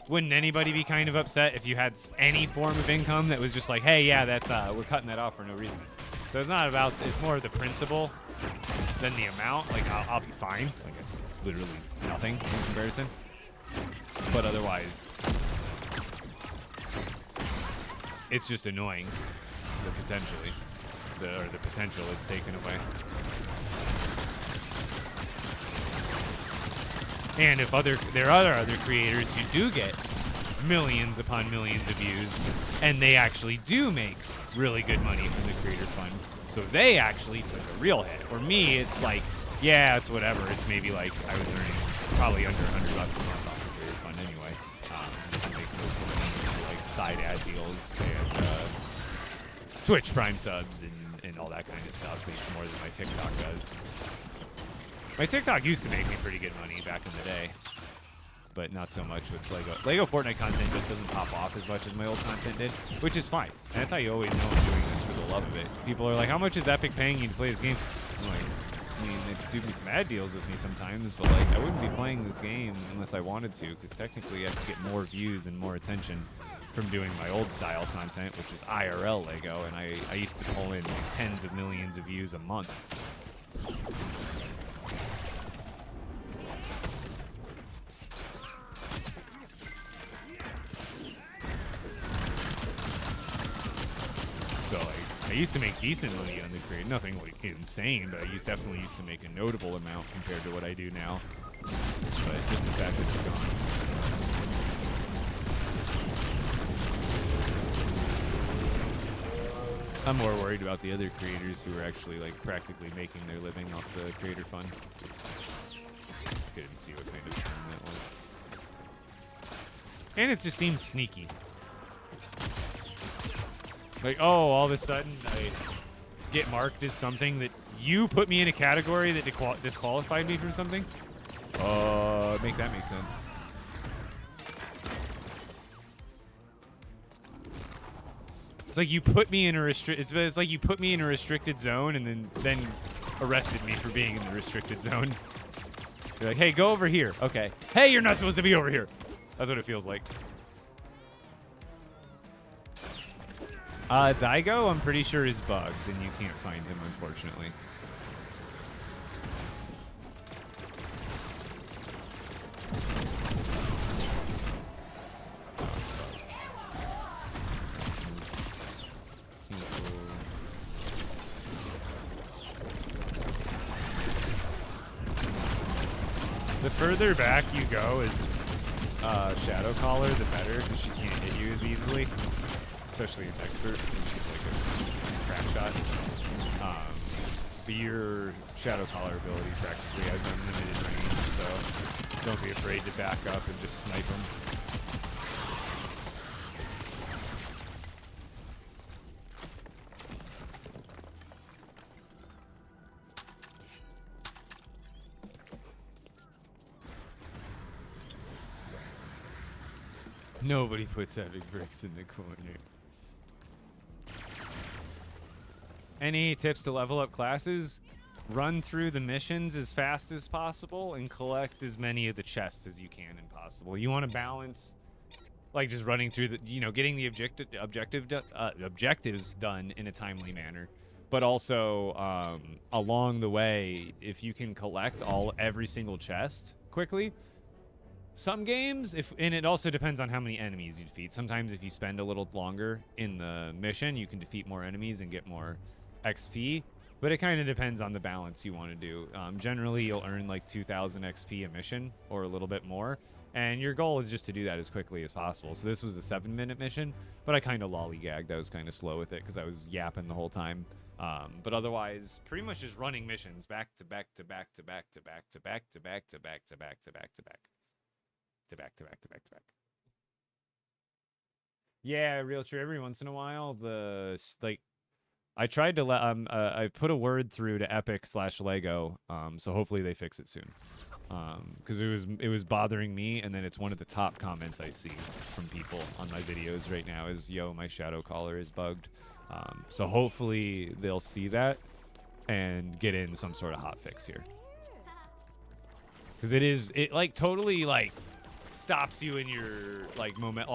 wouldn't anybody be kind of upset if you had any form of income that was just like, hey, yeah, that's we're cutting that off for no reason. So it's not about, it's more of the principle than the amount. Like, I'll be fine. Like, it's literally nothing in comparison. But otherwise, it's just annoying, the potential it's taken away. And if there are other creators who do get millions upon millions of views, and they actually do make really good money from the creator fund, so they actually took a real hit. For me, it's like, yeah, it's whatever. It's maybe like I was earning probably under $100 a month off the creator fund anyway. I make most of the money for like side ad deals and Twitch Prime subs and all that kind of stuff. Makes more than my TikTok does. My TikTok used to make me pretty good money back in the day, but not so much with LEGO. LEGO Fortnite content just doesn't pop off as much as my old content did, which is fine. And that's how you always know I'm doing this for the love of it. People are like, how much is Epic paying you to play this game? I'm like, I mean, they do me some ad deals with me sometimes, but like, I wouldn't be playing this game unless I wanted to, because technically I have to get more views and more attention from doing my old style content, which is IRL LEGO, and I used to pull in like tens of millions of views a month. So like, I used to make decent money on the creator. Nothing like insane, but I definitely used to make a notable amount compared to what I do now. But just the fact that it's gone. I'm more worried about the other creators who are actually like practically making their living off the creator fund. Couldn't see what kind of term that was. And it just seems sneaky. Like, oh, all of a sudden I get marked as something that you put me in a category that disqualified me from something? Make that make sense. It's like you put me in a it's like you put me in a restricted zone and then arrested me for being in the restricted zone. You're like, hey, go over here. Okay. Hey, you're not supposed to be over here. That's what it feels like. Daigo, I'm pretty sure is bugged, and you can't find him, unfortunately. The further back you go as Shadow Caller, the better, because she can't hit you as easily. Especially an expert, when she's like a crack shot. But your Shadow Caller ability practically has unlimited range, so don't be afraid to back up and just snipe them. Nobody puts epic bricks in the corner. Any tips to level up classes? Run through the missions as fast as possible and collect as many of the chests as you can and possible. You want to balance, like, just running through the, getting the objectives done in a timely manner, but also along the way, if you can collect every single chest quickly. Some games, and it also depends on how many enemies you defeat. Sometimes if you spend a little longer in the mission, you can defeat more enemies and get more XP, but it kind of depends on the balance you want to do. Generally, you'll earn like 2,000 XP a mission or a little bit more, and your goal is just to do that as quickly as possible. So this was a 7-minute mission, but I kind of lollygagged. I was kind of slow with it because I was yapping the whole time. But otherwise, pretty much just running missions back to back to back to back to back to back to back to back to back to back to back. Yeah, real true. Every once in a while, I tried to let I put a word through to Epic/Lego, so hopefully they fix it soon. Because it was bothering me, and then it's one of the top comments I see from people on my videos right now is, "Yo, my Shadow Caller is bugged." So hopefully they'll see that and get in some sort of hot fix here. Because it like totally like stops you in your like moment.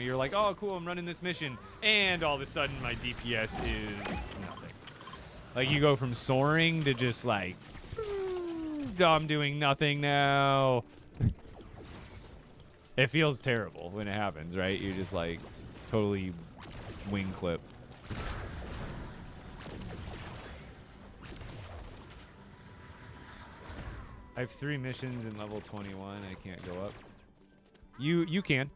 You're like, oh cool, I'm running this mission, and all of a sudden my DPS is nothing. Like you go from soaring to just like, I'm doing nothing now. It feels terrible when it happens, right? You're just like totally wing clip. I have 3 missions in level 21. I can't go up. You can.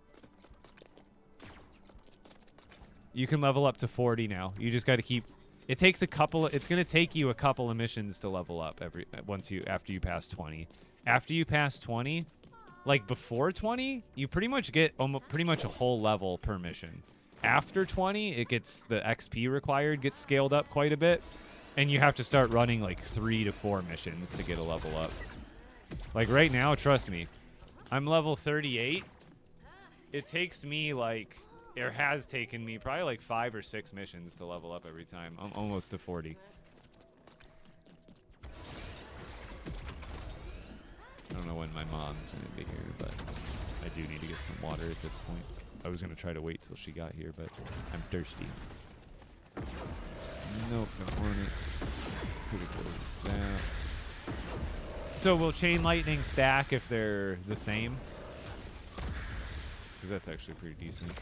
You can level up to 40 now. You just got to keep. It takes it's gonna take you a couple of missions to level up after you pass 20. After you pass 20, like before 20, you pretty much get pretty much a whole level per mission. After 20, the XP required gets scaled up quite a bit, and you have to start running like 3 to 4 missions to get a level up. Like right now, trust me, I'm level 38. It takes me has taken me probably like 5 or 6 missions to level up every time. I'm almost to 40. I don't know when my mom's going to be here, but I do need to get some water at this point. I was going to try to wait till she got here, but I'm thirsty. Nope, not on it. Pretty close to that. So will Chain Lightning stack if they're the same? Because that's actually pretty decent.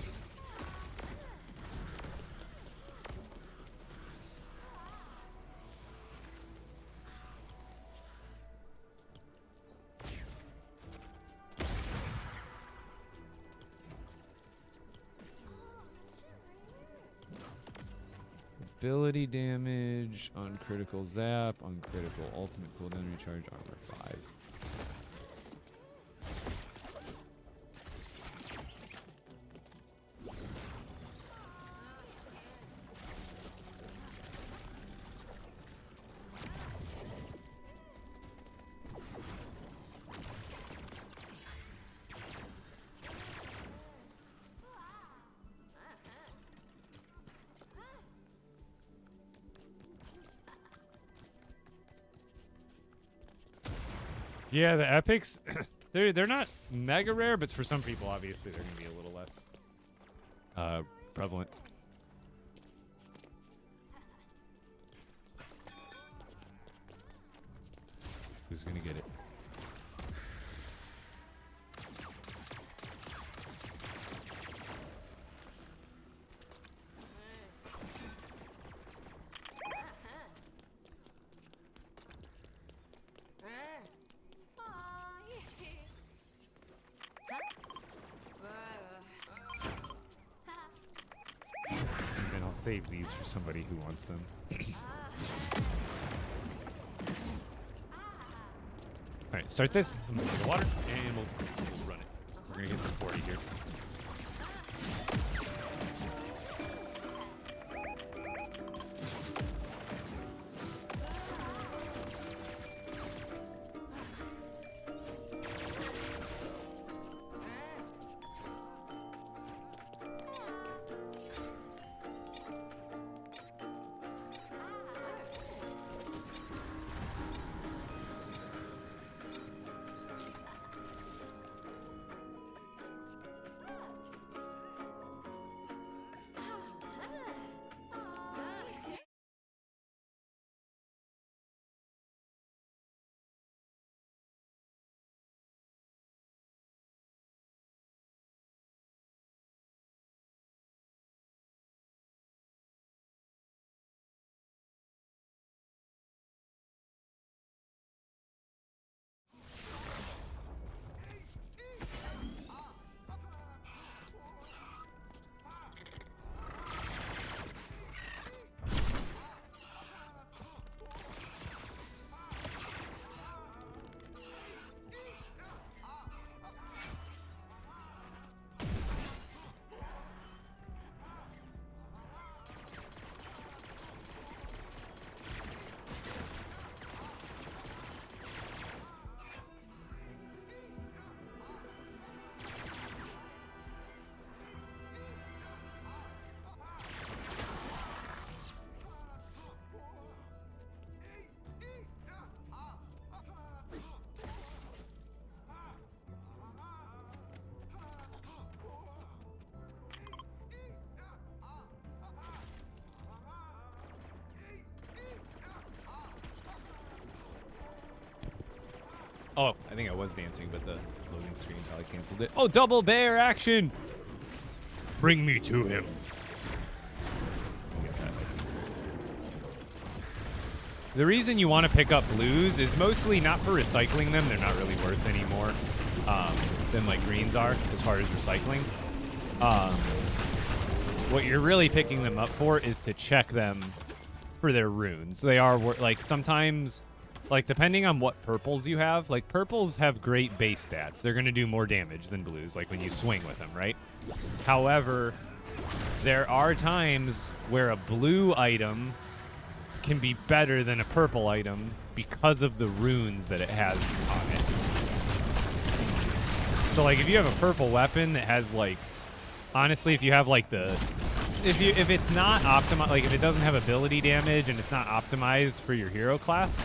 Ability damage, uncritical zap, uncritical ultimate cooldown recharge, armor 5. Yeah, the epics, they're not mega rare, but for some people, obviously, they're gonna be a little less prevalent. Who's gonna get it? And then I'll save these for somebody who wants them. Alright, start this. I'm gonna get the water, and we'll run it. We're gonna get to 40 here. Oh, I think I was dancing, but the loading screen probably canceled it. Oh, double bear action! Bring me to him. The reason you want to pick up blues is mostly not for recycling them. They're not really worth any more than like greens are as far as recycling. What you're really picking them up for is to check them for their runes. They are like sometimes, like depending on what purples you have, like purples have great base stats. They're going to do more damage than blues, like when you swing with them, right? However, there are times where a blue item can be better than a purple item because of the runes that it has on it. So like if you have a purple weapon that has like, honestly, if you have like the, if it's not optimized, like if it doesn't have ability damage and it's not optimized for your hero class,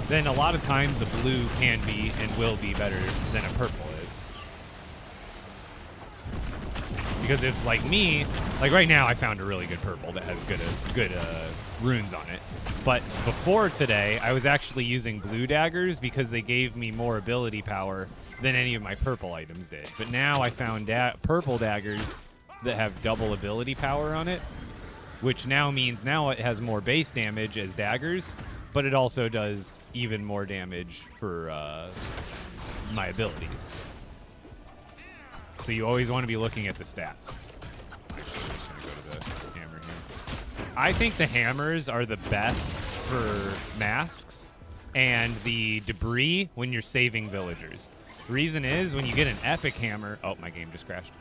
then a lot of times a blue can be and will be better than a purple is. Because if like me, like right now I found a really good purple that has good runes on it. But before today, I was actually using blue daggers because they gave me more ability power than any of my purple items did. But now I found purple daggers that have double ability power on it, which now means now it has more base damage as daggers, but it also does even more damage for my abilities. So you always want to be looking at the stats. Actually, I'm just going to go to the hammer here. I think the hammers are the best for masks and the debris when you're saving villagers. The reason is when you get an epic hammer... Oh, my game just crashed.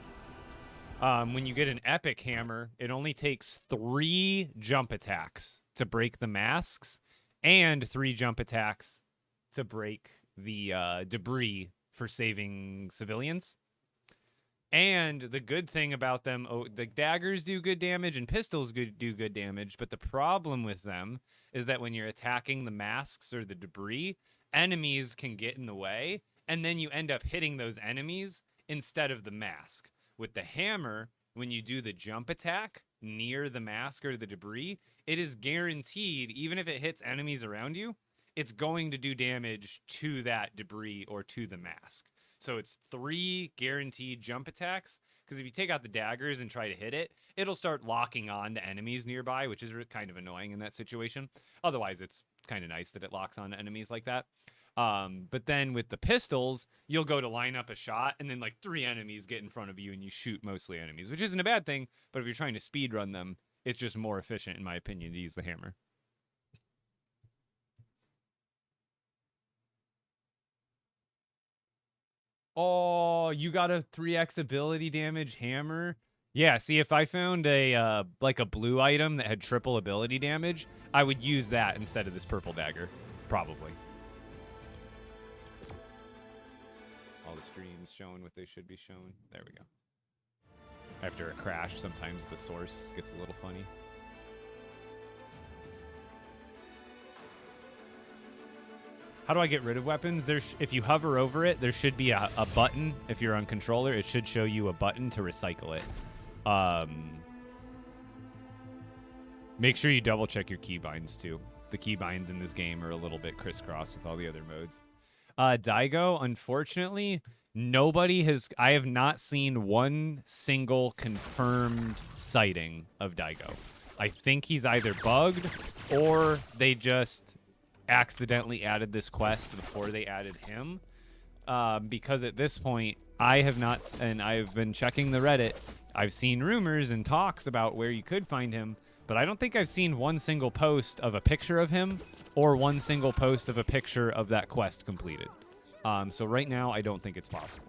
When you get an epic hammer, it only takes 3 jump attacks to break the masks and 3 jump attacks to break the debris for saving civilians. And the good thing about them, the daggers do good damage and pistols do good damage, but the problem with them is that when you're attacking the masks or the debris, enemies can get in the way, and then you end up hitting those enemies instead of the mask. With the hammer, when you do the jump attack near the mask or the debris, it is guaranteed, even if it hits enemies around you, it's going to do damage to that debris or to the mask. So it's 3 guaranteed jump attacks, because if you take out the daggers and try to hit it, it'll start locking on to enemies nearby, which is kind of annoying in that situation. Otherwise, it's kind of nice that it locks on to enemies like that. But then with the pistols, you'll go to line up a shot, and then like 3 enemies get in front of you, and you shoot mostly enemies, which isn't a bad thing. But if you're trying to speed run them, it's just more efficient, in my opinion, to use the hammer. Oh, you got a 3x ability damage hammer? Yeah, see, if I found a like a blue item that had triple ability damage, I would use that instead of this purple dagger, probably. All the streams showing what they should be showing. There we go. After a crash, sometimes the source gets a little funny. How do I get rid of weapons? If you hover over it, there should be a button. If you're on controller, it should show you a button to recycle it. Make sure you double check your keybinds too. The keybinds in this game are a little bit crisscrossed with all the other modes. Daigo, unfortunately, I have not seen one single confirmed sighting of Daigo. I think he's either bugged or they just accidentally added this quest before they added him, because at this point I have not, and I've been checking the Reddit, I've seen rumors and talks about where you could find him, but I don't think I've seen one single post of a picture of him or one single post of a picture of that quest completed. So right now I don't think it's possible.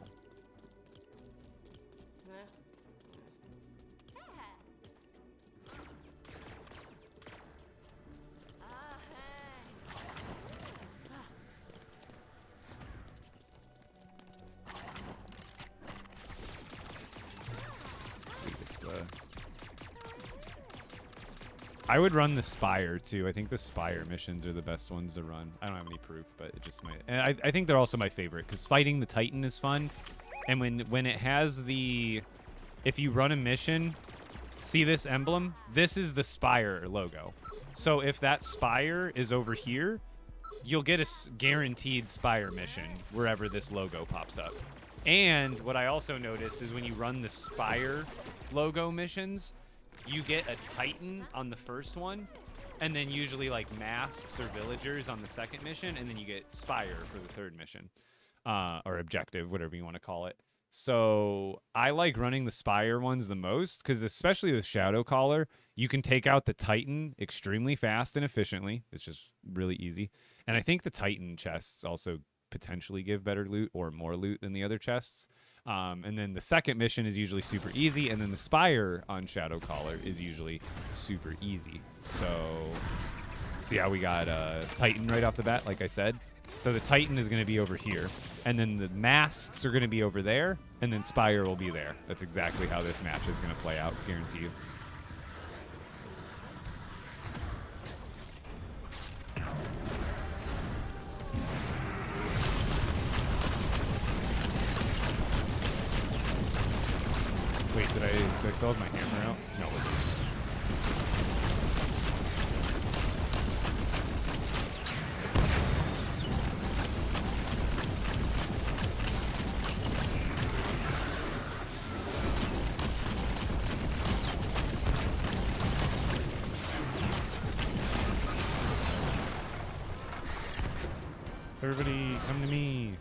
I would run the Spire, too. I think the Spire missions are the best ones to run. I don't have any proof, but it just might. And I think they're also my favorite, because fighting the Titan is fun. And when it has the... If you run a mission, see this emblem? This is the Spire logo. So if that Spire is over here, you'll get a guaranteed Spire mission wherever this logo pops up. And what I also noticed is when you run the Spire logo missions, you get a Titan on the first one, and then usually like masks or villagers on the second mission, and then you get Spire for the third mission, or objective, whatever you want to call it. So I like running the Spire ones the most, because especially with Shadow Caller, you can take out the Titan extremely fast and efficiently. It's just really easy. And I think the Titan chests also potentially give better loot or more loot than the other chests. And then the second mission is usually super easy, and then the Spire on Shadow Caller is usually super easy. So, see how we got Titan right off the bat, like I said? So the Titan is going to be over here, and then the masks are going to be over there, and then Spire will be there. That's exactly how this match is going to play out, guarantee you. Wait, did I still have my hammer out? No. Everybody, come to me.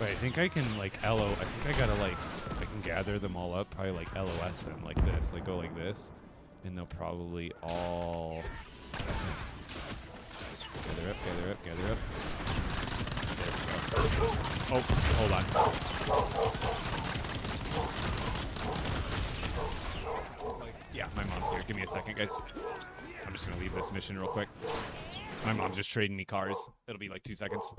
Wait, I think I can, like, I think I gotta, like, I can gather them all up, probably, like, LOS them like this. Like, go like this, and they'll probably all... Gather up, gather up, gather up. There we go. Oh, hold on. Like, yeah, my mom's here. Give me a second, guys. I'm just gonna leave this mission real quick. My mom's just trading me cars. It'll be, like, 2 seconds.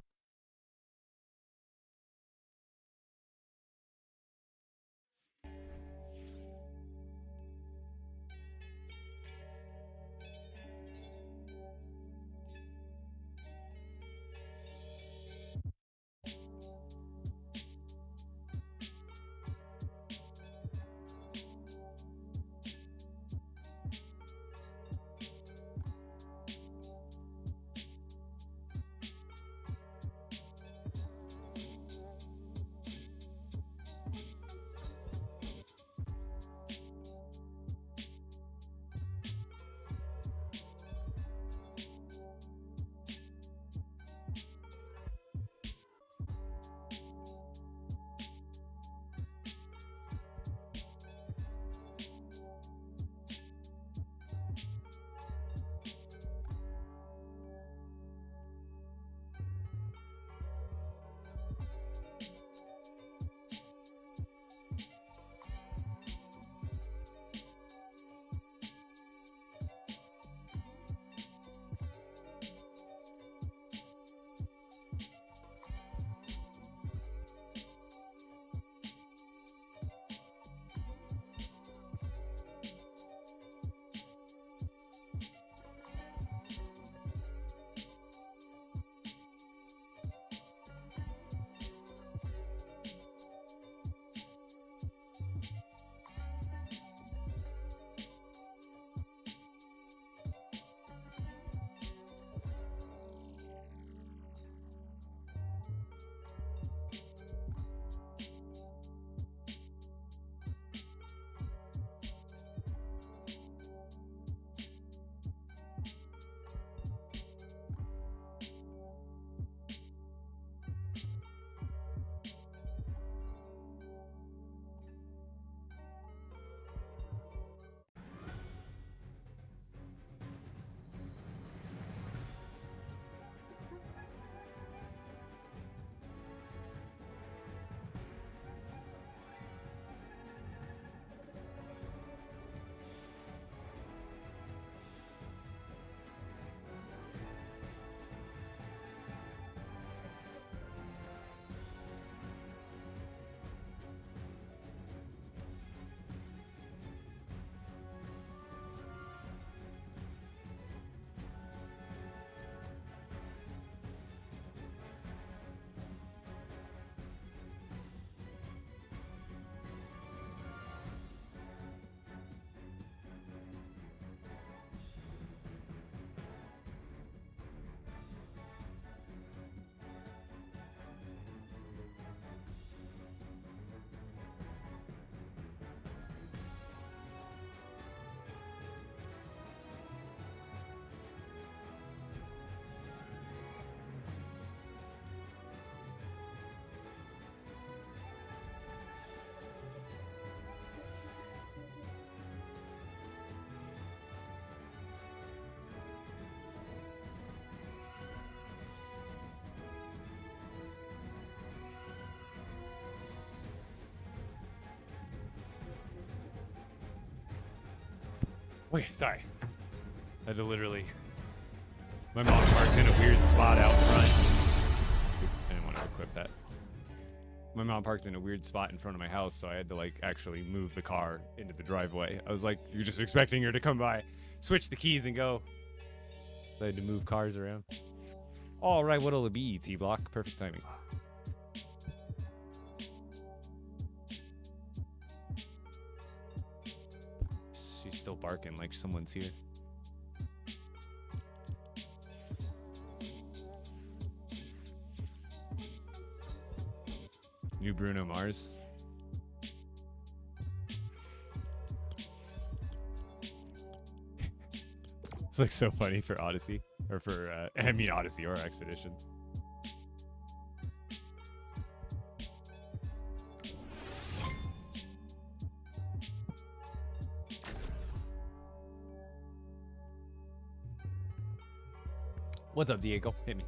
Wait, sorry. I had to literally... My mom parked in a weird spot out front. Oop, I didn't want to equip that. My mom parked in a weird spot in front of my house, so I had to, like, actually move the car into the driveway. I was like, you're just expecting her to come by, switch the keys, and go. So I had to move cars around. All right, what'll it be, T-Block? Perfect timing. She's still barking like someone's here. New Bruno Mars. It's like so funny for Odyssey, or for I mean Odyssey or Expedition. What's up, Diego? Hit me.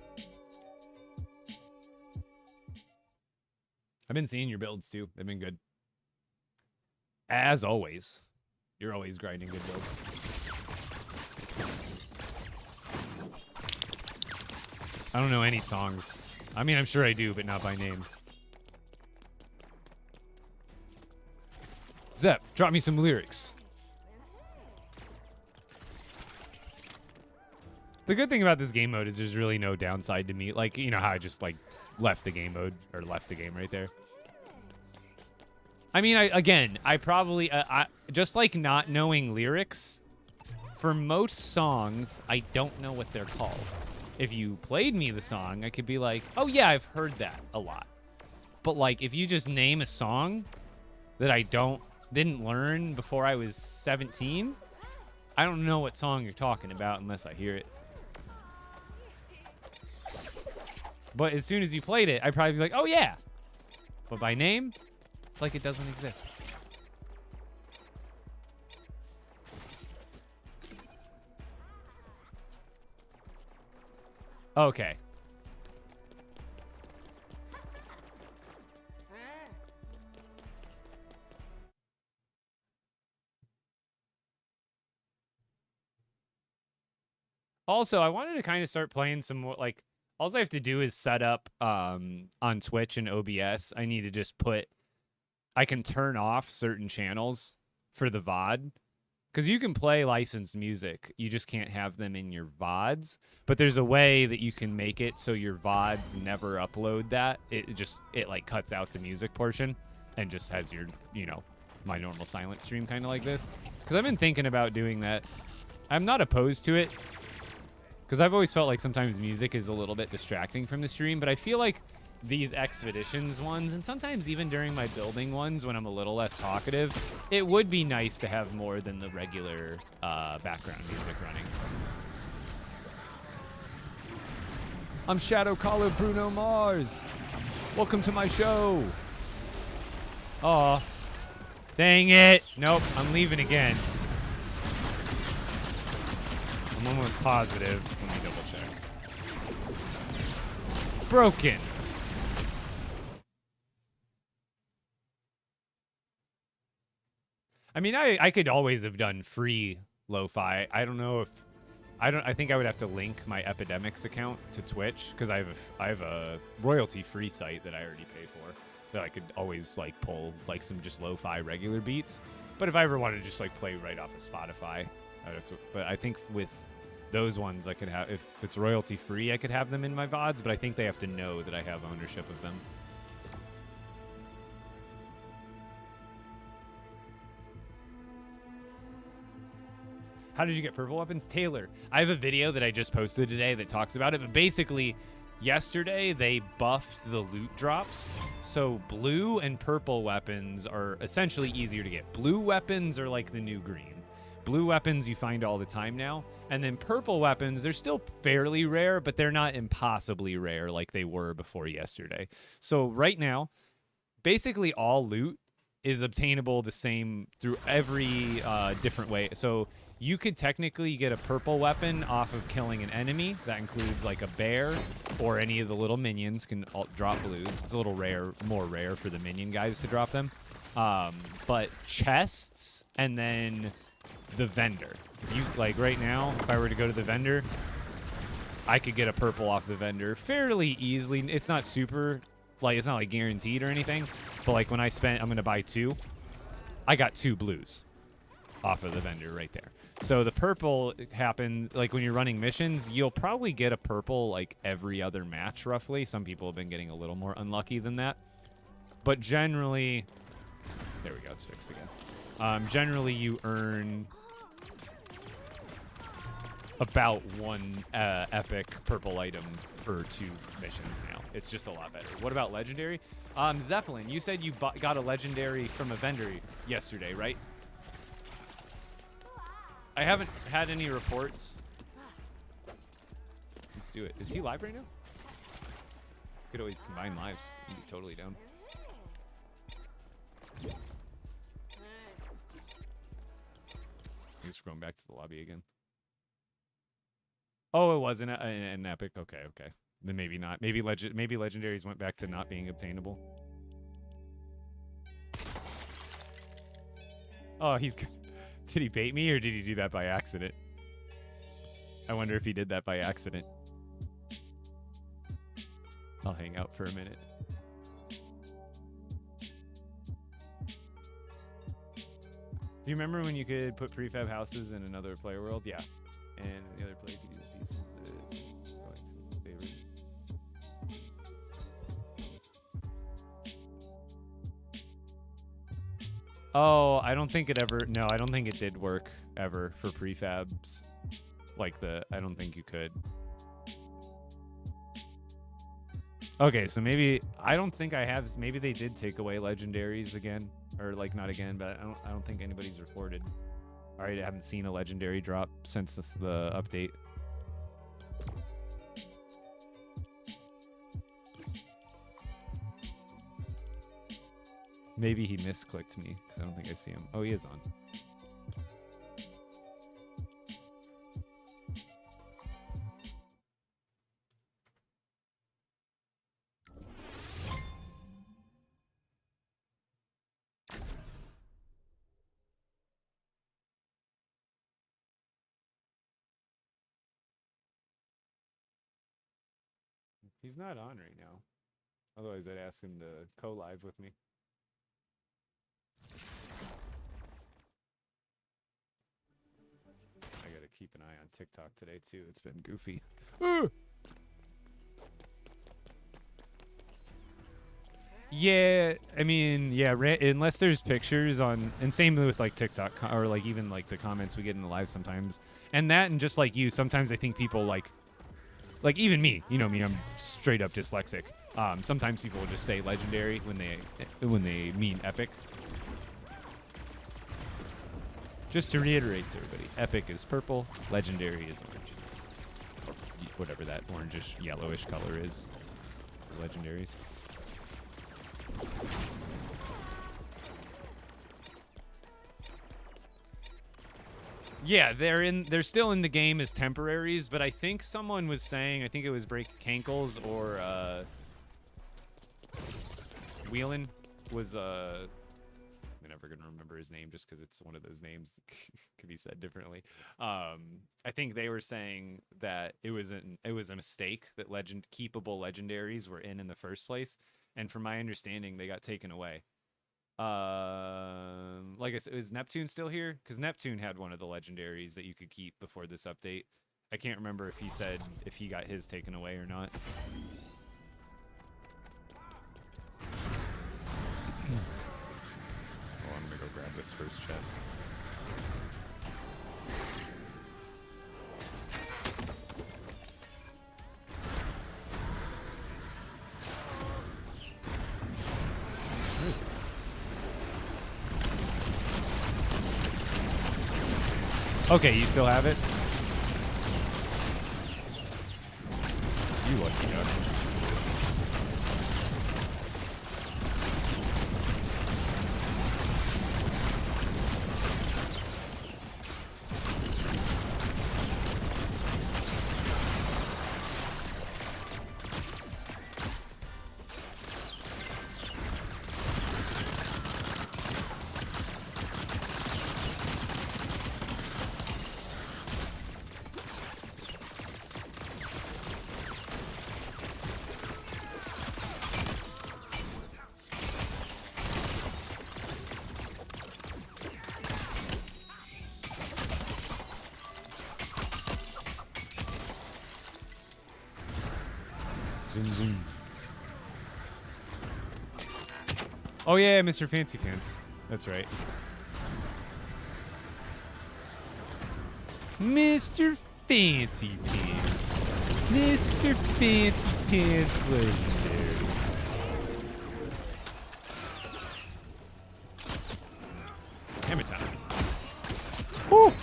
I've been seeing your builds too. They've been good. As always. You're always grinding good builds. I don't know any songs. I mean, I'm sure I do, but not by name. Zep, drop me some lyrics. The good thing about this game mode is there's really no downside to me. Like, you know how I just, like, left the game mode, or left the game right there. I mean, I probably, just like not knowing lyrics, for most songs, I don't know what they're called. If you played me the song, I could be like, oh yeah, I've heard that a lot. But like, if you just name a song that I didn't learn before I was 17, I don't know what song you're talking about unless I hear it. But as soon as you played it, I'd probably be like, oh yeah. But by name, it's like it doesn't exist. Okay. Also, I wanted to kind of start playing some more, like, all I have to do is set up on Twitch and OBS. I need to just I can turn off certain channels for the VOD. Because you can play licensed music. You just can't have them in your VODs. But there's a way that you can make it so your VODs never upload that. It like cuts out the music portion and just has your, you know, my normal silent stream kind of like this. Because I've been thinking about doing that. I'm not opposed to it. Because I've always felt like sometimes music is a little bit distracting from the stream, but I feel like these expeditions ones, and sometimes even during my building ones when I'm a little less talkative, it would be nice to have more than the regular background music running. I'm Shadow Caller Bruno Mars. Welcome to my show. Aw. Dang it. Nope, I'm leaving again. I'm almost positive. Let me double check. Broken. I mean, I could always have done free lo-fi. I don't know if I think I would have to link my Epidemics account to Twitch because I have a royalty-free site that I already pay for that I could always like pull like some just lo-fi regular beats. But if I ever wanted to just like play right off of Spotify, I'd have to. But I think with those ones I could have, if it's royalty free, I could have them in my VODs, but I think they have to know that I have ownership of them. How did you get purple weapons? Taylor, I have a video that I just posted today that talks about it, but basically yesterday they buffed the loot drops. So blue and purple weapons are essentially easier to get. Blue weapons are like the new green. Blue weapons you find all the time now. And then purple weapons, they're still fairly rare, but they're not impossibly rare like they were before yesterday. So right now, basically all loot is obtainable the same through every different way. So you could technically get a purple weapon off of killing an enemy. That includes like a bear or any of the little minions can drop blues. It's a little rare, more rare for the minion guys to drop them. But chests and then the vendor. If you like right now, if I were to go to the vendor, I could get a purple off the vendor fairly easily. It's not super, like, it's not like guaranteed or anything, but like when I spent, I'm gonna buy 2, I got 2 blues off of the vendor right there. So the purple happened, like when you're running missions, you'll probably get a purple like every other match roughly. Some people have been getting a little more unlucky than that. But generally, there we go, it's fixed again. Generally you earn about 1 epic purple item per 2 missions now. It's just a lot better. What about legendary? Zeppelin, you said you got a legendary from a vendor yesterday, right? I haven't had any reports. Let's do it. Is he live right now? Could always combine lives. You'd be totally down. Just going back to the lobby again. Oh, it wasn't an epic. Okay, okay. Then maybe not. Maybe legendaries went back to not being obtainable. Oh, he's. Did he bait me or did he do that by accident? I wonder if he did that by accident. I'll hang out for a minute. Do you remember when you could put prefab houses in another player world? Yeah. And the other player could use pieces to go into favorites. Oh, I don't think it ever... No, I don't think it did work ever for prefabs. Like the... I don't think you could. Okay, so maybe... I don't think I have... Maybe they did take away legendaries again. Or, like, not again, but I don't think anybody's reported. Alright, I haven't seen a legendary drop since the update. Maybe he misclicked me, because I don't think I see him. Oh, he is on. He's not on right now. Otherwise, I'd ask him to co-live with me. I gotta keep an eye on TikTok today, too. It's been goofy. Yeah, I mean, yeah, unless there's pictures on... And same with, like, TikTok, or, like, even, like, the comments we get in the live sometimes. And that, and just like you, sometimes I think people, like, even me, you know me, I'm straight up dyslexic. Sometimes people will just say legendary when they mean epic. Just to reiterate to everybody, epic is purple, legendary is orange. Or whatever that orangish, yellowish color is. Legendaries. Yeah, they're still in the game as temporaries, but I think someone was saying, I think it was Break Cankles or Wheelin was I'm never gonna remember his name just because it's one of those names that could be said differently. I think they were saying that it was a mistake that keepable legendaries were in the first place, and from my understanding, they got taken away. Like I said, is Neptune still here? Because Neptune had one of the legendaries that you could keep before this update. I can't remember if he said if he got his taken away or not. Oh, I'm gonna go grab this first chest. Where is it? Okay, you still have it? You lucky duck. zoom, zoom. Oh yeah, Mr. Fancy Pants. That's right. Mr. Fancy Pants. Mr. Fancy Pants Legendary. Hammer time. Woo!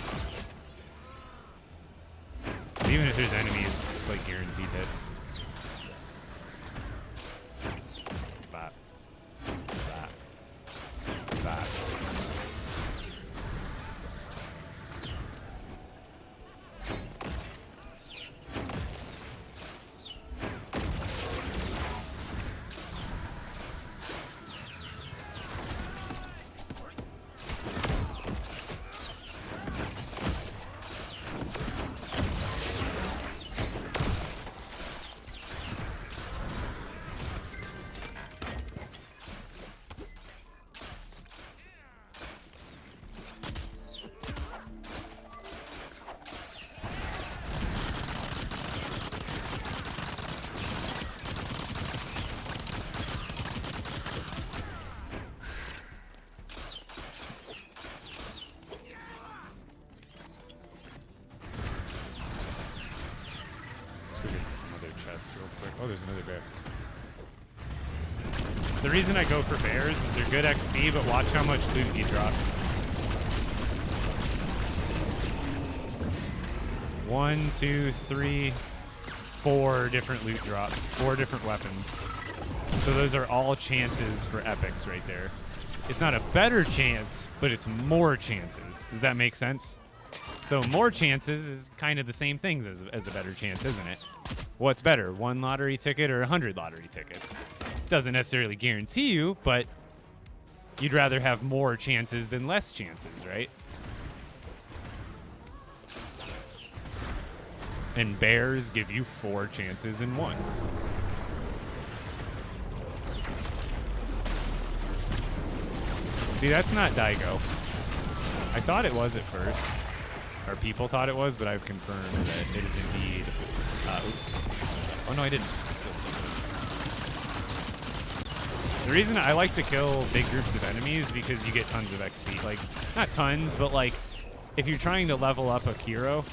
Even if there's enemies, it's like guaranteed hits. Bop. Bop. Bop. Oh, there's another bear. The reason I go for bears is they're good XP, but watch how much loot he drops. 1, 2, 3, 4 different loot drops. 4 different weapons. So those are all chances for epics right there. It's not a better chance, but it's more chances. Does that make sense? So more chances is kind of the same thing as a better chance, isn't it? What's better, 1 lottery ticket or 100 lottery tickets? Doesn't necessarily guarantee you, but you'd rather have more chances than less chances, right? And bears give you 4 chances in 1. See, that's not Daigo. I thought it was at first. Or people thought it was, but I've confirmed that it is indeed. Oops. Oh no, I didn't. The reason I like to kill big groups of enemies because you get tons of XP. Like, not tons, but like, if you're trying to level up a hero,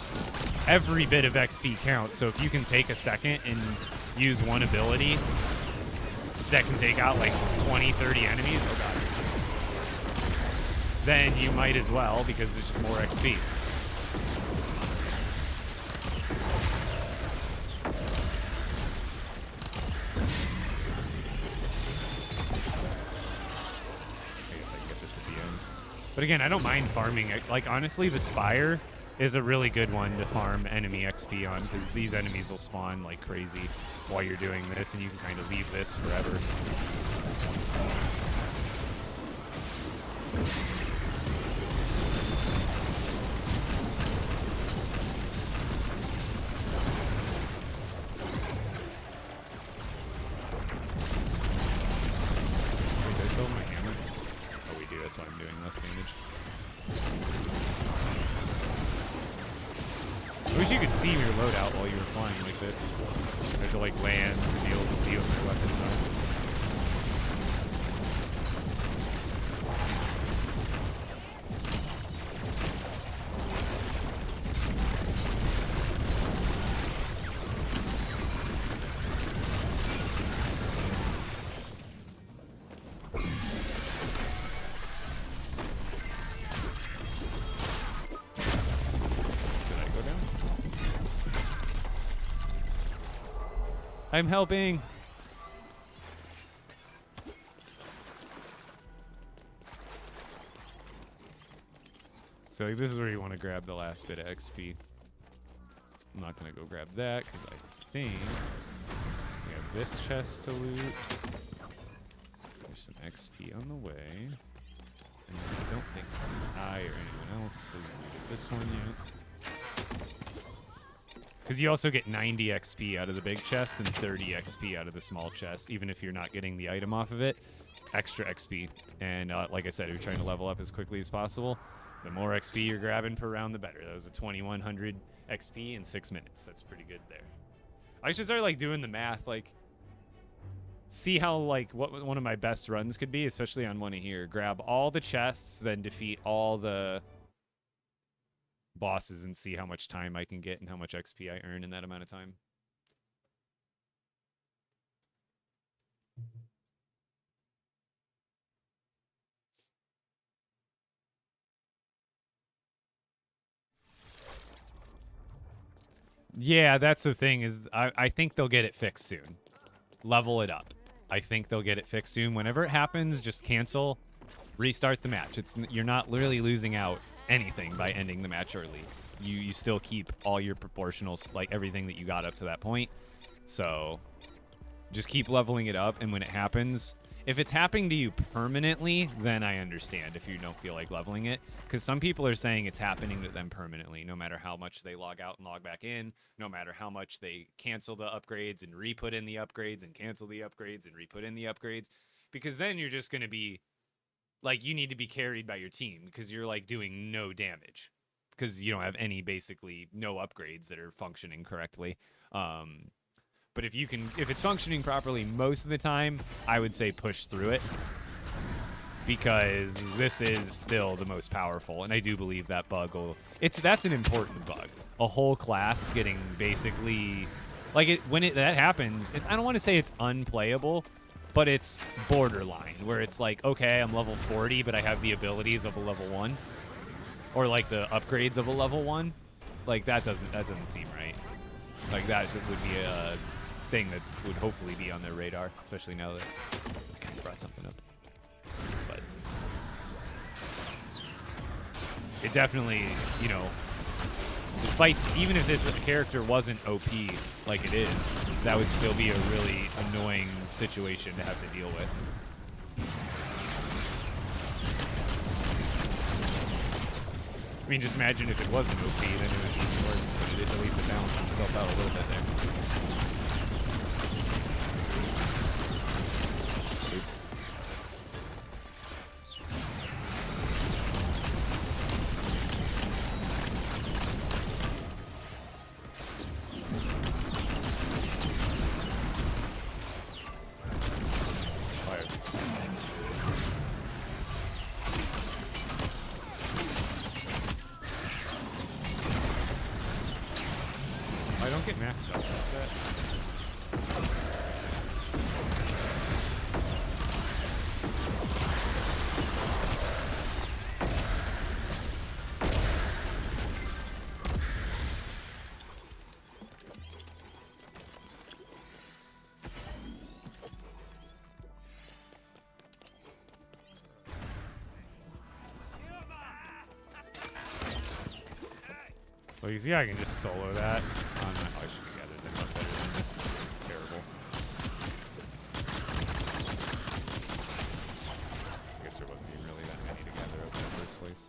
every bit of XP counts. So if you can take a second and use one ability that can take out like 20, 30 enemies, oh god, then you might as well because it's just more XP. But again, I don't mind farming it. Like, honestly, the Spire is a really good one to farm enemy XP on because these enemies will spawn like crazy while you're doing this, and you can kind of leave this forever. Wait, did I still have my hammer? Oh, we do. That's why I'm doing less damage. I wish you could see your loadout while you were flying like this. You have to like land to be able to see what my weapons are. I'm helping. So like, this is where you want to grab the last bit of XP. I'm not going to go grab that because I think we have this chest to loot. There's some XP on the way. And I don't think I or anyone else has looted this one yet. Because you also get 90 XP out of the big chest and 30 XP out of the small chest, even if you're not getting the item off of it. Extra XP. And like I said, if you're trying to level up as quickly as possible, the more XP you're grabbing per round, the better. That was a 2100 XP in 6 minutes. That's pretty good there. I should start like doing the math. Like, see how like what one of my best runs could be, especially on one of here. Grab all the chests, then defeat all the bosses and see how much time I can get and how much XP I earn in that amount of time. Yeah, that's the thing is I think they'll get it fixed soon. Level it up. I think they'll get it fixed soon. Whenever it happens, just cancel, restart the match. You're not literally losing out anything by ending the match early. You still keep all your proportionals, like everything that you got up to that point. So just keep leveling it up, and when it happens, if it's happening to you permanently, then I understand if you don't feel like leveling it. Because some people are saying it's happening to them permanently, no matter how much they log out and log back in, no matter how much they cancel the upgrades and re-put in the upgrades and cancel the upgrades and re-put in the upgrades. Because then you're just going to be, like, you need to be carried by your team because you're, like, doing no damage. Because you don't have any, basically, no upgrades that are functioning correctly. But if it's functioning properly most of the time, I would say push through it. Because this is still the most powerful, and I do believe that bug will... That's an important bug. A whole class getting basically... Like, when that happens, I don't want to say it's unplayable, but it's borderline, where it's like, okay, I'm level 40, but I have the abilities of a level 1. Or, like, the upgrades of a level 1. Like, that doesn't seem right. Like, that would be a thing that would hopefully be on their radar, especially now that I kind of brought something up. But it definitely, you know, despite, even if this character wasn't OP like it is, that would still be a really annoying situation to have to deal with. I mean, just imagine if it wasn't OP, then it would be even worse, but at least it balanced itself out a little bit there. Oops. Fire. I don't get maxed out like that. Well, you see, I can just solo that. Oh, no, I should have gathered that much better than this. This is terrible. I guess there wasn't even really that many to gather up in the first place.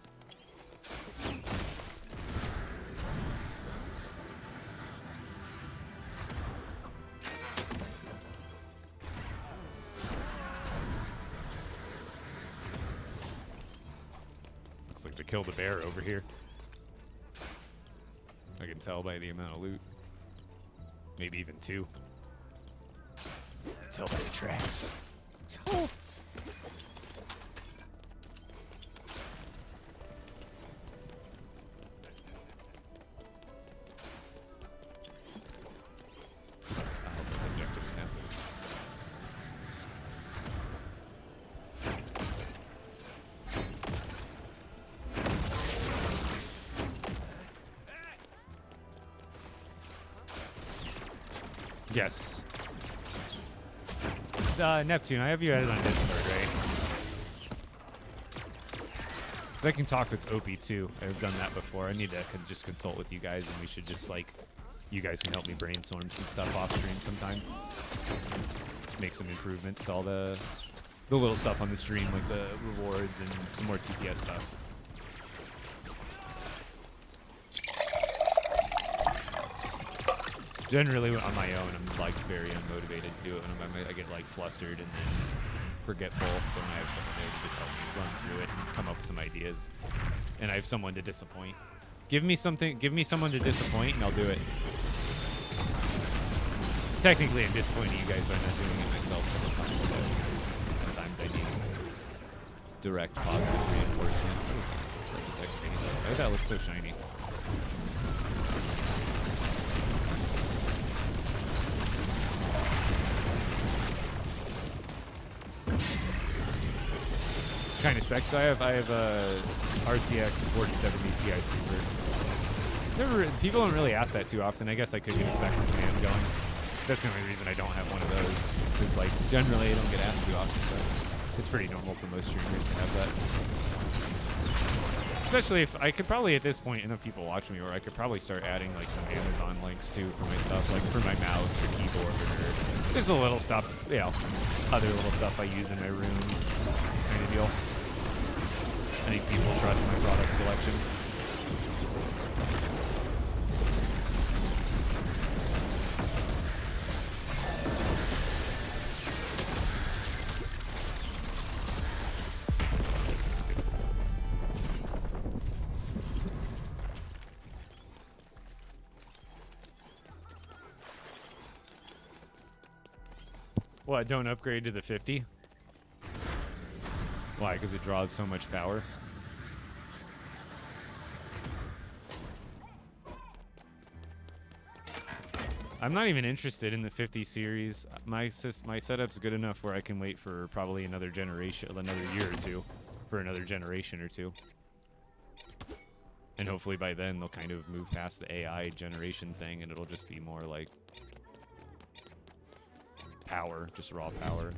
Looks like they killed a bear over here. I can tell by the amount of loot. Maybe even 2. I can tell by the tracks. Oh. Yes. Neptune, I have you added on Discord, right? Because I can talk with Opie too. I've done that before. I need to just consult with you guys, and we should just, like, you guys can help me brainstorm some stuff off stream sometime. Make some improvements to all the little stuff on the stream, like the rewards and some more TTS stuff. Generally, on my own, I'm, like, very unmotivated to do it. When I get, like, flustered and then forgetful. So when I have someone there to just help me run through it and come up with some ideas, and I have someone to disappoint. Give me someone to disappoint, and I'll do it. Technically, I'm disappointed you guys are not doing it myself all the time, but sometimes I need direct positive reinforcement. What is XP? Oh, that looks so shiny. Kind of specs do I have? I have a RTX 4070 Ti Super. People don't really ask that too often. I guess I could get a specs command going. That's the only reason I don't have one of those. Because like generally I don't get asked too often, but it's pretty normal for most streamers to have that. Especially if I could probably at this point, enough people watch me, or I could probably start adding like some Amazon links too for my stuff, like for my mouse or keyboard or just the little stuff, you know, other little stuff I use in my room kind of deal. I think people trust my product selection. What, don't upgrade to the 50? Why? Because it draws so much power? I'm not even interested in the 50 series. My setup's good enough where I can wait for probably another generation, another year or two, for another generation or two. And hopefully by then they'll kind of move past the AI generation thing and it'll just be more like power, just raw power.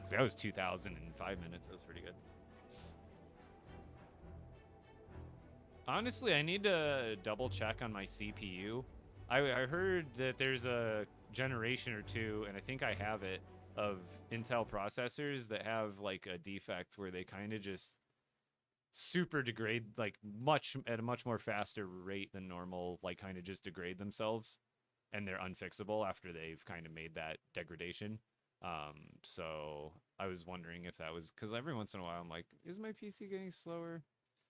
So that was 2,000 in 5 minutes. That was pretty good. Honestly, I need to double check on my CPU. I heard that there's a generation or two, and I think I have it, of Intel processors that have like a defect where they kind of just super degrade, like at a much more faster rate than normal, like kind of just degrade themselves, and they're unfixable after they've kind of made that degradation. So I was wondering if that was because every once in a while I'm like, is my PC getting slower?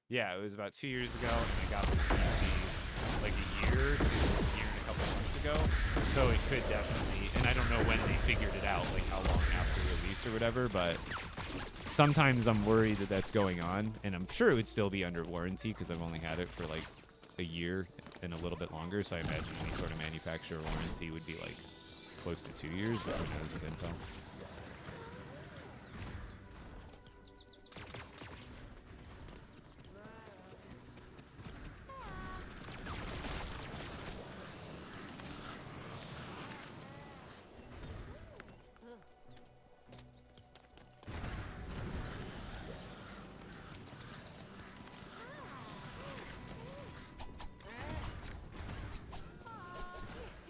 Yeah, it was about 2 years ago, and I got this PC like a year and a couple months ago. So it could definitely, and I don't know when they figured it out, like how long after release or whatever, but sometimes I'm worried that that's going on, and I'm sure it would still be under warranty because I've only had it for like a year and a little bit longer, so I imagine any sort of manufacturer warranty would be like close to 2 years, but who knows with Intel.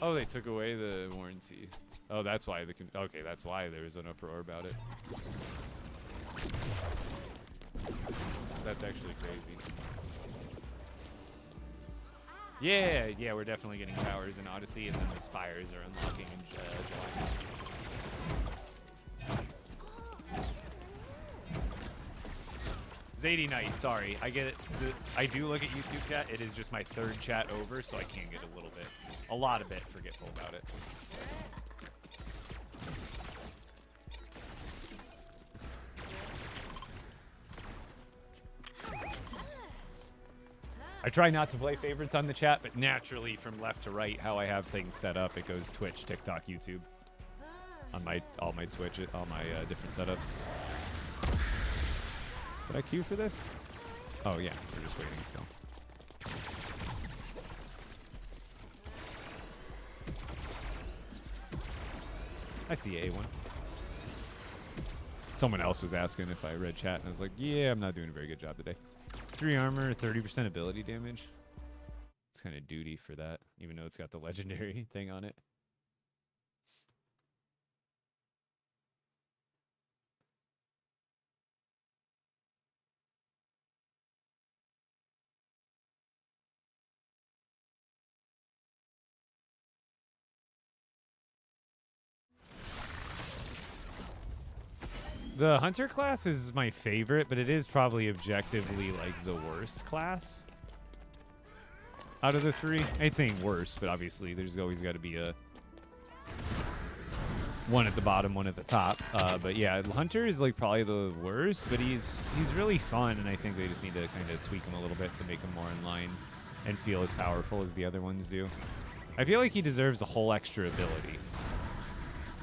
Oh, they took away the warranty. Oh, that's why okay, that's why there was an uproar about it. That's actually crazy. Yeah, we're definitely getting powers in Odyssey, and then the Spires are unlocking in July. Zadie Knight, sorry. I get it. I do look at YouTube chat. It is just my third chat over, so I can get a lot of it forgetful about it. I try not to play favorites on the chat, but naturally from left to right, how I have things set up, it goes Twitch, TikTok, YouTube. On all my Twitch, all my different setups. Did I queue for this? Oh yeah, we're just waiting still. I see A1. Someone else was asking if I read chat, and I was like, yeah, I'm not doing a very good job today. 3 armor, 30% ability damage. It's kind of duty for that, even though it's got the legendary thing on it. The hunter class is my favorite, but it is probably objectively like the worst class. out of the three. I ain't saying worse, but obviously there's always got to be a one at the bottom, one at the top. But yeah, Hunter is like probably the worst, but he's really fun, and I think they just need to kind of tweak him a little bit to make him more in line and feel as powerful as the other ones do. I feel like he deserves a whole extra ability.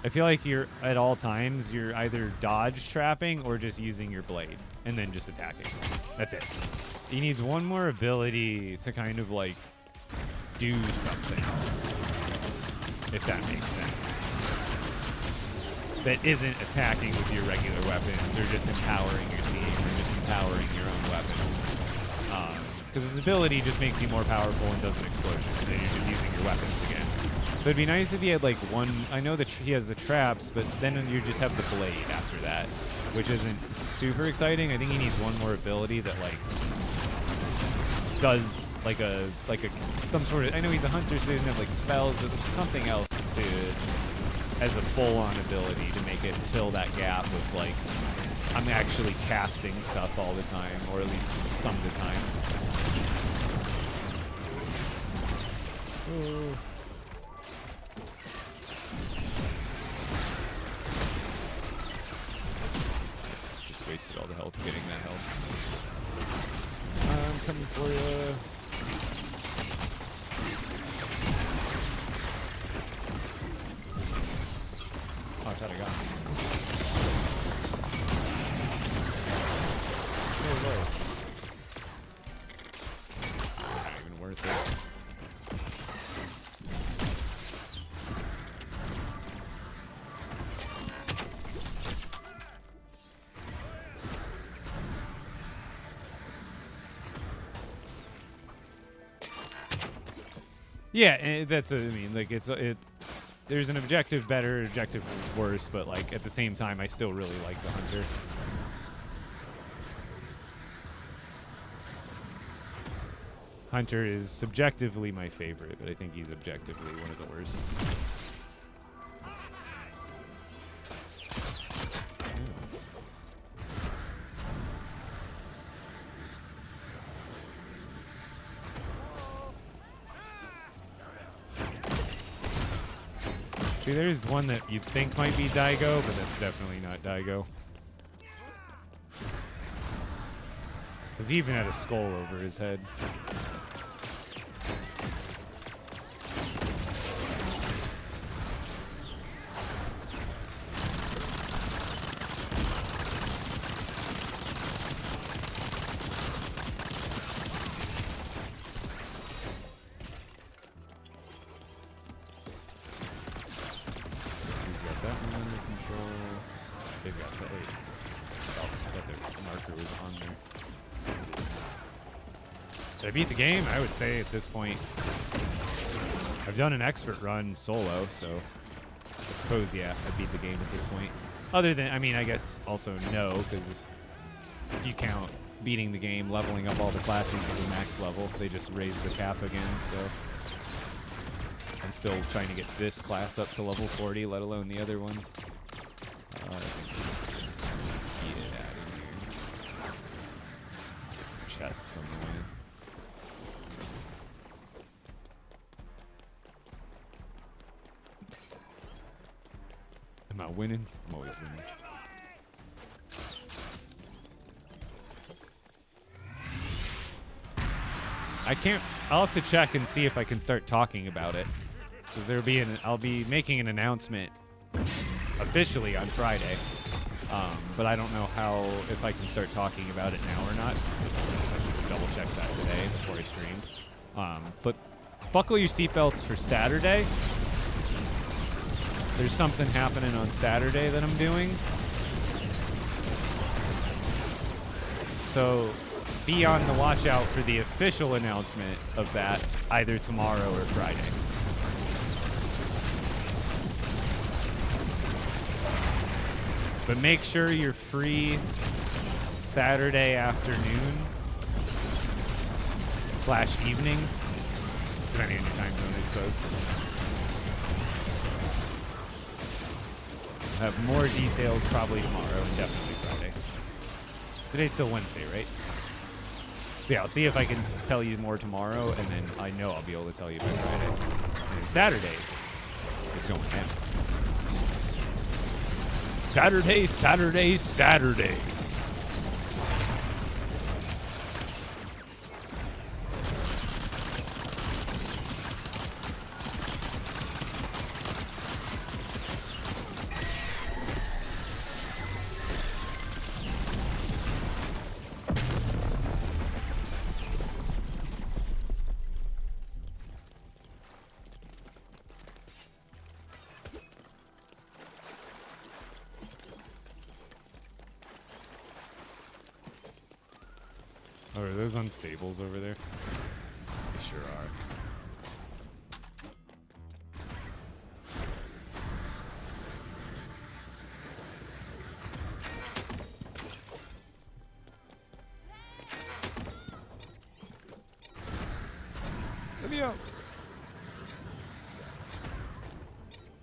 I feel like you're at all times you're either dodge trapping or just using your blade and then just attacking. That's it. He needs one more ability to kind of like do something, if that makes sense. That isn't attacking with your regular weapons or just empowering your team or just empowering your own weapons. Because his ability just makes you more powerful and does an explosion, and then you're just using your weapons again. So it'd be nice if he had like one. I know that he has the traps, but then you just have the blade after that, which isn't super exciting. I think he needs one more ability that like does like a some sort of. I know he's a hunter, so he doesn't have like spells, but there's something else to as a full-on ability to make it fill that gap with like I'm actually casting stuff all the time, or at least some of the time. Oh. Just wasted all the health getting that health. I'm coming for you. Oh, I thought I got him. So low. Not even worth it. Yeah, that's I mean, like there's an objective better, objective worse, but like at the same time, I still really like the hunter. Hunter is subjectively my favorite, but I think he's objectively one of the worst. See, there's one that you'd think might be Daigo, but that's definitely not Daigo. Because he even had a skull over his head. I beat the game, I would say at this point. I've done an expert run solo, so I suppose, yeah, I beat the game at this point. Other than, I mean, I guess also no, because if you count beating the game, leveling up all the classes to the max level, they just raised the cap again, so I'm still trying to get this class up to level 40, let alone the other ones. I think we can just get it out of here. Get some chests on the way. Am I winning? I'm always winning. I can't. I'll have to check and see if I can start talking about it. Because there'll be I'll be making an announcement officially on Friday. But I don't know if I can start talking about it now or not. I should double check that today before I stream. But buckle your seatbelts for Saturday. There's something happening on Saturday that I'm doing. So be on the watch out for the official announcement of that either tomorrow or Friday. But make sure you're free Saturday afternoon / evening, depending on your time zone, I suppose. I'll have more details probably tomorrow and definitely Friday. Today's still Wednesday, right? So yeah, I'll see if I can tell you more tomorrow, and then I know I'll be able to tell you by Friday. And then Saturday, it's going down. Saturday, Saturday, Saturday. Oh, are those unstables over there? They sure are. Let me out.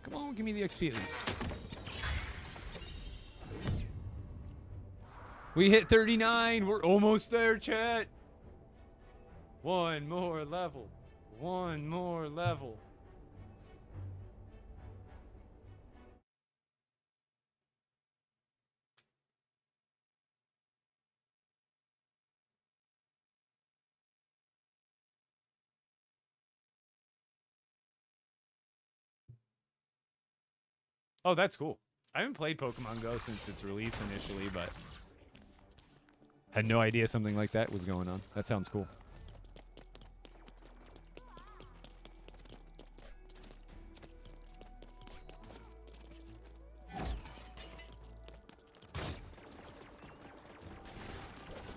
Come on, give me the XP at least. We hit 39. We're almost there, chat. One more level. One more level. Oh, that's cool. I haven't played Pokemon Go since its release initially, but had no idea something like that was going on. That sounds cool.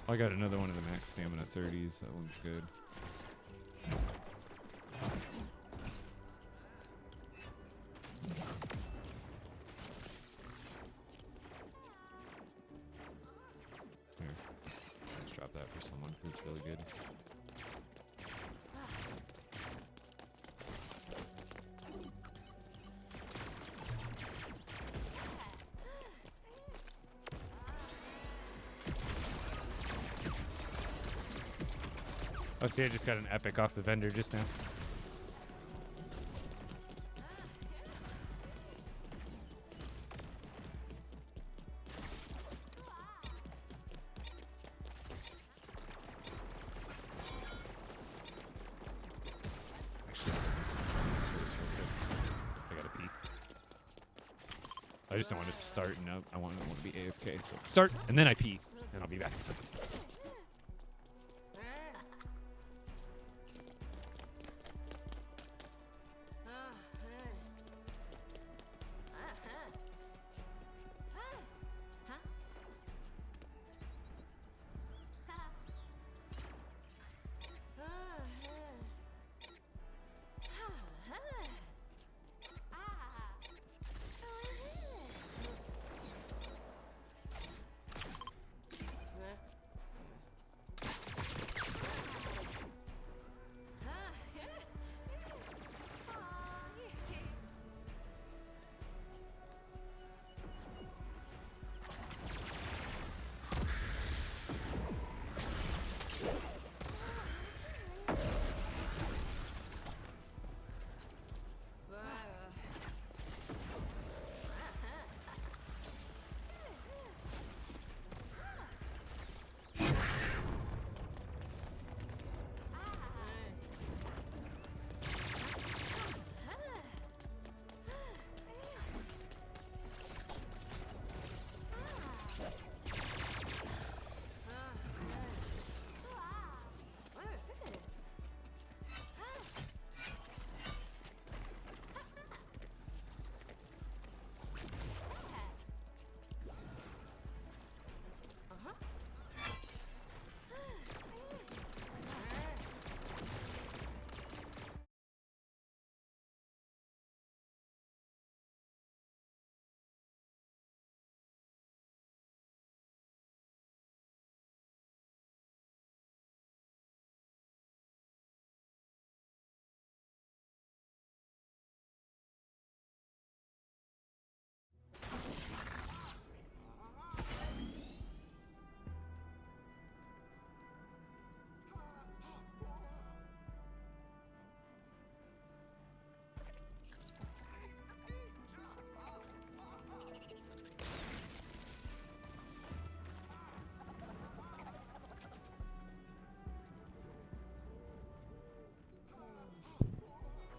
I got another one of the max stamina 30s. That one's good. Here. Let's drop that for someone because it's really good. Oh, see, I just got an epic off the vendor just now. Actually, I gotta pee. I just don't want it to start and I want it to be AFK. So start, and then I pee, and I'll be back in a second.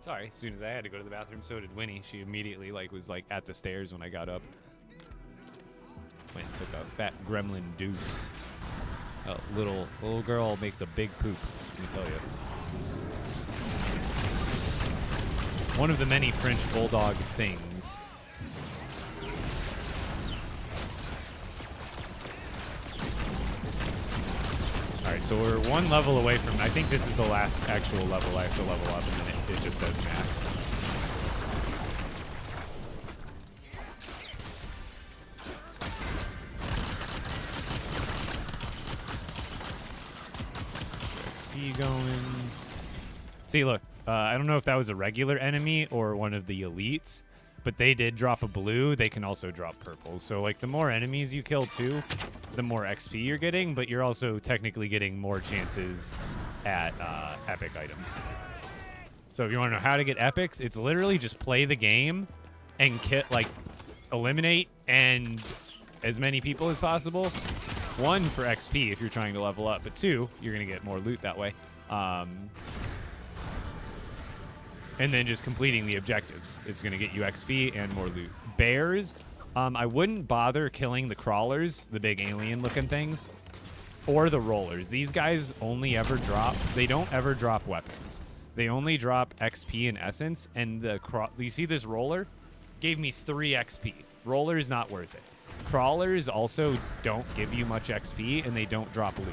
Sorry. As soon as I had to go to the bathroom, so did Winnie. She immediately was at the stairs when I got up. Went and took a fat gremlin deuce. A little girl makes a big poop, let me tell you. One of the many French bulldog things. Alright, so we're one level away from... I think this is the last actual level I have to level up, and then it just says max. XP going. See, look. I don't know if that was a regular enemy or one of the elites, but they did drop a blue. They can also drop purple. So, the more enemies you kill, too, the more XP you're getting, but you're also technically getting more chances at epic items. So if you want to know how to get epics, it's literally just play the game and eliminate and as many people as possible. 1, for XP if you're trying to level up, but 2, you're going to get more loot that way. And then just completing the objectives. It's going to get you XP and more loot. Bears, I wouldn't bother killing the crawlers, the big alien-looking things, or the rollers. These guys only ever drop... They don't ever drop weapons. They only drop XP and essence, and you see this roller? Gave me 3 XP. Roller's not worth it. Crawlers also don't give you much XP, and they don't drop loot.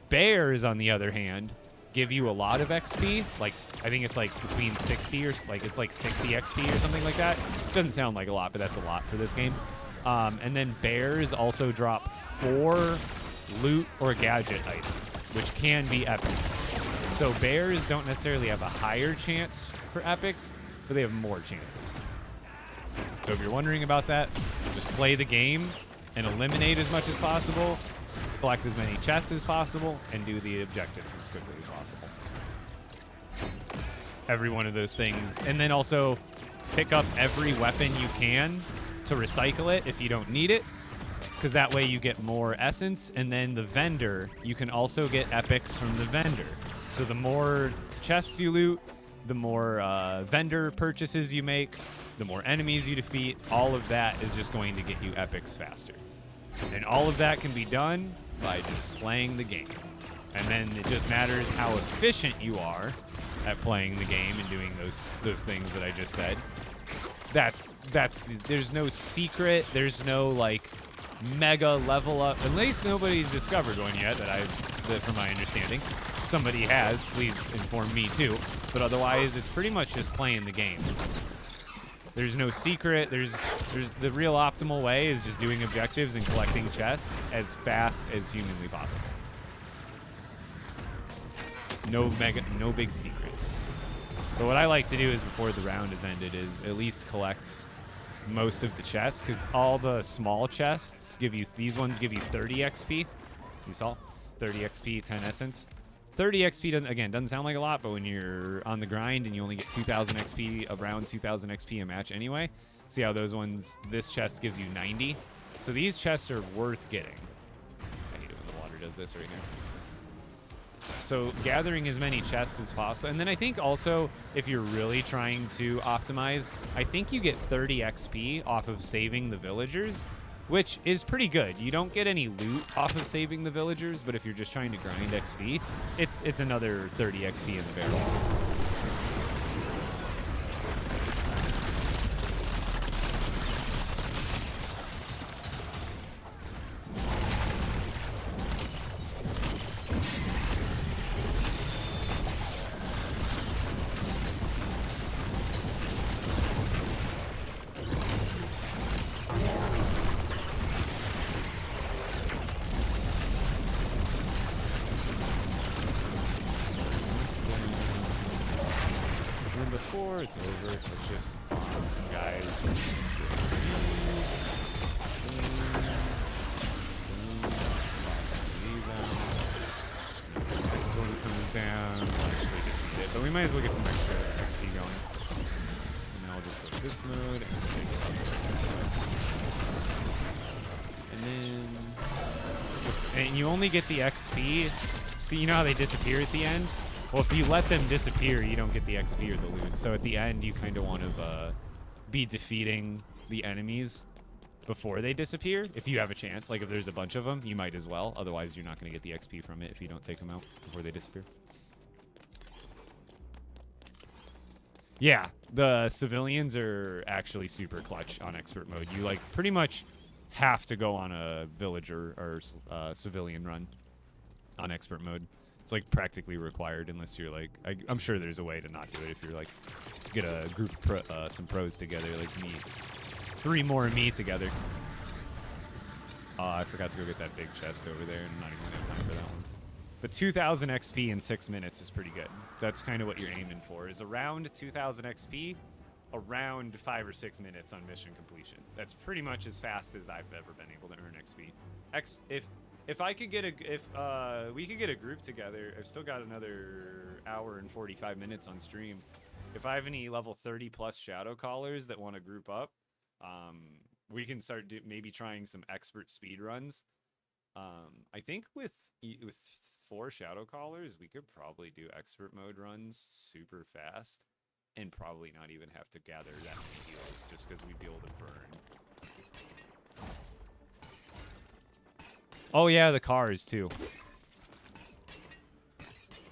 Bears, on the other hand, give you a lot of XP. I think it's between 60 or it's 60 XP or something like that. Doesn't sound like a lot, but that's a lot for this game. And then bears also drop 4 loot or gadget items, which can be epics. So bears don't necessarily have a higher chance for epics, but they have more chances. So if you're wondering about that, just play the game and eliminate as much as possible, collect as many chests as possible, and do the objectives as quickly as possible. Every one of those things. And then also pick up every weapon you can to recycle it if you don't need it, because that way you get more essence. And then the vendor, you can also get epics from the vendor. So the more chests you loot, the more vendor purchases you make, the more enemies you defeat, all of that is just going to get you epics faster. And all of that can be done by just playing the game. And then it just matters how efficient you are at playing the game and doing those things that I just said. There's no secret, there's no mega level up. At least nobody's discovered one yet that from my understanding. Somebody has, please inform me too. But otherwise, it's pretty much just playing the game. There's no secret. There's the real optimal way is just doing objectives and collecting chests as fast as humanly possible. No big secrets. So what I like to do is before the round is ended is at least collect most of the chests, because all the small chests these ones give you 30 XP. You saw 30 XP, 10 essence. 30 XP doesn't sound like a lot, but when you're on the grind and you only get 2,000 XP, around 2,000 XP a match anyway. See how those ones, this chest gives you 90. So these chests are worth getting. I hate it when the water does this right here. So gathering as many chests as possible. And then I think also, if you're really trying to optimize, I think you get 30 XP off of saving the villagers, which is pretty good. You don't get any loot off of saving the villagers, but if you're just trying to grind XP, it's another 30 XP in the barrel. It's over. Let's just bomb some guys. Next one comes down. We'll actually defeat it, but we might as well get some extra XP going. So now we'll just go to this mode and take it up this. And you only get the XP. See, you know how they disappear at the end? Well, if you let them disappear, you don't get the XP or the loot. So at the end, you kind of want to be defeating the enemies before they disappear. If you have a chance, like if there's a bunch of them, you might as well. Otherwise, you're not going to get the XP from it if you don't take them out before they disappear. Yeah, the civilians are actually super clutch on expert mode. You like pretty much have to go on a villager or civilian run on expert mode. It's like practically required unless you're like, I'm sure there's a way to not do it if you're like, get a group of some pros together, like me. 3 more of me together. I forgot to go get that big chest over there, and I'm not even gonna have time for that one. But 2,000 XP in 6 minutes is pretty good. That's kind of what you're aiming for, is around 2,000 XP, around 5 or 6 minutes on mission completion. That's pretty much as fast as I've ever been able to earn XP. If I could get we could get a group together. I've still got another hour and 45 minutes on stream. If I have any level 30 plus shadow callers that want to group up, we can start maybe trying some expert speed runs. I think with 4 shadow callers, we could probably do expert mode runs super fast and probably not even have to gather that many heals just because we'd be able to burn. Oh yeah, the cars too.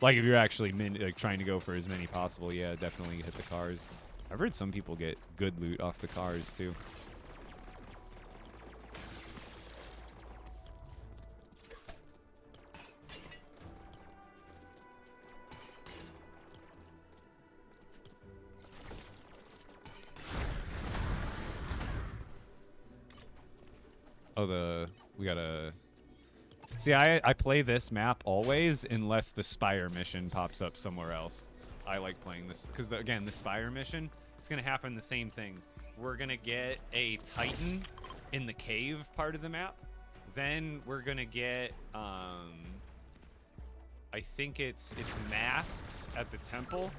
Like if you're actually like trying to go for as many possible, yeah, definitely hit the cars. I've heard some people get good loot off the cars too. Oh, we gotta... See, I play this map always unless the Spire mission pops up somewhere else. I like playing this because, again, the Spire mission, it's going to happen the same thing. We're going to get a Titan in the cave part of the map. Then we're going to get, I think it's masks at the temple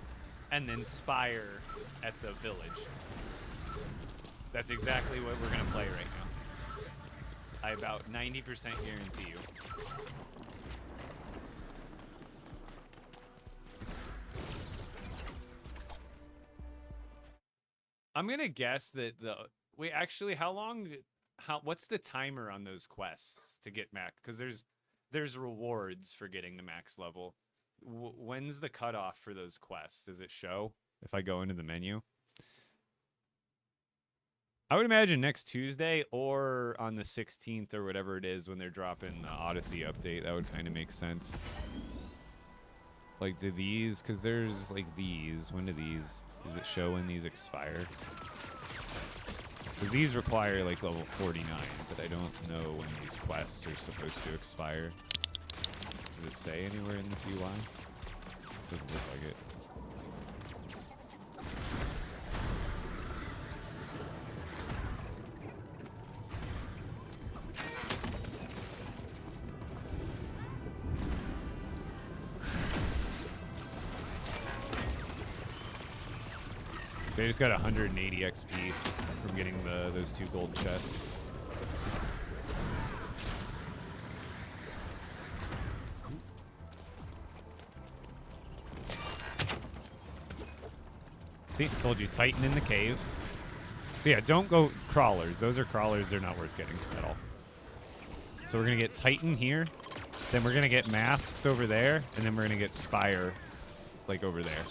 and then Spire at the village. That's exactly what we're going to play right now. I about 90% guarantee you. I'm gonna guess that wait, actually, what's the timer on those quests to get max? Because there's rewards for getting the max level. When's the cutoff for those quests? Does it show if I go into the menu? I would imagine next Tuesday or on the 16th or whatever it is when they're dropping the Odyssey update. That would kind of make sense. Like, do these, because there's like these, when do these, does it show when these expire? Because these require like level 49, but I don't know when these quests are supposed to expire. Does it say anywhere in this UI? Doesn't look like it. They just got 180 XP from getting those 2 gold chests. See, I told you, Titan in the cave. So yeah, don't go crawlers. Those are crawlers, they're not worth getting at all. So we're gonna get Titan here, then we're gonna get masks over there, and then we're gonna get Spire, like over there.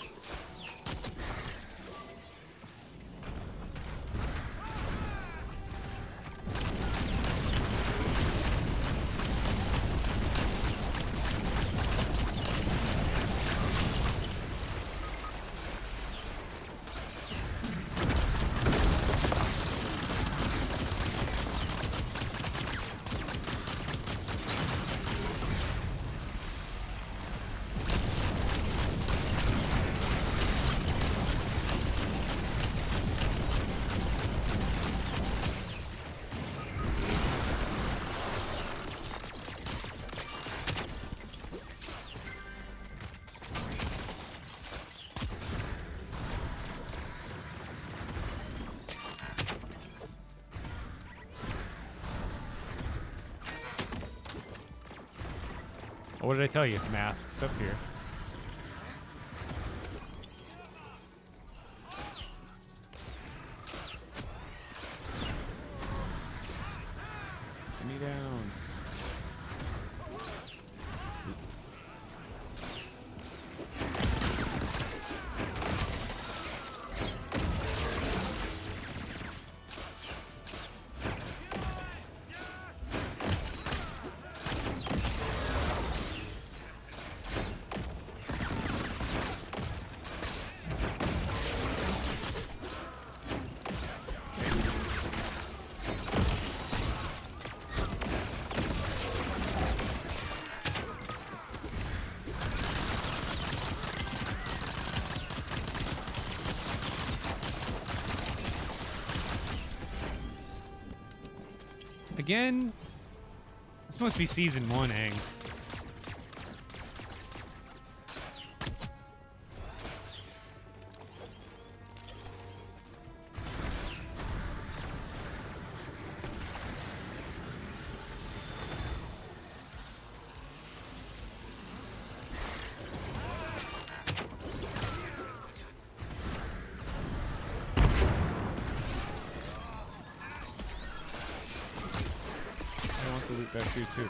What did I tell you? Masks up here. Again? This must be season 1, Ang. Back here too.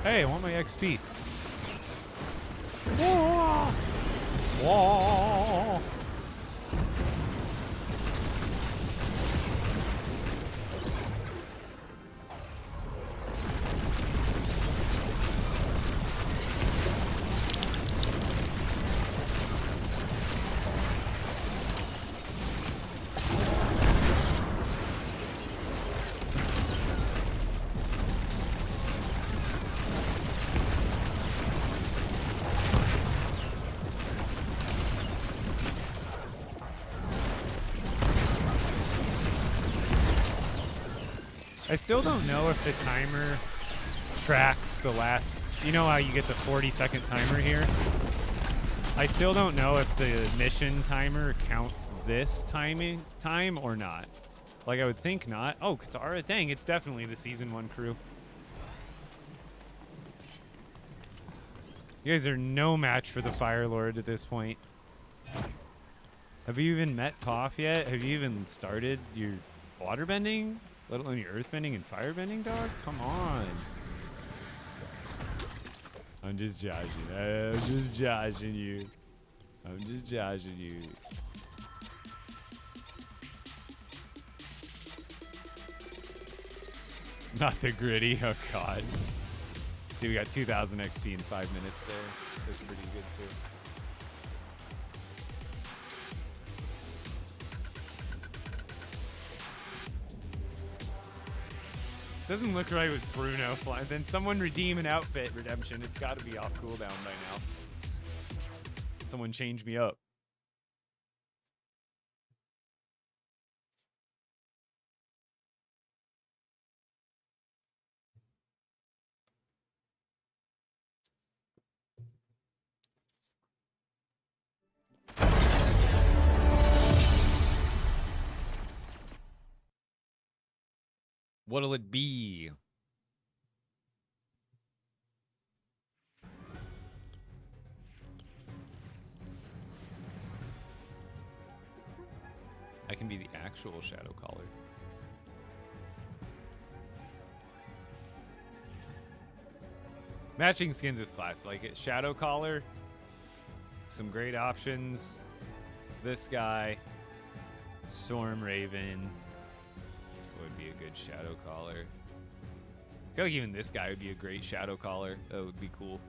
Hey, I want my XP. Whoa! Whoa! I still don't know if the timer tracks the last... You know how you get the 40-second timer here? I still don't know if the mission timer counts this time or not. Like, I would think not. Oh, Katara, dang, it's definitely the Season 1 crew. You guys are no match for the Fire Lord at this point. Have you even met Toph yet? Have you even started your waterbending? Let alone your earthbending and firebending, dog? Come on. I'm just joshing. I'm just joshing you. I'm just joshing you. Not the gritty. Oh, God. See, we got 2,000 XP in 5 minutes there. That's pretty good, too. Doesn't look right with Bruno flying. Then someone redeem an outfit redemption. It's got to be off cooldown by now. Someone change me up. What'll it be? I can be the actual Shadow Caller. Matching skins with class, like it. Shadow Caller. Some great options. This guy. Storm Raven. Would be a good Shadow Caller. I feel like even this guy would be a great Shadow Caller. That would be cool.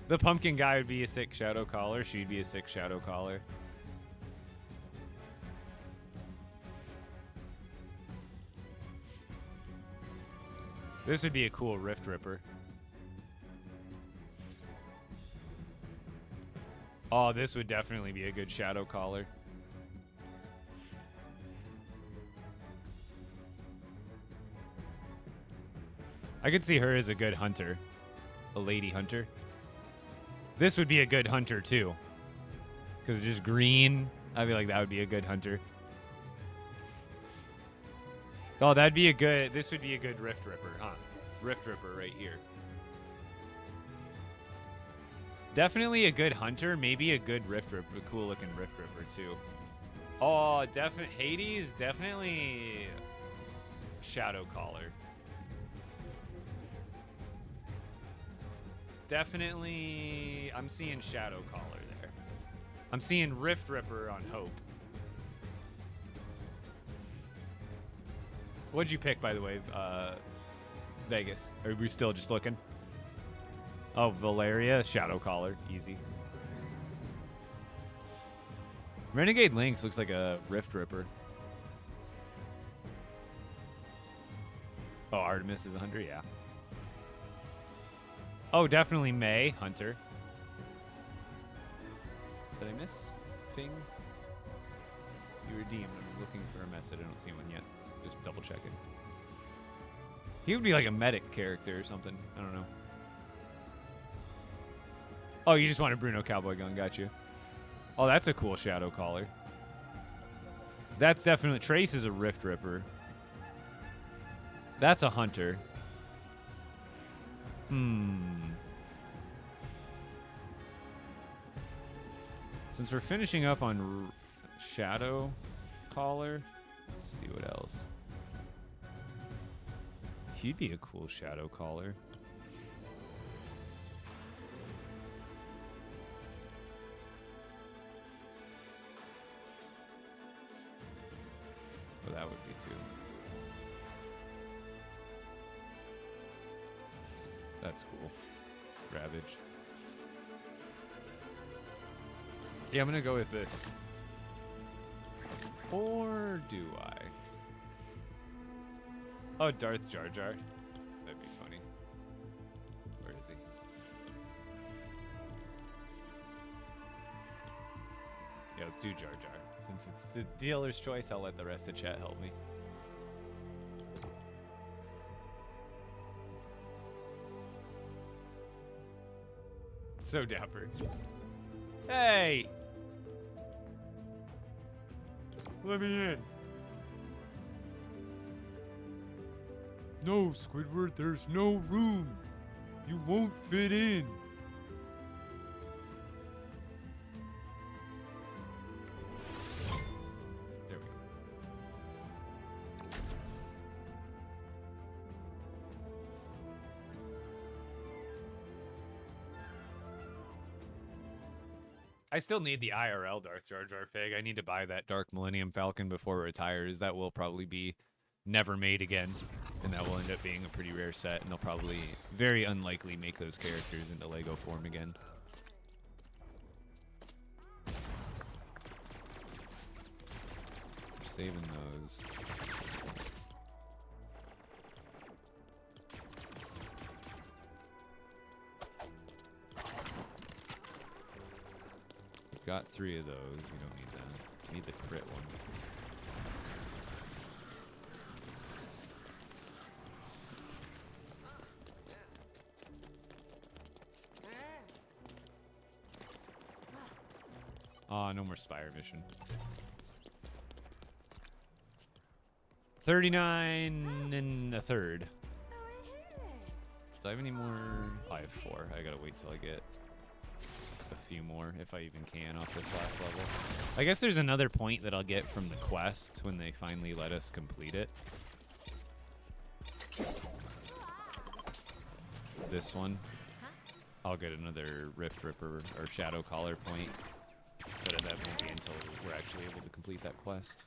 The pumpkin guy would be a sick Shadow Caller. She'd be a sick Shadow Caller. This would be a cool Rift Ripper. Oh, this would definitely be a good Shadow Caller. I could see her as a good hunter. A lady hunter. This would be a good hunter, too. Because it's just green. I feel like that would be a good hunter. Oh, that'd be a good... This would be a good Rift Ripper, huh? Rift Ripper right here. Definitely a good hunter. Maybe a good Rift Ripper. A cool-looking Rift Ripper, too. Oh, definitely... Hades, definitely... Shadow Caller. Definitely, I'm seeing Shadow Caller there. I'm seeing Rift Ripper on Hope. What'd you pick, by the way, Vegas? Are we still just looking? Oh, Valeria, Shadow Caller, easy. Renegade Lynx looks like a Rift Ripper. Oh, Artemis is a hunter, yeah. Oh, definitely May, hunter. Did I miss Ping? You redeemed. I'm looking for a message. I don't see one yet. Just double checking. He would be like a medic character or something. I don't know. Oh, you just want a Bruno cowboy gun. Got you. Oh, that's a cool shadow collar. That's definitely... Trace is a Rift Ripper. That's a hunter. Since we're finishing up on shadow collar, let's see what else. He'd be a cool shadow collar. Oh, that would be too. That's cool. Ravage. Yeah, I'm gonna go with this. Or do I? Oh, Darth Jar Jar. That'd be funny. Where is he? Yeah, let's do Jar Jar. Since it's the dealer's choice, I'll let the rest of chat help me. So dapper. Hey! Let me in. No, Squidward, there's no room. You won't fit in. There we go. I still need the IRL Darth Jar Jar Pig. I need to buy that Dark Millennium Falcon before it retires. That will probably be never made again. And that will end up being a pretty rare set, and they'll probably very unlikely make those characters into LEGO form again. We're saving those. We've got 3 of those. We don't need that. We need the crit one. Oh, no more Spire mission. 39 and a third. Do I have any more? Oh, I have 4. I gotta wait till I get a few more, if I even can, off this last level. I guess there's another point that I'll get from the quest when they finally let us complete it. This one. I'll get another Rift Ripper or Shadow Collar point. But that won't be until we're actually able to complete that quest.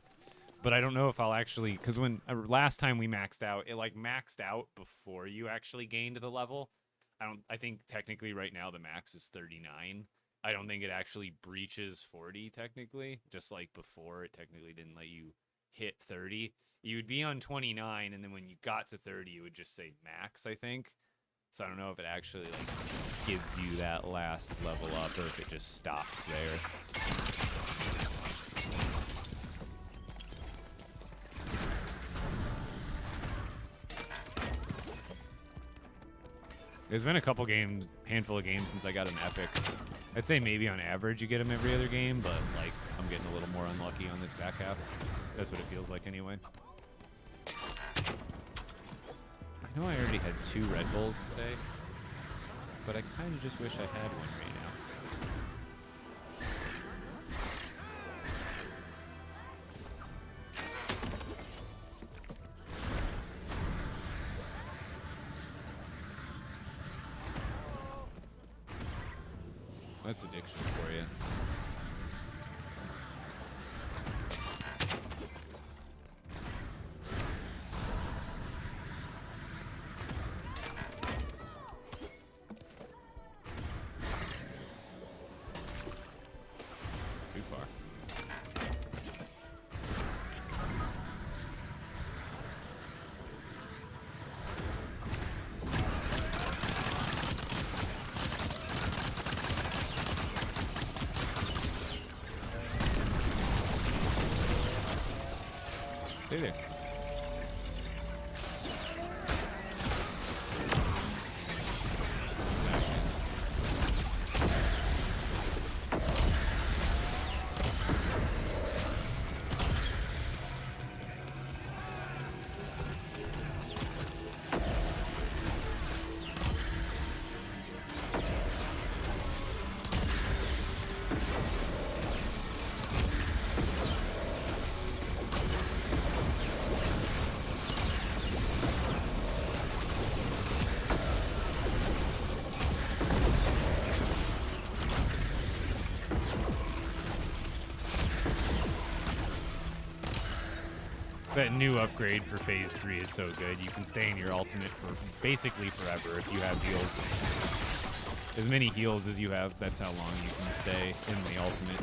But I don't know if I'll actually, because when last time we maxed out, it like maxed out before you actually gained the level. I think technically right now the max is 39. I don't think it actually breaches 40 technically. Just like before, it technically didn't let you hit 30. You would be on 29, and then when you got to 30, it would just say max, I think. So I don't know if it actually like gives you that last level up or if it just stops there. There's been a couple games, handful of games since I got an epic. I'd say maybe on average you get them every other game, but like I'm getting a little more unlucky on this back half. That's what it feels like anyway. I know I already had 2 Red Bulls today, but I kind of just wish I had one right now. That's addiction for you. Too far. Stay there. That new upgrade for phase 3 is so good. You can stay in your ultimate for basically forever if you have heals. As many heals as you have, that's how long you can stay in the ultimate.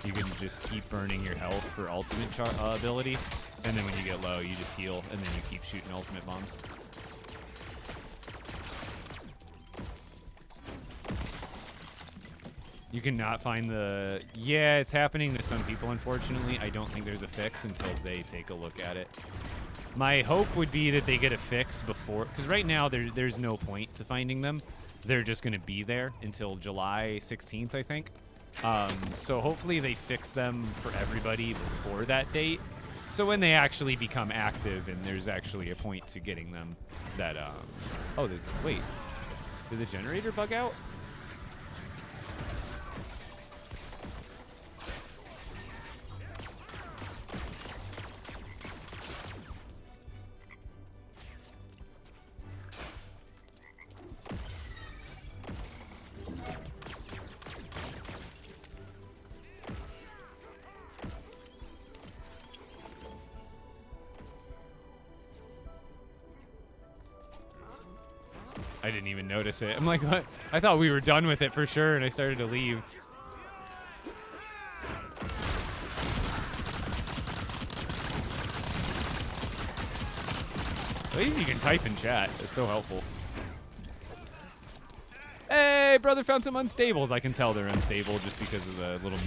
You can just keep burning your health for ultimate ability, and then when you get low, you just heal, and then you keep shooting ultimate bombs. You cannot find the... Yeah, it's happening to some people, unfortunately. I don't think there's a fix until they take a look at it. My hope would be that they get a fix before... Because right now, there's no point to finding them. They're just going to be there until July 16th, I think. So hopefully they fix them for everybody before that date. So when they actually become active and there's actually a point to getting them that... Oh, wait. Did the generator bug out? I didn't even notice it. I'm like, what? I thought we were done with it for sure, and I started to leave. At least you can type in chat. It's so helpful. Hey, brother found some unstables. I can tell they're unstable just because of the little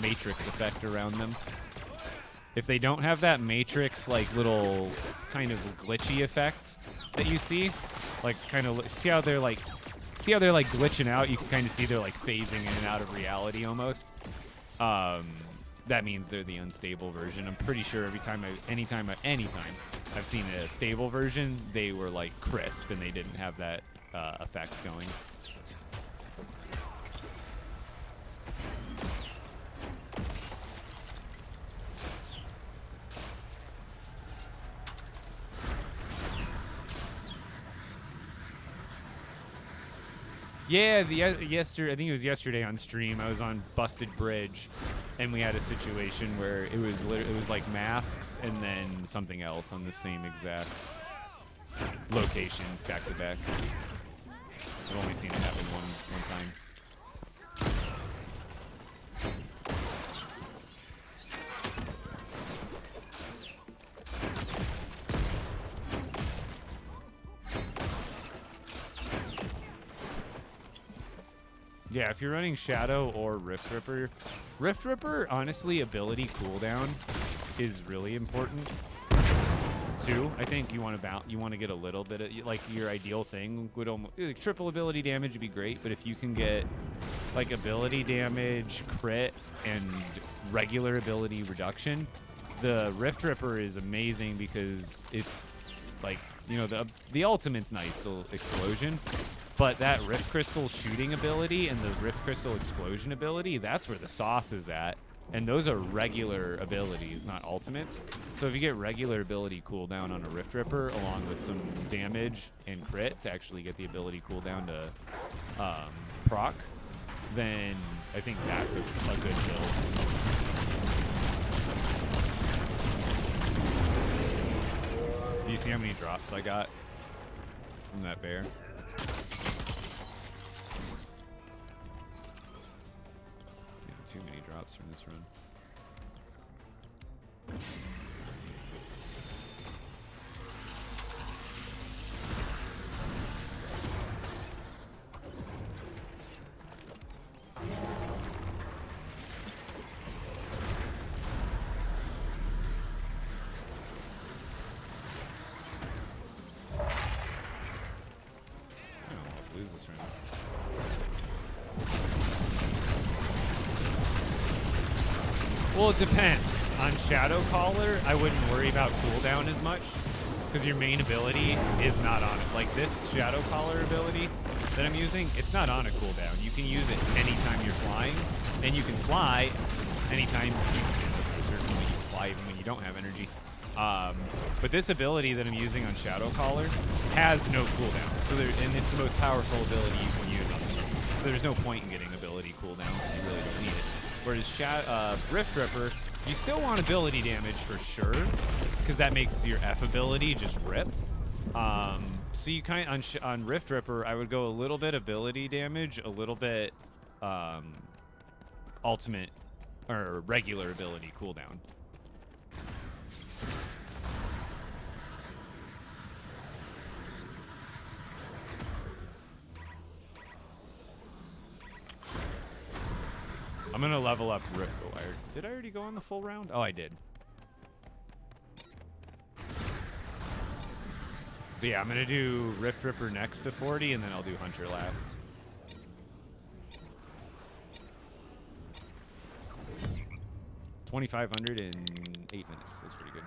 matrix effect around them. If they don't have that matrix, like, little kind of glitchy effect that you see, like, kind of see how they're like glitching out. You can kind of see they're like phasing in and out of reality almost. That means they're the unstable version. I'm pretty sure anytime I've seen a stable version, they were like crisp and they didn't have that effect going. Yeah, yesterday, I think it was yesterday on stream, I was on Busted Bridge, and we had a situation where it was like masks and then something else on the same exact location, back to back. I've only seen it happen one time. Yeah, if you're running Shadow or Rift Ripper, honestly, ability cooldown is really important too. I think you want to get a little bit of, like, your ideal thing would almost, like, triple ability damage would be great, but if you can get like ability damage, crit, and regular ability reduction, the Rift Ripper is amazing because it's like, you know, the ultimate's nice, the explosion. But that Rift Crystal shooting ability and the Rift Crystal explosion ability, that's where the sauce is at. And those are regular abilities, not ultimates. So if you get regular ability cooldown on a Rift Ripper, along with some damage and crit to actually get the ability cooldown to proc, then I think that's a good build. Do you see how many drops I got from that bear? Too many drops from this run. I don't know if I'll lose this round. Well, it depends. On Shadow Caller, I wouldn't worry about cooldown as much because your main ability is not on it. Like this Shadow Caller ability that I'm using, it's not on a cooldown. You can use it anytime you're flying, and you can fly anytime you can. Certainly, you can fly even when you don't have energy. But this ability that I'm using on Shadow Caller has no cooldown, and it's the most powerful ability you can use on this. So there's no point in getting ability cooldown. You really don't need it. Whereas Rift Ripper, you still want ability damage for sure, because that makes your F ability just rip. So you kind of, on Rift Ripper, I would go a little bit ability damage, a little bit ultimate or regular ability cooldown. I'm gonna level up Rift. Oh, did I already go on the full round? Oh, I did. But yeah, I'm gonna do Rift Ripper next to 40, and then I'll do Hunter last. $2,500 in 8 minutes. That's pretty good.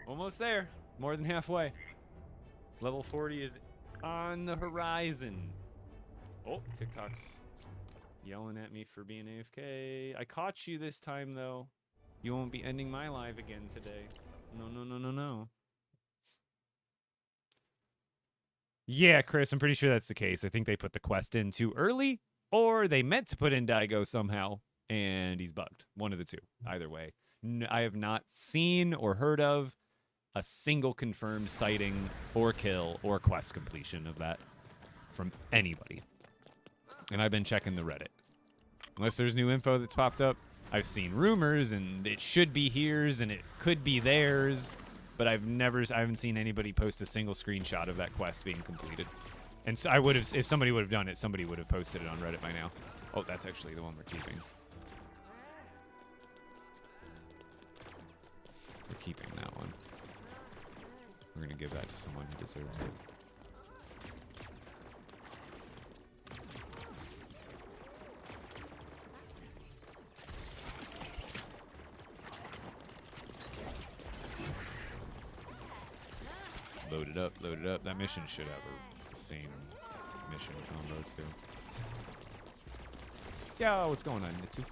Almost there. More than halfway. Level 40 is on the horizon. Oh, TikTok's yelling at me for being AFK. I caught you this time, though. You won't be ending my live again today. No, no, no, no, no. Yeah, Chris, I'm pretty sure that's the case. I think they put the quest in too early, or they meant to put in Daigo somehow, and he's bugged. One of the two. Either way. I have not seen or heard of a single confirmed sighting or kill or quest completion of that from anybody. And I've been checking the Reddit. Unless there's new info that's popped up, I've seen rumors, and it should be here's, and it could be theirs, but I haven't seen anybody post a single screenshot of that quest being completed. And so I would have, if somebody would have done it, somebody would have posted it on Reddit by now. Oh, that's actually the one we're keeping. We're keeping that one. We're gonna give that to someone who deserves it. Load it up, load it up. That mission should have the same mission combo too. Yo, what's going on, Nitsu?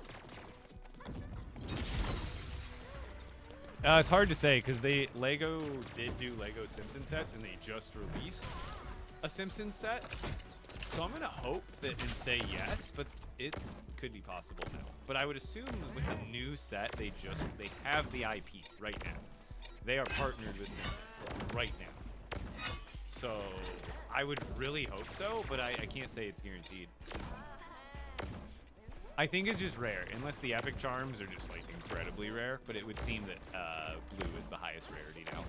It's hard to say because LEGO did do LEGO Simpson sets, and they just released a Simpson set. So I'm gonna hope that and say yes, but it could be possible no. But I would assume that with the new set, they have the IP right now. They are partnered with Simpsons right now. So I would really hope so, but I can't say it's guaranteed. I think it's just rare, unless the epic charms are just like incredibly rare, but it would seem that blue is the highest rarity now.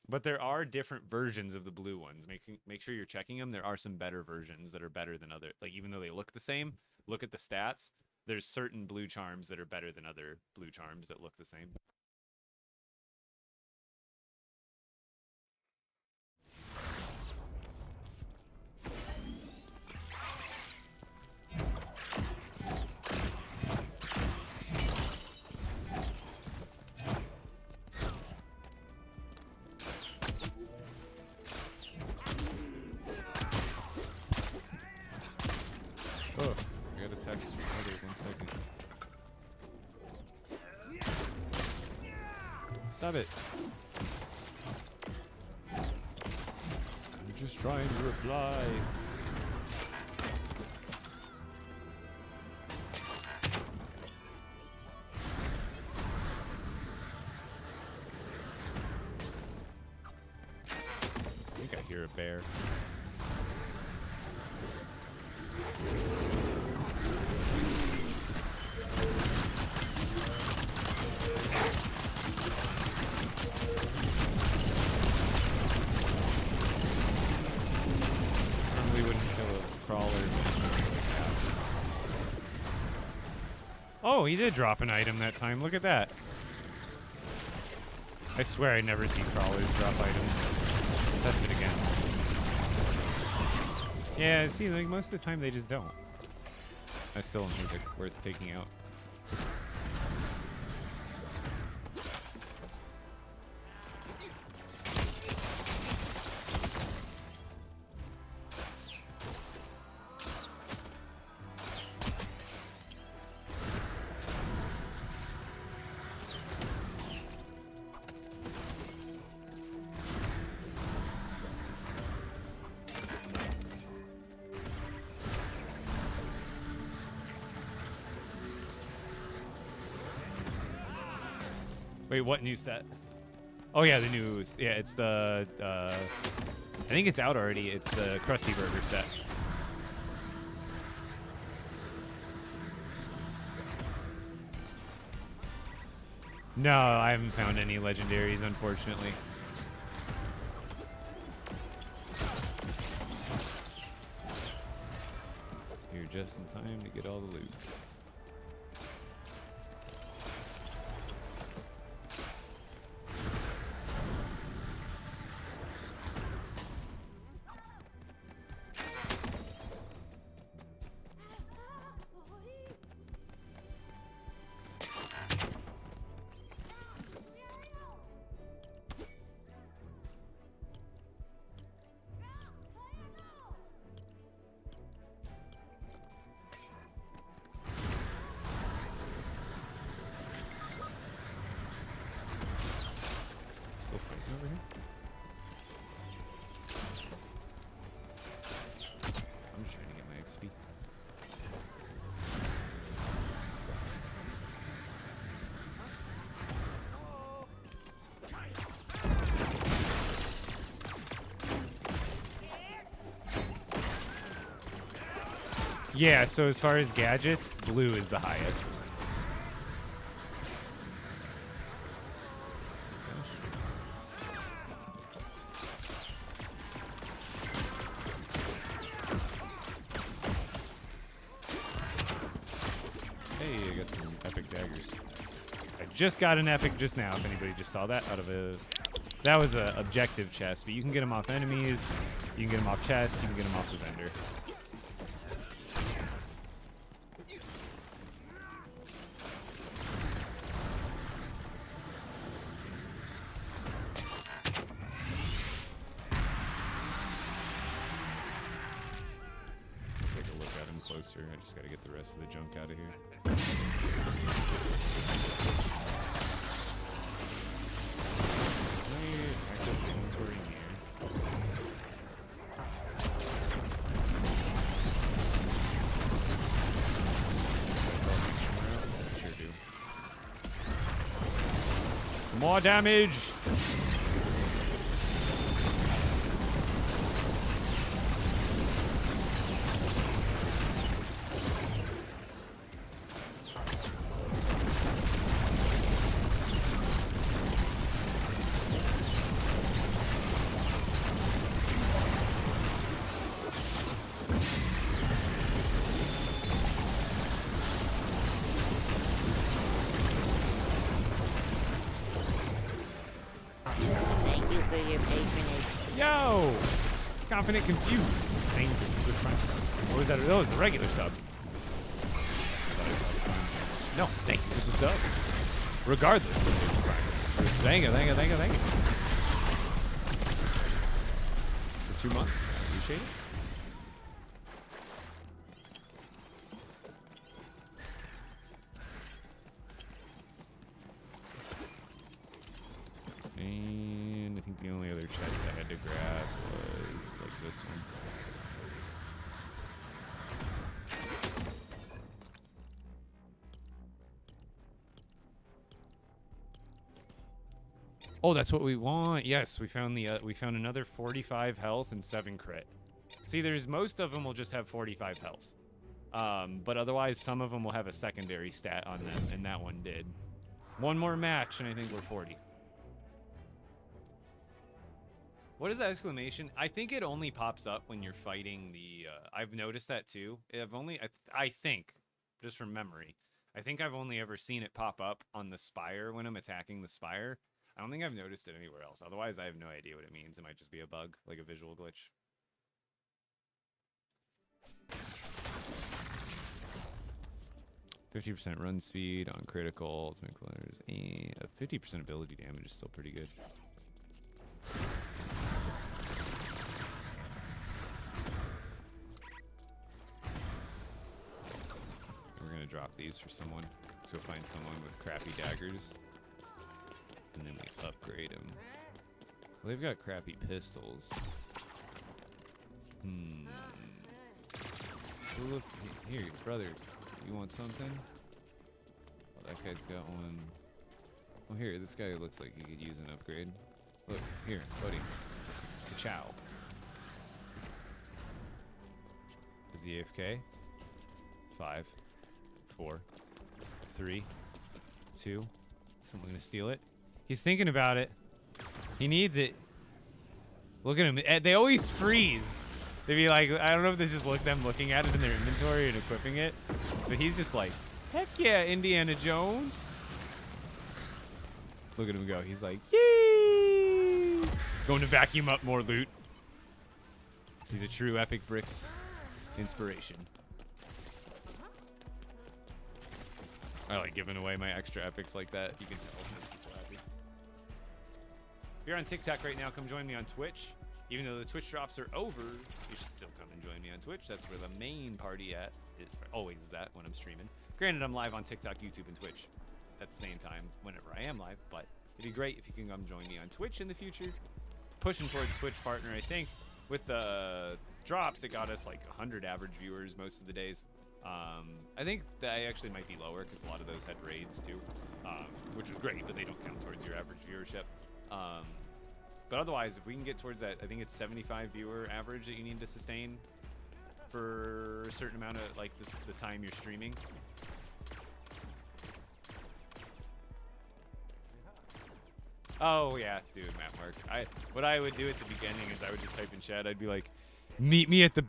But there are different versions of the blue ones. Make sure you're checking them. There are some better versions that are better than other, like even though they look the same, look at the stats. There's certain blue charms that are better than other blue charms that look the same. Oh, I got a text from Heather, 1 second. Stop it. I'm just trying to reply. I think I hear a bear. Normally wouldn't kill a crawler. Oh, he did drop an item that time. Look at that. I swear I never see crawlers drop items. Let's test it again. Yeah, it seems like most of the time they just don't. I still don't think it's worth taking out. Wait, what new set? Oh yeah, the new. Yeah, it's the. I think it's out already. It's the Krusty Burger set. No, I haven't found any legendaries, unfortunately. You're just in time to get all the loot. Still fighting over here? I'm just trying to get my XP. Yeah, so as far as gadgets, blue is the highest. Hey, I got some epic daggers. I just got an epic just now, if anybody just saw that out of a... That was a objective chest, but you can get them off enemies, you can get them off chests, you can get them off the vendor. Take a look at him closer. I just gotta get the rest of the junk out of here. Can I access the inventory in here? I sure do. More damage! Thank you for your patronage. Yo! Confident confused. Thank you for the front sub. Or was that? That was a regular sub. No, thank you for the sub. Regardless of the Prime. Thank you, thank you, thank you, thank you. For 2 months. Appreciate it. And I think the only other chest I had to grab was like this one. Oh, that's what we want. Yes, we found another 45 health and 7 crit. See, there's most of them will just have 45 health. But otherwise some of them will have a secondary stat on them, and that one did. One more match and I think we're 40. What is that exclamation? I think it only pops up when you're fighting the... I've noticed that too. I think, just from memory, I think I've only ever seen it pop up on the Spire when I'm attacking the Spire. I don't think I've noticed it anywhere else. Otherwise, I have no idea what it means. It might just be a bug, like a visual glitch. %50 run speed on critical, ultimate colors, and 50% ability damage is still pretty good. We're gonna drop these for someone. Let's go find someone with crappy daggers. And then we upgrade them. Well, they've got crappy pistols. Oh, look, here, brother. You want something? Oh, that guy's got one. Well, here, this guy looks like he could use an upgrade. Look, here, buddy. Ciao. Is he AFK? 5, 4, 3, 2. Someone gonna steal it. He's thinking about it. He needs it. Look at him. They always freeze. They'd be like, I don't know if this is them looking at it in their inventory and equipping it, but he's just like, heck yeah, Indiana Jones. Look at him go. He's like, yee! Going to vacuum up more loot. He's a true Epic Bricks inspiration. I like giving away my extra epics like that. You can tell it makes people happy. If you're on TikTok right now, come join me on Twitch. Even though the Twitch drops are over, you should still come and join me on Twitch. That's where the main party always is at when I'm streaming. Granted, I'm live on TikTok, YouTube, and Twitch at the same time whenever I am live, but it'd be great if you can come join me on Twitch in the future. Pushing towards Twitch partner, I think. With the drops, it got us like 100 average viewers most of the days. I think that I actually might be lower because a lot of those had raids too, which was great, but they don't count towards your average viewership. But otherwise, if we can get towards that, I think it's 75 viewer average that you need to sustain for a certain amount of like the time you're streaming. Oh yeah, dude, map mark. What I would do at the beginning is I would just type in chat. I'd be like, meet me at the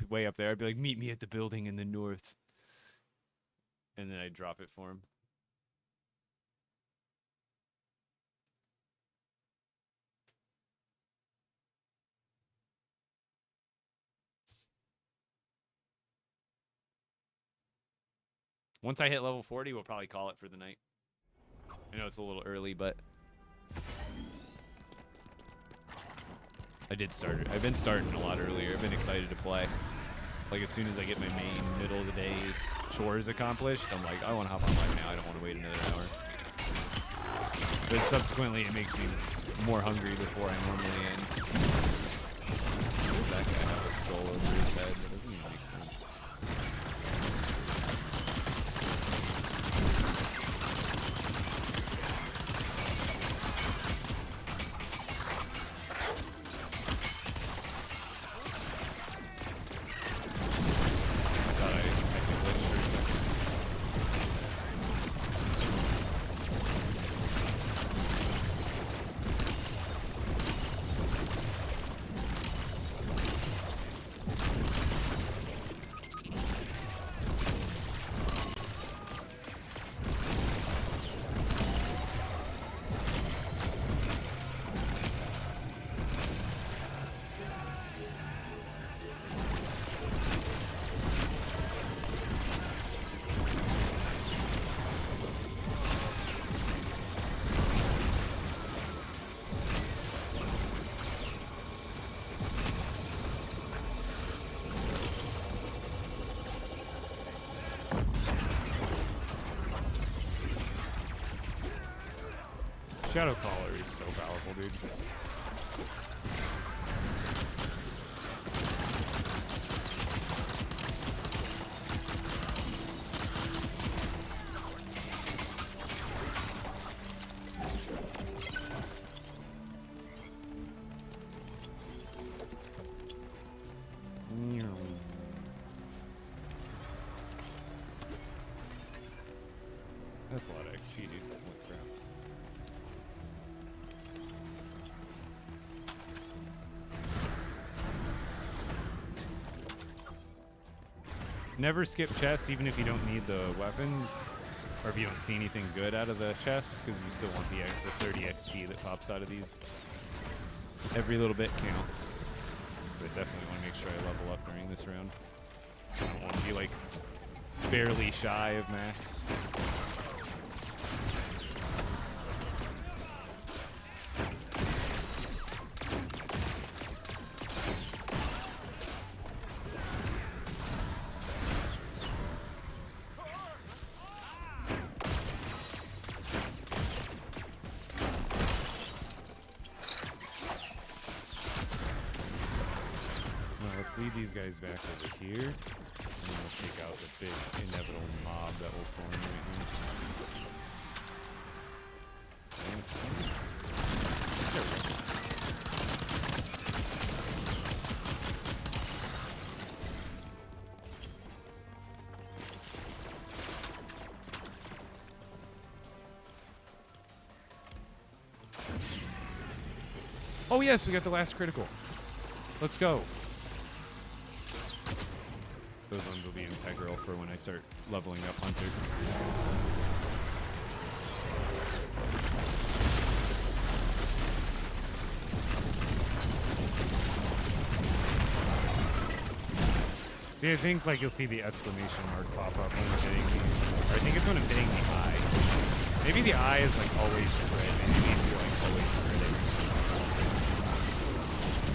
way up there. I'd be like, meet me at the building in the north, and then I'd drop it for him. Once I hit level 40, we'll probably call it for the night. I know it's a little early, but I did start it. I've been starting a lot earlier. I've been excited to play. Like as soon as I get my main middle of the day chores accomplished, I'm like, I want to hop on live now. I don't want to wait another hour. But subsequently, it makes me more hungry before I normally end. That guy have a skull over his head. That doesn't even make sense. Shadow Caller is so powerful, dude. That's a lot of XP, dude. Holy crap. Never skip chests, even if you don't need the weapons, or if you don't see anything good out of the chest, because you still want the 30 XP that pops out of these. Every little bit counts. So I definitely want to make sure I level up during this round. I don't want to be like barely shy of max. Lead these guys back over here, and then we'll take out the big inevitable mob that will form right here. Oh, yes, we got the last critical. Let's go. Those ones will be integral for when I start leveling up Hunter. See, I think like you'll see the exclamation mark pop up when I'm hitting these. Or I think it's when I'm hitting the eye. Maybe the eye is like always spread. Maybe it needs to be like always spread every single time.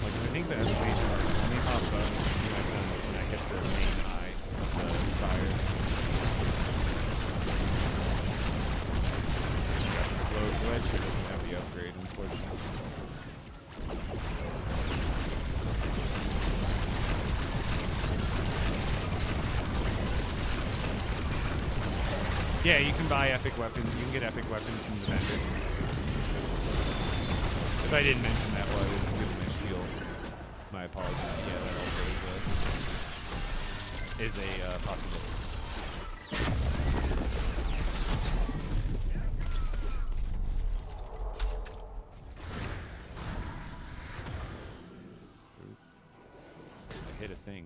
Like I think the exclamation mark only pops up when I hit the main eye of the Spire. Got the slow glitch. It doesn't have the upgrade, unfortunately. Yeah, you can buy epic weapons. You can get epic weapons from the vendor. If I didn't mention that while I was giving my spiel, my apologies. Yeah, that also is a possibility. I hit a thing.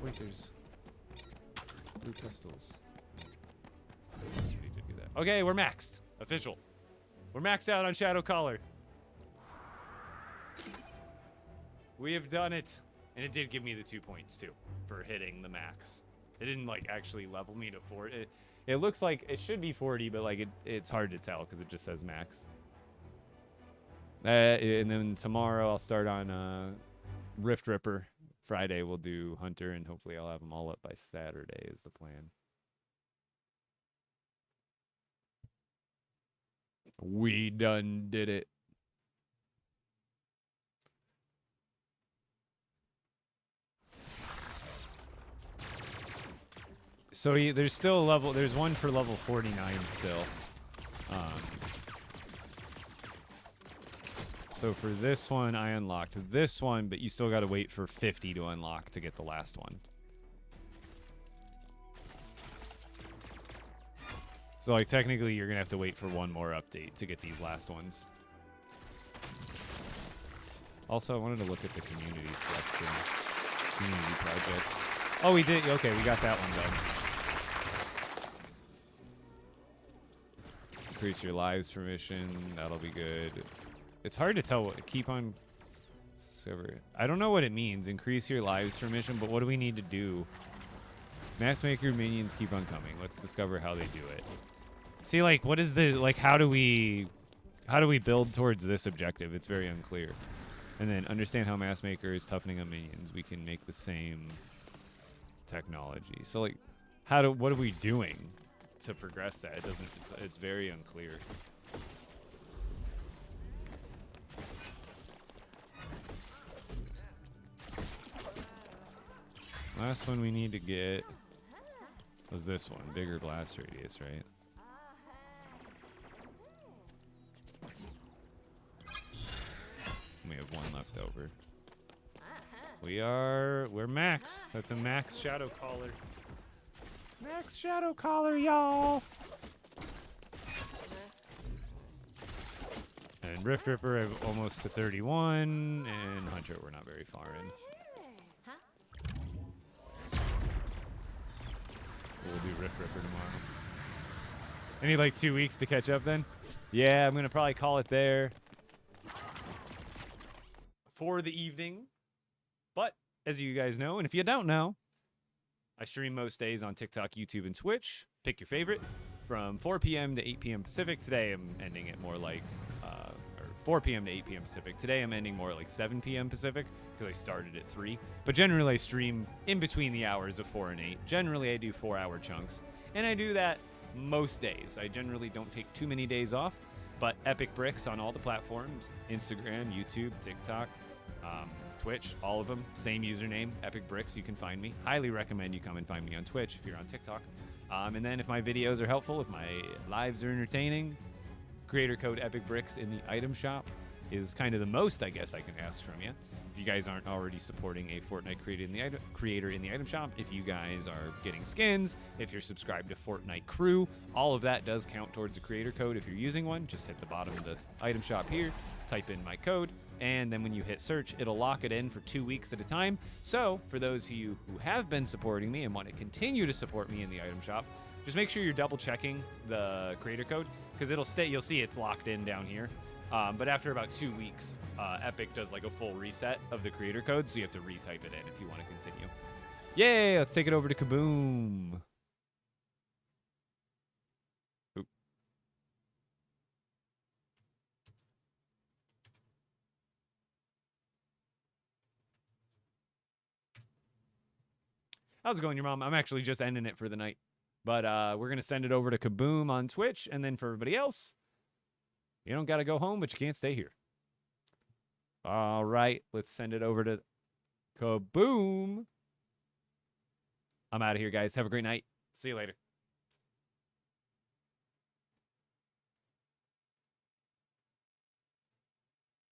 Wait, there's blue pistols. I need to do that. Okay, we're maxed. Official. We're maxed out on Shadow Collar. We have done it. And it did give me the 2 points, too, for hitting the max. It didn't, like, actually level me to 40. It looks like it should be 40, but, like, it's hard to tell because it just says max. And then tomorrow I'll start on Rift Ripper. Friday we'll do Hunter, and hopefully I'll have them all up by Saturday is the plan. We done did it. So there's still a level. There's one for level 49 still. So for this one, I unlocked this one, but you still got to wait for 50 to unlock to get the last one. So like technically, you're gonna have to wait for one more update to get these last ones. Also, I wanted to look at the community selection, community projects. Oh, we did. Okay, we got that one done. Increase your lives per mission. That'll be good. It's hard to tell what keep on discover. I don't know what it means. Increase your lives per mission, but what do we need to do? Matchmaker minions keep on coming. Let's discover how they do it. See, like, what is the like? How do we build towards this objective? It's very unclear. And then understand how Matchmaker is toughening on minions. We can make the same technology. So like, what are we doing to progress that? It doesn't. It's very unclear. Last one we need to get was this one, bigger blast radius, right? We have one left over. We're maxed. That's a max Shadow Collar. Max Shadow Collar, y'all. And Rift Ripper, I've almost to 31, and Hunter, we're not very far in. We'll do Rift Ripper tomorrow. I need like 2 weeks to catch up then. Yeah, I'm gonna probably call it there for the evening. But as you guys know, and if you don't know, I stream most days on TikTok, YouTube, and Twitch. Pick your favorite from 4 p.m. to 8 p.m. Pacific. Today I'm ending it more like, or 4 p.m. to 8 p.m. Pacific. Today I'm ending more like 7 p.m. Pacific because I started at 3. But generally I stream in between the hours of 4 and 8. Generally I do 4-hour chunks. And I do that most days. I generally don't take too many days off. But Epic Bricks on all the platforms, Instagram, YouTube, TikTok, Twitch, all of them, same username, Epic Bricks. You can find me. Highly recommend you come and find me on Twitch if you're on TikTok. And then if my videos are helpful, if my lives are entertaining, creator code Epic Bricks in the item shop is kind of the most, I guess, I can ask from you. If you guys aren't already supporting a Fortnite creator in the item shop, if you guys are getting skins, if you're subscribed to Fortnite Crew, all of that does count towards a creator code if you're using one. Just hit the bottom of the item shop here, type in my code, and then when you hit search, it'll lock it in for 2 weeks at a time. So for those of you who have been supporting me and want to continue to support me in the item shop, just make sure you're double checking the creator code, because it'll stay. You'll see it's locked in down here. But after about 2 weeks, Epic does like a full reset of the creator code, so you have to retype it in if you want to continue. Yay! Let's take it over to Kaboom. Oop. How's it going, your mom? I'm actually just ending it for the night. But we're going to send it over to Kaboom on Twitch, and then for everybody else, you don't got to go home, but you can't stay here. All right, let's send it over to Kaboom. I'm out of here, guys. Have a great night. See you later.